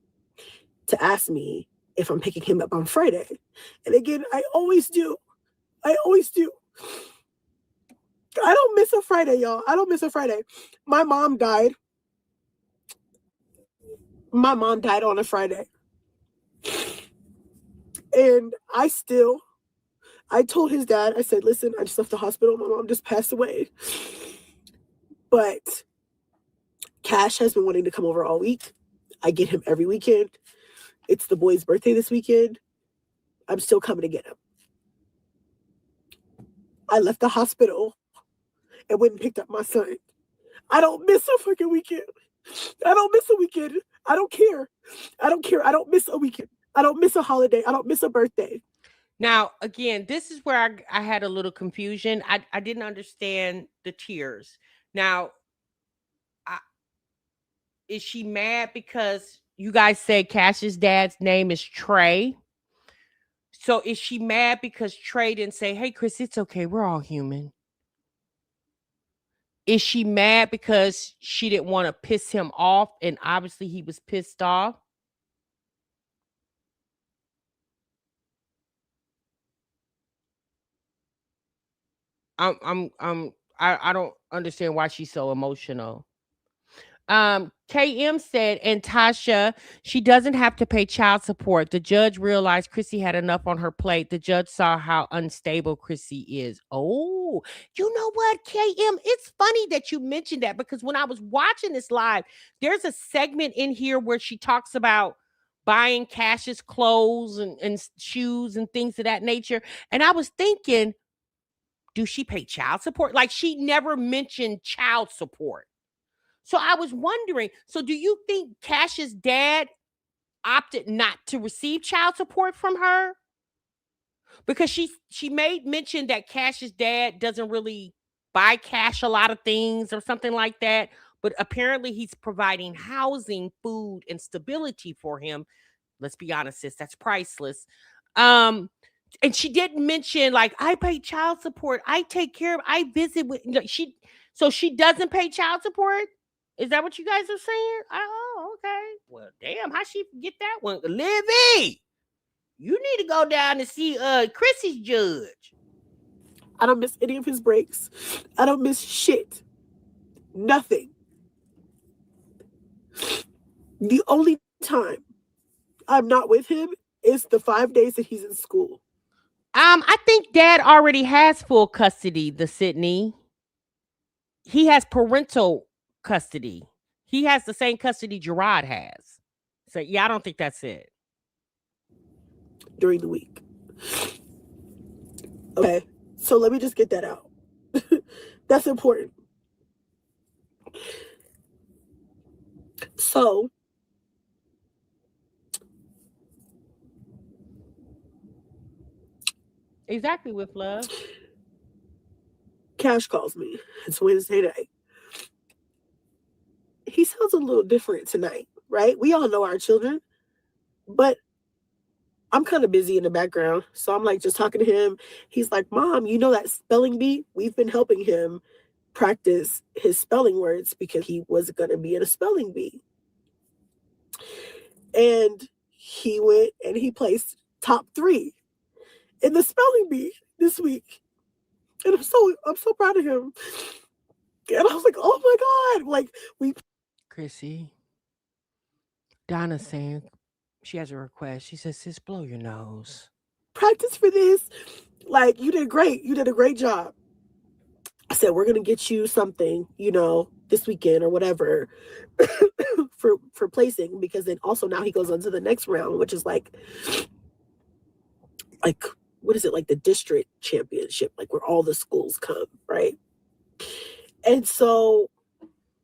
to ask me if I'm picking him up on Friday. And again, I always do. I don't miss a Friday, y'all. I don't miss a Friday. My mom died on a Friday. And I told his dad, I said, listen, I just left the hospital. My mom just passed away. But Cash has been wanting to come over all week. I get him every weekend. It's the boy's birthday this weekend. I'm still coming to get him. I left the hospital and went and picked up my son. I don't miss a fucking weekend. I don't miss a weekend. I don't care. I don't miss a weekend. I don't miss a holiday. I don't miss a birthday. Now, again, this is where I had a little confusion. I didn't understand the tears. Now, is she mad because you guys said Cash's dad's name is Trey? So is she mad because Trey didn't say, hey, Chris, it's okay. We're all human? Is she mad because she didn't want to piss him off and obviously he was pissed off? I don't understand why she's so emotional. KM said, and Tasha, she doesn't have to pay child support. The judge realized Chrissy had enough on her plate. The judge saw how unstable Chrissy is. Oh, you know what, KM? It's funny that you mentioned that because when I was watching this live, there's a segment in here where she talks about buying Cash's clothes and shoes and things of that nature. And I was thinking, do she pay child support? Like, she never mentioned child support. So I was wondering, so do you think Cash's dad opted not to receive child support from her? Because she made mention that Cash's dad doesn't really buy Cash a lot of things or something like that, but apparently he's providing housing, food, and stability for him. Let's be honest, sis, that's priceless. Um, and she didn't mention like I pay child support, I take care of, I visit with so she doesn't pay child support. Is that what you guys are saying? Oh, okay. Well, damn, how she get that one? Livy, you need to go down and see Chrissy's judge. I don't miss any of his breaks. I don't miss shit. Nothing. The only time I'm not with him is the 5 days that he's in school. I think dad already has full custody, the Sydney. He has parental custody. He has the same custody Gerard has. So yeah, I don't think that's it. During the week. Okay, so let me just get that out. That's important. So exactly, with love. Cash calls me. It's Wednesday night. He sounds a little different tonight, right? We all know our children, but I'm kind of busy in the background. So I'm like just talking to him. He's like, Mom, you know that spelling bee? We've been helping him practice his spelling words because he was going to be in a spelling bee. And he went and he placed top 3 in the spelling bee this week. And I'm so proud of him. And I was like, oh my God. Like Chrissy, Donna's saying she has a request. She says, sis, blow your nose. Practice for this. Like, you did great. You did a great job. I said, we're going to get you something, this weekend or whatever for placing, because then also now he goes on to the next round, which is like, what is it? Like the district championship, like where all the schools come, right? And so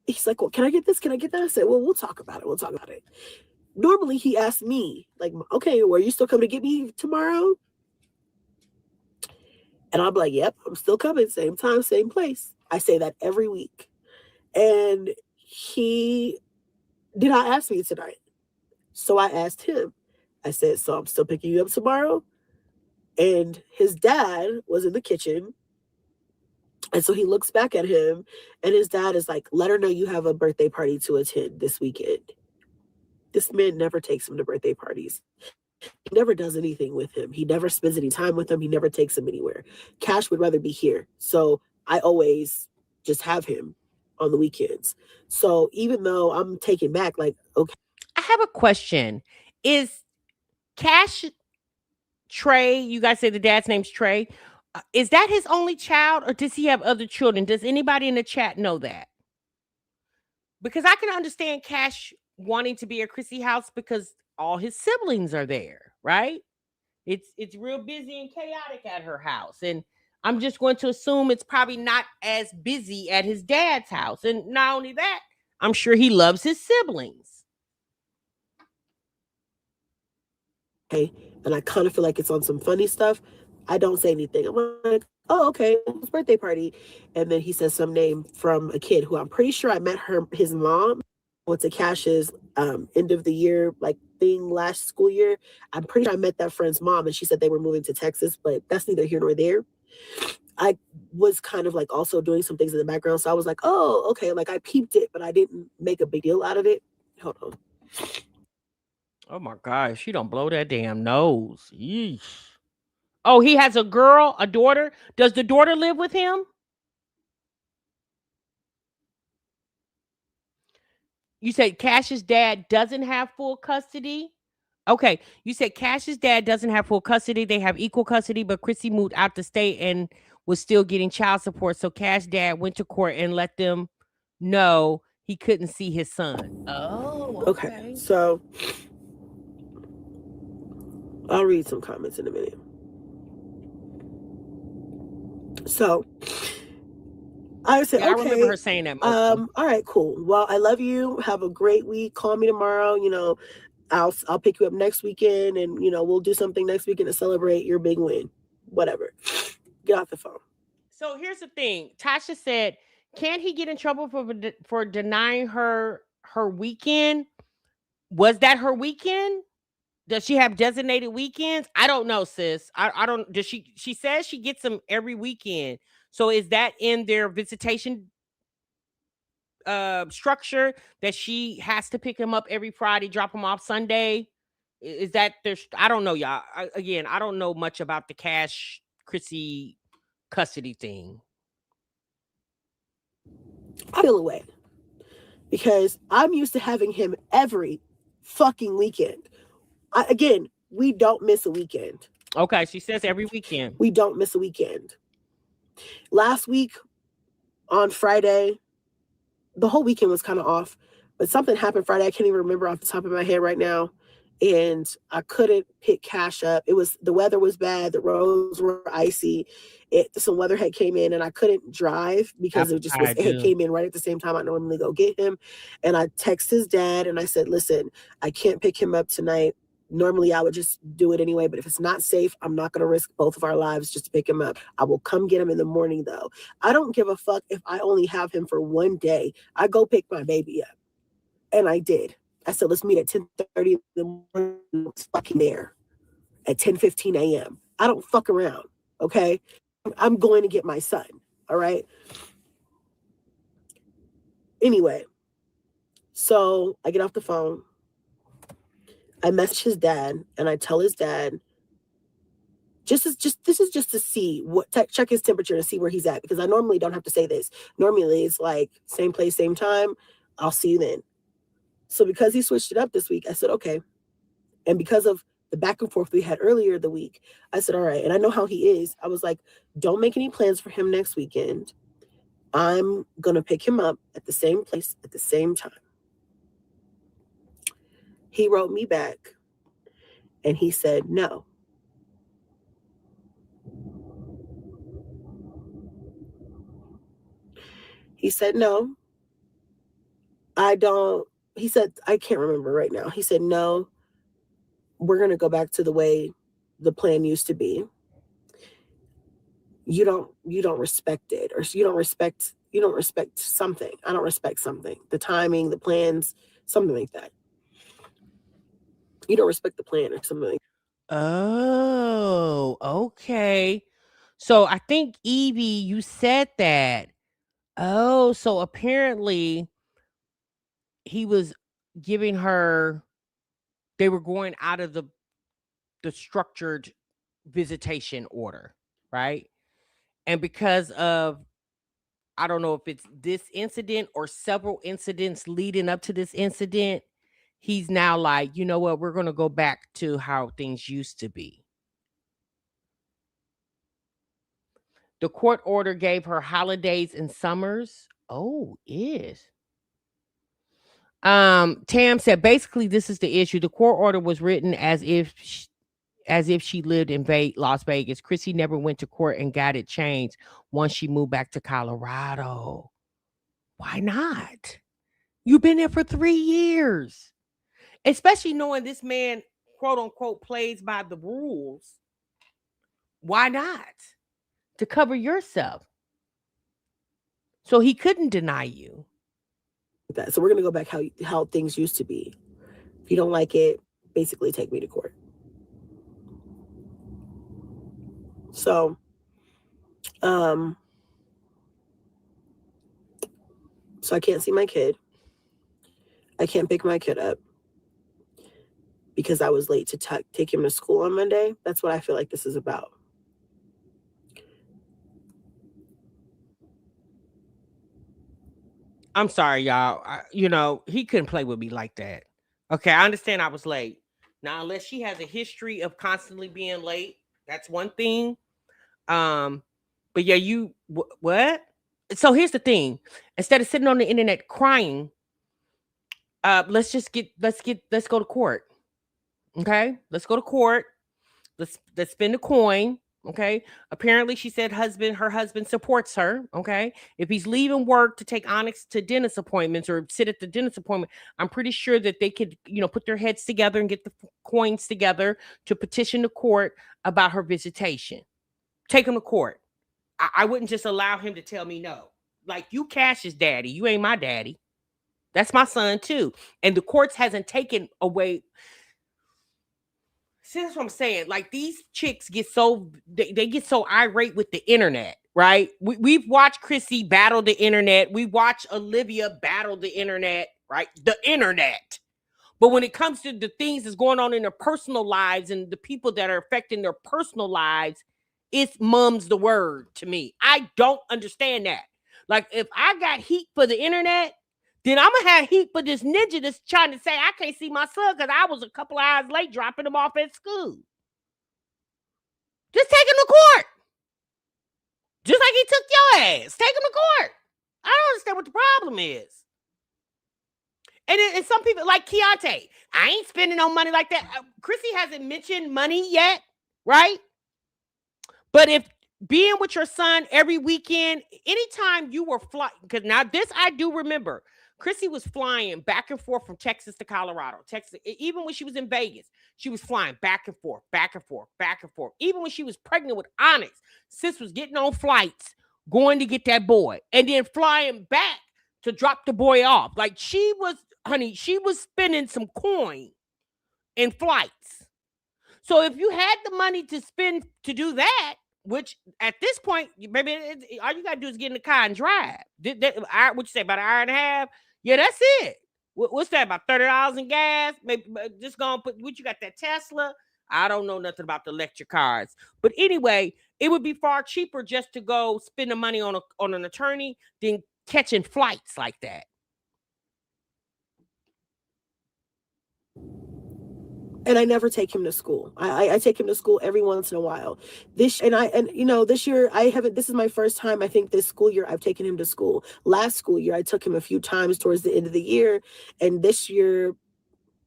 he's like, well, can I get this? Can I get that? I said, well, we'll talk about it. Normally he asks me like, okay, well, are you still coming to get me tomorrow? And I'm like, yep, I'm still coming. Same time, same place. I say that every week. And he did not ask me tonight. So I asked him. I said, so I'm still picking you up tomorrow? And his dad was in the kitchen. And so he looks back at him and his dad is like, let her know you have a birthday party to attend this weekend. This man never takes him to birthday parties. He never does anything with him. He never spends any time with him. He never takes him anywhere. Cash would rather be here. So I always just have him on the weekends. So even though I'm taken back, like, okay. I have a question. Is Cash Trey, you guys say the dad's name's Trey. Is that his only child or does he have other children? Does anybody in the chat know that? Because I can understand Cash wanting to be at Chrissy house because all his siblings are there, right? It's real busy and chaotic at her house. And I'm just going to assume it's probably not as busy at his dad's house. And not only that, I'm sure he loves his siblings. Okay. And I kind of feel like it's on some funny stuff. I don't say anything. I'm like, oh, okay, it's birthday party. And then he says some name from a kid who I'm pretty sure I met his mom. Went to Cash's end of the year like thing last school year. I'm pretty sure I met that friend's mom and she said they were moving to Texas, but that's neither here nor there. I was kind of like also doing some things in the background. So I was like, oh, okay, like I peeped it, but I didn't make a big deal out of it. Hold on. Oh my gosh, she don't blow that damn nose. Yeesh. Oh, he has a girl, a daughter. Does the daughter live with him? You said Cash's dad doesn't have full custody? Okay. You said Cash's dad doesn't have full custody. They have equal custody, but Chrissy moved out the state and was still getting child support. So Cash dad went to court and let them know he couldn't see his son. Oh, Okay. So I'll read some comments in a minute. So I said, Yeah, I okay. remember her saying that. Mostly. All right, cool. Well, I love you. Have a great week. Call me tomorrow. You know, I'll pick you up next weekend, and you know, we'll do something next weekend to celebrate your big win. Whatever. Get off the phone. So here's the thing. Tasha said, "Can't he get in trouble for denying her weekend? Was that her weekend? Does she have designated weekends? I don't know, sis. I don't. Does she? She says she gets them every weekend. So is that in their visitation structure that she has to pick him up every Friday, drop him off Sunday? Is that there's? I don't know, y'all. Again, I don't know much about the Cash Chrissy custody thing. I feel away because I'm used to having him every fucking weekend. Again, we don't miss a weekend. Okay, she says every weekend. We don't miss a weekend. Last week on Friday, the whole weekend was kind of off, but something happened Friday. I can't even remember off the top of my head right now. And I couldn't pick Cash up. The weather was bad. The roads were icy. Some weather had came in and I couldn't drive because it had came in right at the same time I normally go get him. And I texted his dad and I said, listen, I can't pick him up tonight. Normally I would just do it anyway, but if it's not safe, I'm not going to risk both of our lives just to pick him up. I will come get him in the morning though. I don't give a fuck if I only have him for one day. I go pick my baby up. And I did. I said, let's meet at 10:30 in the morning. I was fucking there at 10:15 a.m. I don't fuck around, okay? I'm going to get my son, all right? Anyway, so I get off the phone. I message his dad, and I tell his dad, this is just to see check his temperature to see where he's at, because I normally don't have to say this. Normally it's like same place, same time. I'll see you then. So because he switched it up this week, I said, okay. And because of the back and forth we had earlier the week, I said, all right. And I know how he is. I was like, don't make any plans for him next weekend. I'm going to pick him up at the same place at the same time. He wrote me back and he said, no. He said, no, I don't. He said, I can't remember right now. He said, no, we're going to go back to the way the plan used to be. You don't respect it, or you don't respect something. I don't respect something. The timing, the plans, something like that. You don't respect the plan or something like that. Oh, okay. So I think Evie, you said that. Oh, so apparently he was giving her, they were going out of the structured visitation order, right? And because of, I don't know if it's this incident or several incidents leading up to this incident, he's now like, you know what, we're going to go back to how things used to be. The court order gave her holidays and summers. Oh, is. Tam said basically this is the issue. The court order was written as if she lived in Las Vegas. Chrissy never went to court and got it changed once she moved back to Colorado. Why not? You've been there for 3 years. Especially knowing this man, quote unquote, plays by the rules. Why not? To cover yourself. So he couldn't deny you. So we're going to go back how things used to be. If you don't like it, basically take me to court. So, so I can't see my kid. I can't pick my kid up because I was late to take him to school on Monday. That's what I feel like this is about. I'm sorry, y'all. He couldn't play with me like that. Okay, I understand I was late. Now, unless she has a history of constantly being late, that's one thing. But yeah, what? So here's the thing. Instead of sitting on the internet crying, let's go to court. Okay? Let's go to court. Let's spend a coin. Okay. Apparently, she said her husband supports her. Okay. If he's leaving work to take Onyx to dentist appointments or sit at the dentist appointment, I'm pretty sure that they could, put their heads together and get the coins together to petition the court about her visitation. Take him to court. I wouldn't just allow him to tell me no. Like, you Cash's daddy. You ain't my daddy. That's my son too. And the courts hasn't taken away. See, that's what I'm saying. Like, these chicks get they get so irate with the internet, right? We've watched Chrissy battle the internet. We watch Olivia battle the internet, right? The internet. But when it comes to the things that's going on in their personal lives and the people that are affecting their personal lives, it's mum's the word to me. I don't understand that. Like, if I got heat for the internet, then I'm going to have heat for this ninja that's trying to say I can't see my son because I was a couple of hours late dropping him off at school. Just take him to court. Just like he took your ass. Take him to court. I don't understand what the problem is. And some people, like Keyontae, I ain't spending no money like that. Chrissy hasn't mentioned money yet, right? But if being with your son every weekend, anytime you were flying, because now this I do remember, Chrissy was flying back and forth from Texas to Colorado. Texas, even when she was in Vegas, she was flying back and forth, back and forth, back and forth. Even when she was pregnant with Onyx, sis was getting on flights, going to get that boy, and then flying back to drop the boy off. Like, she was spending some coin in flights. So if you had the money to spend to do that, which at this point, maybe all you got to do is get in the car and drive. What you say, about an hour and a half? Yeah, that's it. What's that, about $30 in gas? Maybe just gonna put, what you got, that Tesla? I don't know nothing about the electric cars. But anyway, it would be far cheaper just to go spend the money on an attorney than catching flights like that. And I never take him to school. I take him to school every once in a while. This year I haven't. This is my first time. I think this school year I've taken him to school. Last school year I took him a few times towards the end of the year, and this year,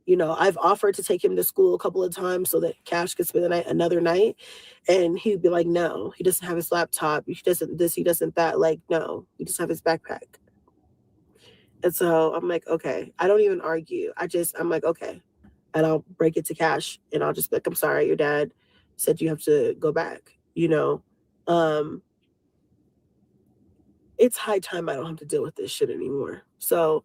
I've offered to take him to school a couple of times so that Cash could spend the night another night, and he'd be like, no, he doesn't have his laptop. He doesn't this. He doesn't that. Like, no, he just have his backpack. And so I'm like, okay. I don't even argue. I'm like, okay. And I'll break it to Cash, and I'll just be like, I'm sorry, your dad said you have to go back. It's high time I don't have to deal with this shit anymore. So,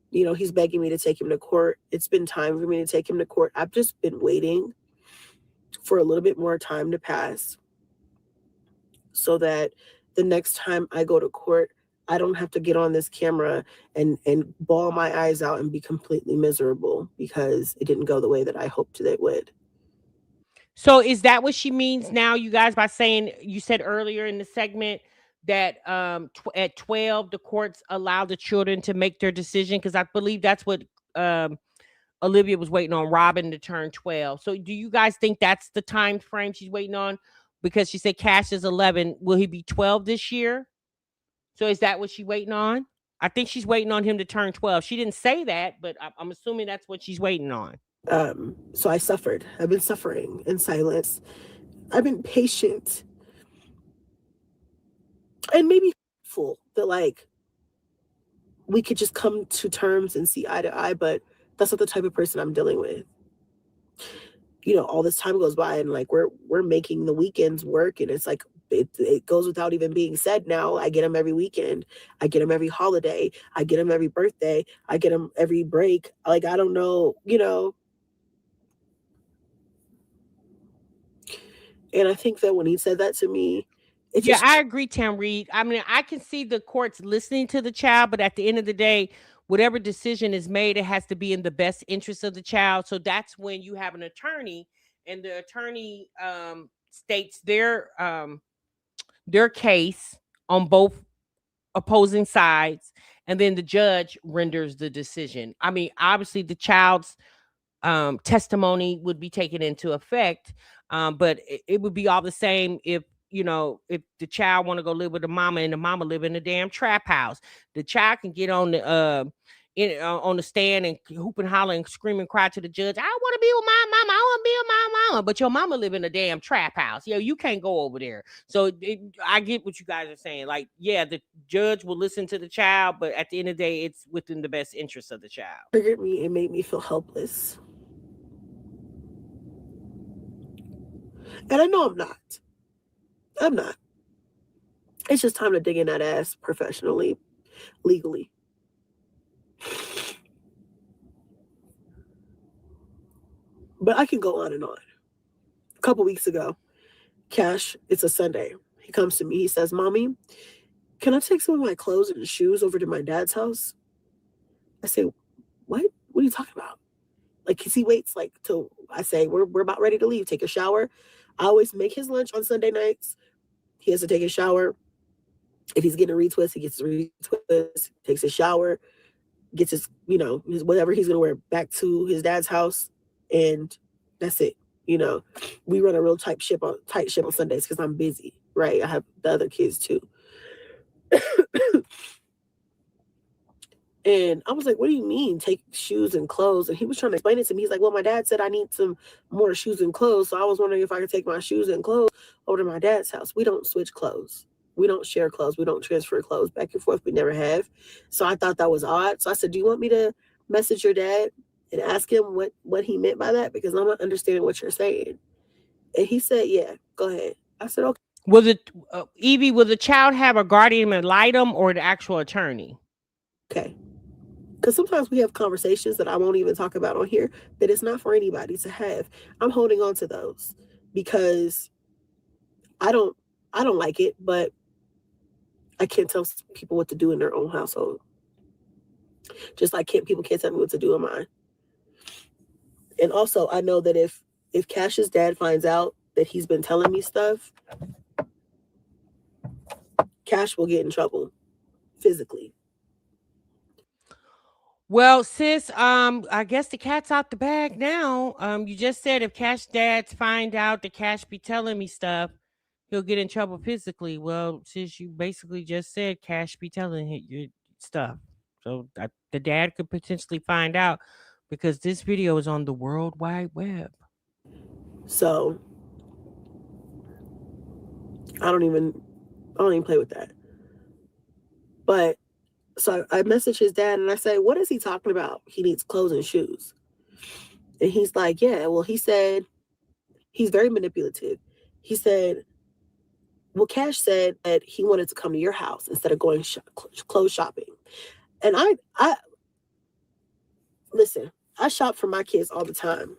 he's begging me to take him to court. It's been time for me to take him to court. I've just been waiting for a little bit more time to pass so that the next time I go to court, I don't have to get on this camera and bawl my eyes out and be completely miserable because it didn't go the way that I hoped that it would. So is that what she means now, you guys, by saying, you said earlier in the segment that at 12 the courts allow the children to make their decision? Because I believe that's what Olivia was waiting on Robin to turn 12. So do you guys think that's the time frame she's waiting on? Because she said Cash is 11. Will he be 12 this year? So is that what she's waiting on? I think she's waiting on him to turn 12. She didn't say that, but I'm assuming that's what she's waiting on. So I suffered. I've been suffering in silence. I've been patient. And maybe hopeful that, like, we could just come to terms and see eye to eye, but that's not the type of person I'm dealing with. All this time goes by, and like we're making the weekends work, and it's like it goes without even being said now. I get him every weekend. I get him every holiday. I get him every birthday. I get him every break. Like, I don't know, And I think that when he said that to me, I agree, Tam Reed. I mean, I can see the courts listening to the child, but at the end of the day, whatever decision is made, it has to be in the best interest of the child. So that's when you have an attorney, and the attorney states their case on both opposing sides, and then the judge renders the decision. I mean, obviously the child's testimony would be taken into effect, but it would be all the same if, if the child want to go live with the mama and the mama live in a damn trap house. The child can get on the on the stand and hoop and holler and scream and cry to the judge, I want to be with my mama, I want to be with my mama, but your mama live in a damn trap house. You can't go over there. So I get what you guys are saying. Like, yeah, the judge will listen to the child, but at the end of the day, it's within the best interest of the child. Triggered me and made me feel helpless. And I know I'm not. It's just time to dig in that ass professionally, legally. But I can go on and on. A couple weeks ago, Cash, it's a Sunday. He comes to me. He says, Mommy, can I take some of my clothes and shoes over to my dad's house? I say, what? What are you talking about? Like, cause he waits like till I say, we're about ready to leave. Take a shower. I always make his lunch on Sunday nights. He has to take a shower. If he's getting a retwist, he gets a retwist, takes a shower, gets his, his whatever he's gonna wear back to his dad's house, and that's it. We run a real tight ship on Sundays because I'm busy, right? I have the other kids too. And I was like, what do you mean take shoes and clothes? And he was trying to explain it to me. He's like, well, my dad said I need some more shoes and clothes. So I was wondering if I could take my shoes and clothes over to my dad's house. We don't switch clothes. We don't share clothes. We don't transfer clothes back and forth. We never have. So I thought that was odd. So I said, do you want me to message your dad and ask him what he meant by that? Because I'm not understanding what you're saying. And he said, yeah, go ahead. I said, okay. Was it, Evie, will the child have a guardian ad litem or the actual attorney? Okay. Because sometimes we have conversations that I won't even talk about on here that it's not for anybody to have. I'm holding on to those because I don't like it, but I can't tell people what to do in their own household. Just like people can't tell me what to do in mine. And also, I know that if Cash's dad finds out that he's been telling me stuff, Cash will get in trouble physically. Well, sis, I guess the cat's out the bag now. You just said if Cash dads find out that Cash be telling me stuff, he'll get in trouble physically. Well, sis, you basically just said Cash be telling you stuff. So the dad could potentially find out because this video is on the World Wide Web. So I don't even play with that. But so I message his dad and I say, what is he talking about? He needs clothes and shoes. And he's like, yeah, well, he said, he's very manipulative. He said, well, Cash said that he wanted to come to your house instead of going clothes shopping. And I listen, I shop for my kids all the time.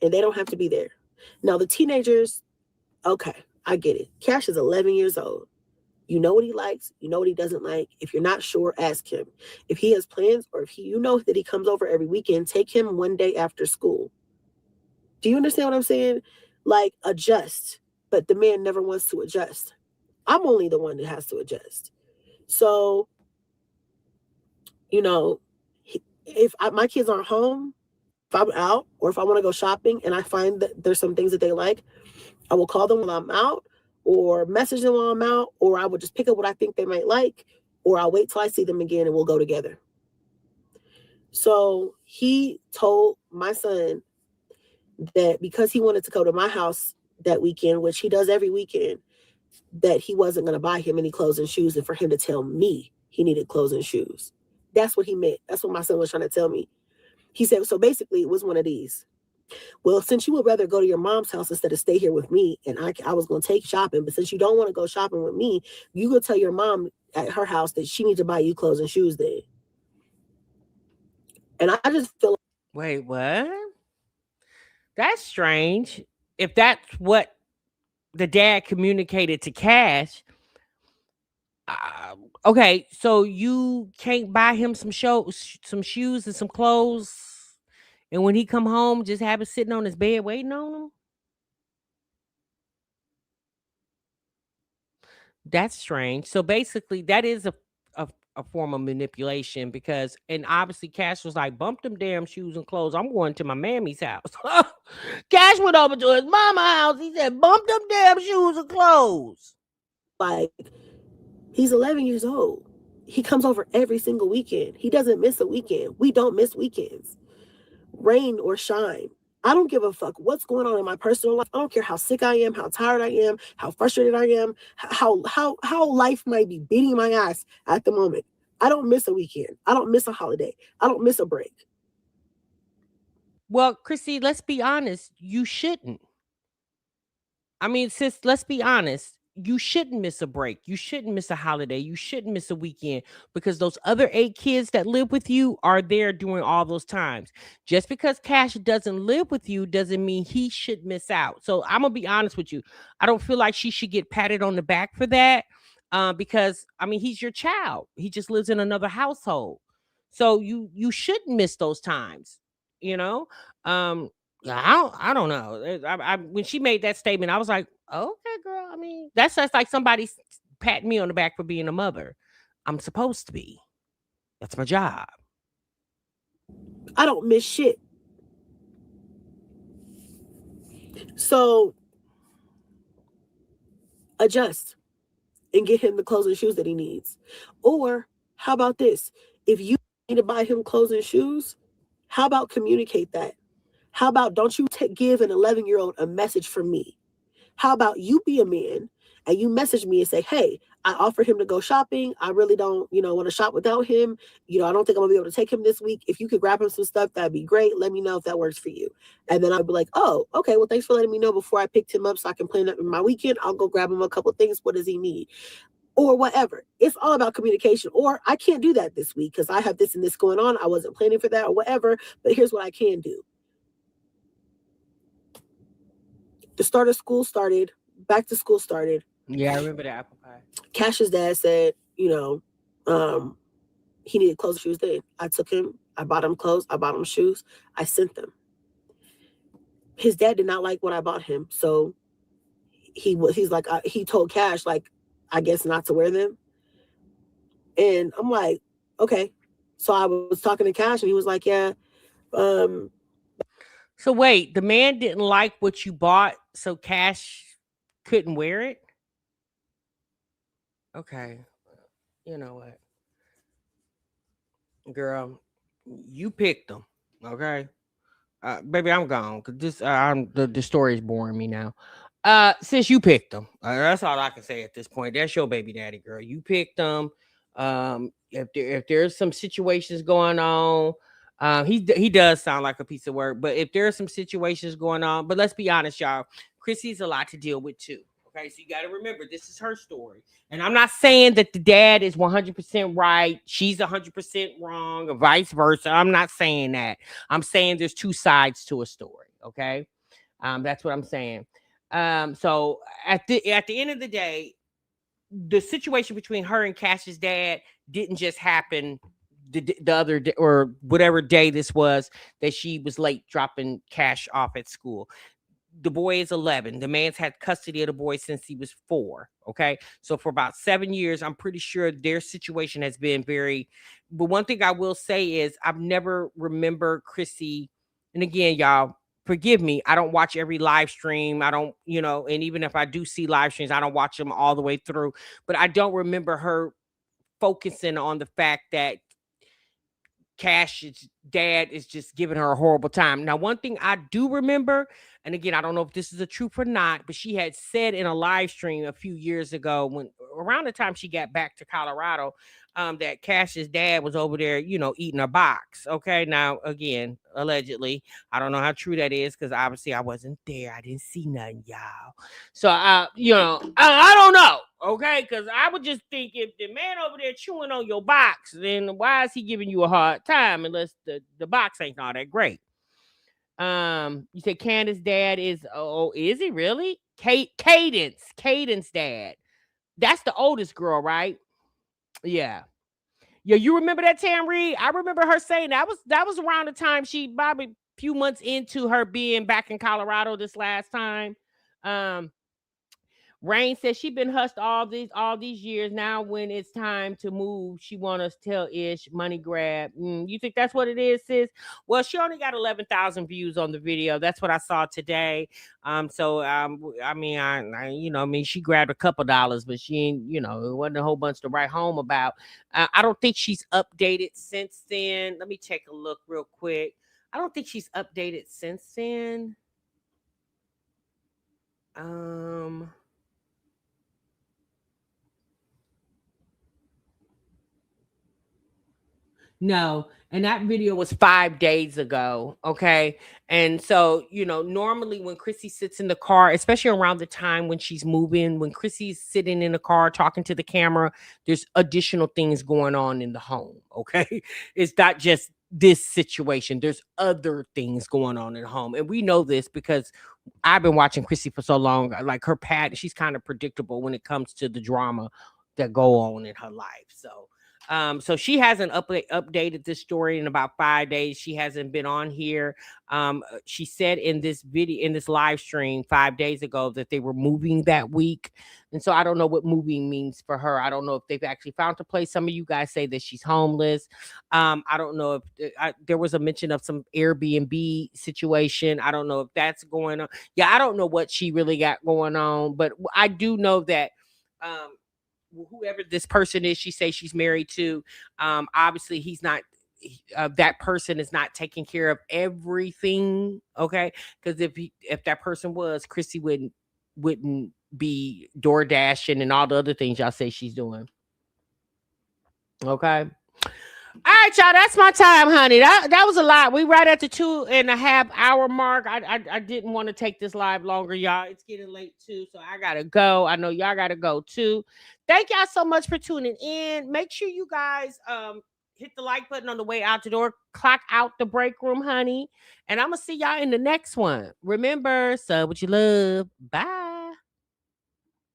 And they don't have to be there. Now, the teenagers, okay, I get it. Cash is 11 years old. You know what he likes. You know what he doesn't like. If you're not sure, ask him. If he has plans or if you know that he comes over every weekend, take him one day after school. Do you understand what I'm saying? Like, adjust. But the man never wants to adjust. I'm only the one that has to adjust. So, if my kids aren't home, if I'm out or if I want to go shopping and I find that there's some things that they like, I will call them while I'm out or message them while I'm out, or I will just pick up what I think they might like, or I'll wait till I see them again and we'll go together. So he told my son that because he wanted to go to my house that weekend, which he does every weekend, that he wasn't going to buy him any clothes and shoes and for him to tell me he needed clothes and shoes. That's what he meant. That's what my son was trying to tell me. He said, so basically it was one of these. Well, since you would rather go to your mom's house instead of stay here with me, and I was going to take shopping, but since you don't want to go shopping with me, you could tell your mom at her house that she needs to buy you clothes and shoes then. And I just feel like, wait, what? That's strange. If that's what the dad communicated to Cash, okay, so you can't buy him some shoes and some clothes, and when he come home, just have it sitting on his bed waiting on him? That's strange. So basically, that is a form of manipulation because, and obviously, Cash was like, bump them damn shoes and clothes. I'm going to my mammy's house. Cash went over to his mama house. He said, bump them damn shoes and clothes. Like, he's 11 years old. He comes over every single weekend. He doesn't miss a weekend. We don't miss weekends, rain or shine. I don't give a fuck what's going on in my personal life. I don't care how sick I am, how tired I am, how frustrated I am, how life might be beating my ass at the moment. I don't miss a weekend. I don't miss a holiday. I don't miss a break. Well, Chrissy, let's be honest. You shouldn't. I mean, sis, let's be honest. You shouldn't miss a break. You shouldn't miss a holiday. You shouldn't miss a weekend because those other 8 kids that live with you are there during all those times. Just because Cash doesn't live with you doesn't mean he should miss out. So I'm gonna be honest with you. I don't feel like she should get patted on the back for that. Because I mean, he's your child. He just lives in another household. So you shouldn't miss those times, you know? Um, yeah, I don't know. When she made that statement, I was like, okay, girl. I mean, that's just like somebody patting me on the back for being a mother. I'm supposed to be. That's my job. I don't miss shit. So adjust and get him the clothes and shoes that he needs. Or how about this? If you need to buy him clothes and shoes, how about communicate that? How about don't you give an 11-year-old a message from me? How about you be a man and you message me and say, hey, I offered him to go shopping. I really don't, want to shop without him. I don't think I'm gonna be able to take him this week. If you could grab him some stuff, that'd be great. Let me know if that works for you. And then I'd be like, oh, okay. Well, thanks for letting me know before I picked him up so I can plan up my weekend. I'll go grab him a couple things. What does he need? Or whatever. It's all about communication. Or I can't do that this week because I have this and this going on. I wasn't planning for that or whatever. But here's what I can do. The start of school started. Back to school started. Yeah, I remember the apple pie. Cash's dad said, he needed clothes and shoes then. I took him. I bought him clothes. I bought him shoes. I sent them. His dad did not like what I bought him. So he's like, he told Cash, like, I guess not to wear them. And I'm like, okay. So I was talking to Cash and he was like, yeah. So wait, the man didn't like what you bought, so Cash couldn't wear it? Okay. You know what? Girl, you picked them. Okay. Baby, I'm gone because the story is boring me now. Since you picked them, that's all I can say at this point. That's your baby daddy, girl. You picked them. If there's some situations going on, he does sound like a piece of work. But if there are some situations going on, but let's be honest, y'all, Chrissy's a lot to deal with too. Okay, so you got to remember this is her story, and I'm not saying that the dad is 100% right, she's 100% wrong, or vice versa. I'm not saying that. I'm saying there's two sides to a story. Okay, that's what I'm saying. So at the end of the day, the situation between her and Cash's dad didn't just happen the other day or whatever day this was that she was late dropping Cash off at school. The boy is 11. The man's had custody of the boy since he was 4. Okay. So for about 7 years, I'm pretty sure their situation has been very, but one thing I will say is I've never remember Chrissy. And again, y'all forgive me. I don't watch every live stream. I don't, and even if I do see live streams, I don't watch them all the way through, but I don't remember her focusing on the fact that Cash's dad is just giving her a horrible time. Now, one thing I do remember, and again, I don't know if this is the truth or not, but she had said in a live stream a few years ago, when around the time she got back to Colorado, that Cash's dad was over there, eating a box. Okay. Now, again, allegedly, I don't know how true that is because obviously I wasn't there. I didn't see nothing, y'all. So, I don't know. Okay. Because I would just think if the man over there chewing on your box, then why is he giving you a hard time unless the box ain't all that great? You said Candace's dad is, is he really? Caden's dad. That's the oldest girl, right? Yeah. Yeah, you remember that, Tam Reed? I remember her saying that was around the time she probably a few months into her being back in Colorado this last time. Rain says she been hustled all these years. Now when it's time to move, she want us to tell Ish money grab. You think that's what it is, sis? Well, she only got 11,000 views on the video. That's what I saw today. I mean, she grabbed a couple dollars, but she ain't, it wasn't a whole bunch to write home about. I don't think she's updated since then. Let me take a look real quick. I don't think she's updated since then. No, and that video was 5 days ago. Okay. And so, normally when Chrissy sits in the car, especially around the time when she's moving, when Chrissy's sitting in the car talking to the camera, there's additional things going on in the home. Okay. It's not just this situation, there's other things going on in the home. And we know this because I've been watching Chrissy for so long. Like her pattern, she's kind of predictable when it comes to the drama that go on in her life. So she hasn't updated this story in about 5 days. She hasn't been on here. She said in this video, in this live stream 5 days ago, that they were moving that week. And so I don't know what moving means for her. I don't know if they've actually found a place. Some of you guys say that she's homeless. I don't know if there was a mention of some Airbnb situation. I don't know if that's going on. Yeah, I don't know what she really got going on, but I do know that whoever this person is, she says she's married to, obviously he's not, that person is not taking care of everything. Okay. Because if that person was, Chrissy wouldn't be door dashing and all the other things y'all say she's doing. Okay. All right, y'all. That's my time, honey. That was a lot. We right at the 2.5 hour mark. I didn't want to take this live longer, y'all. It's getting late too, so I gotta go. I know y'all gotta go too. Thank y'all so much for tuning in. Make sure you guys hit the like button on the way out the door. Clock out the break room, honey. And I'm gonna see y'all in the next one. Remember, sub what you love. Bye.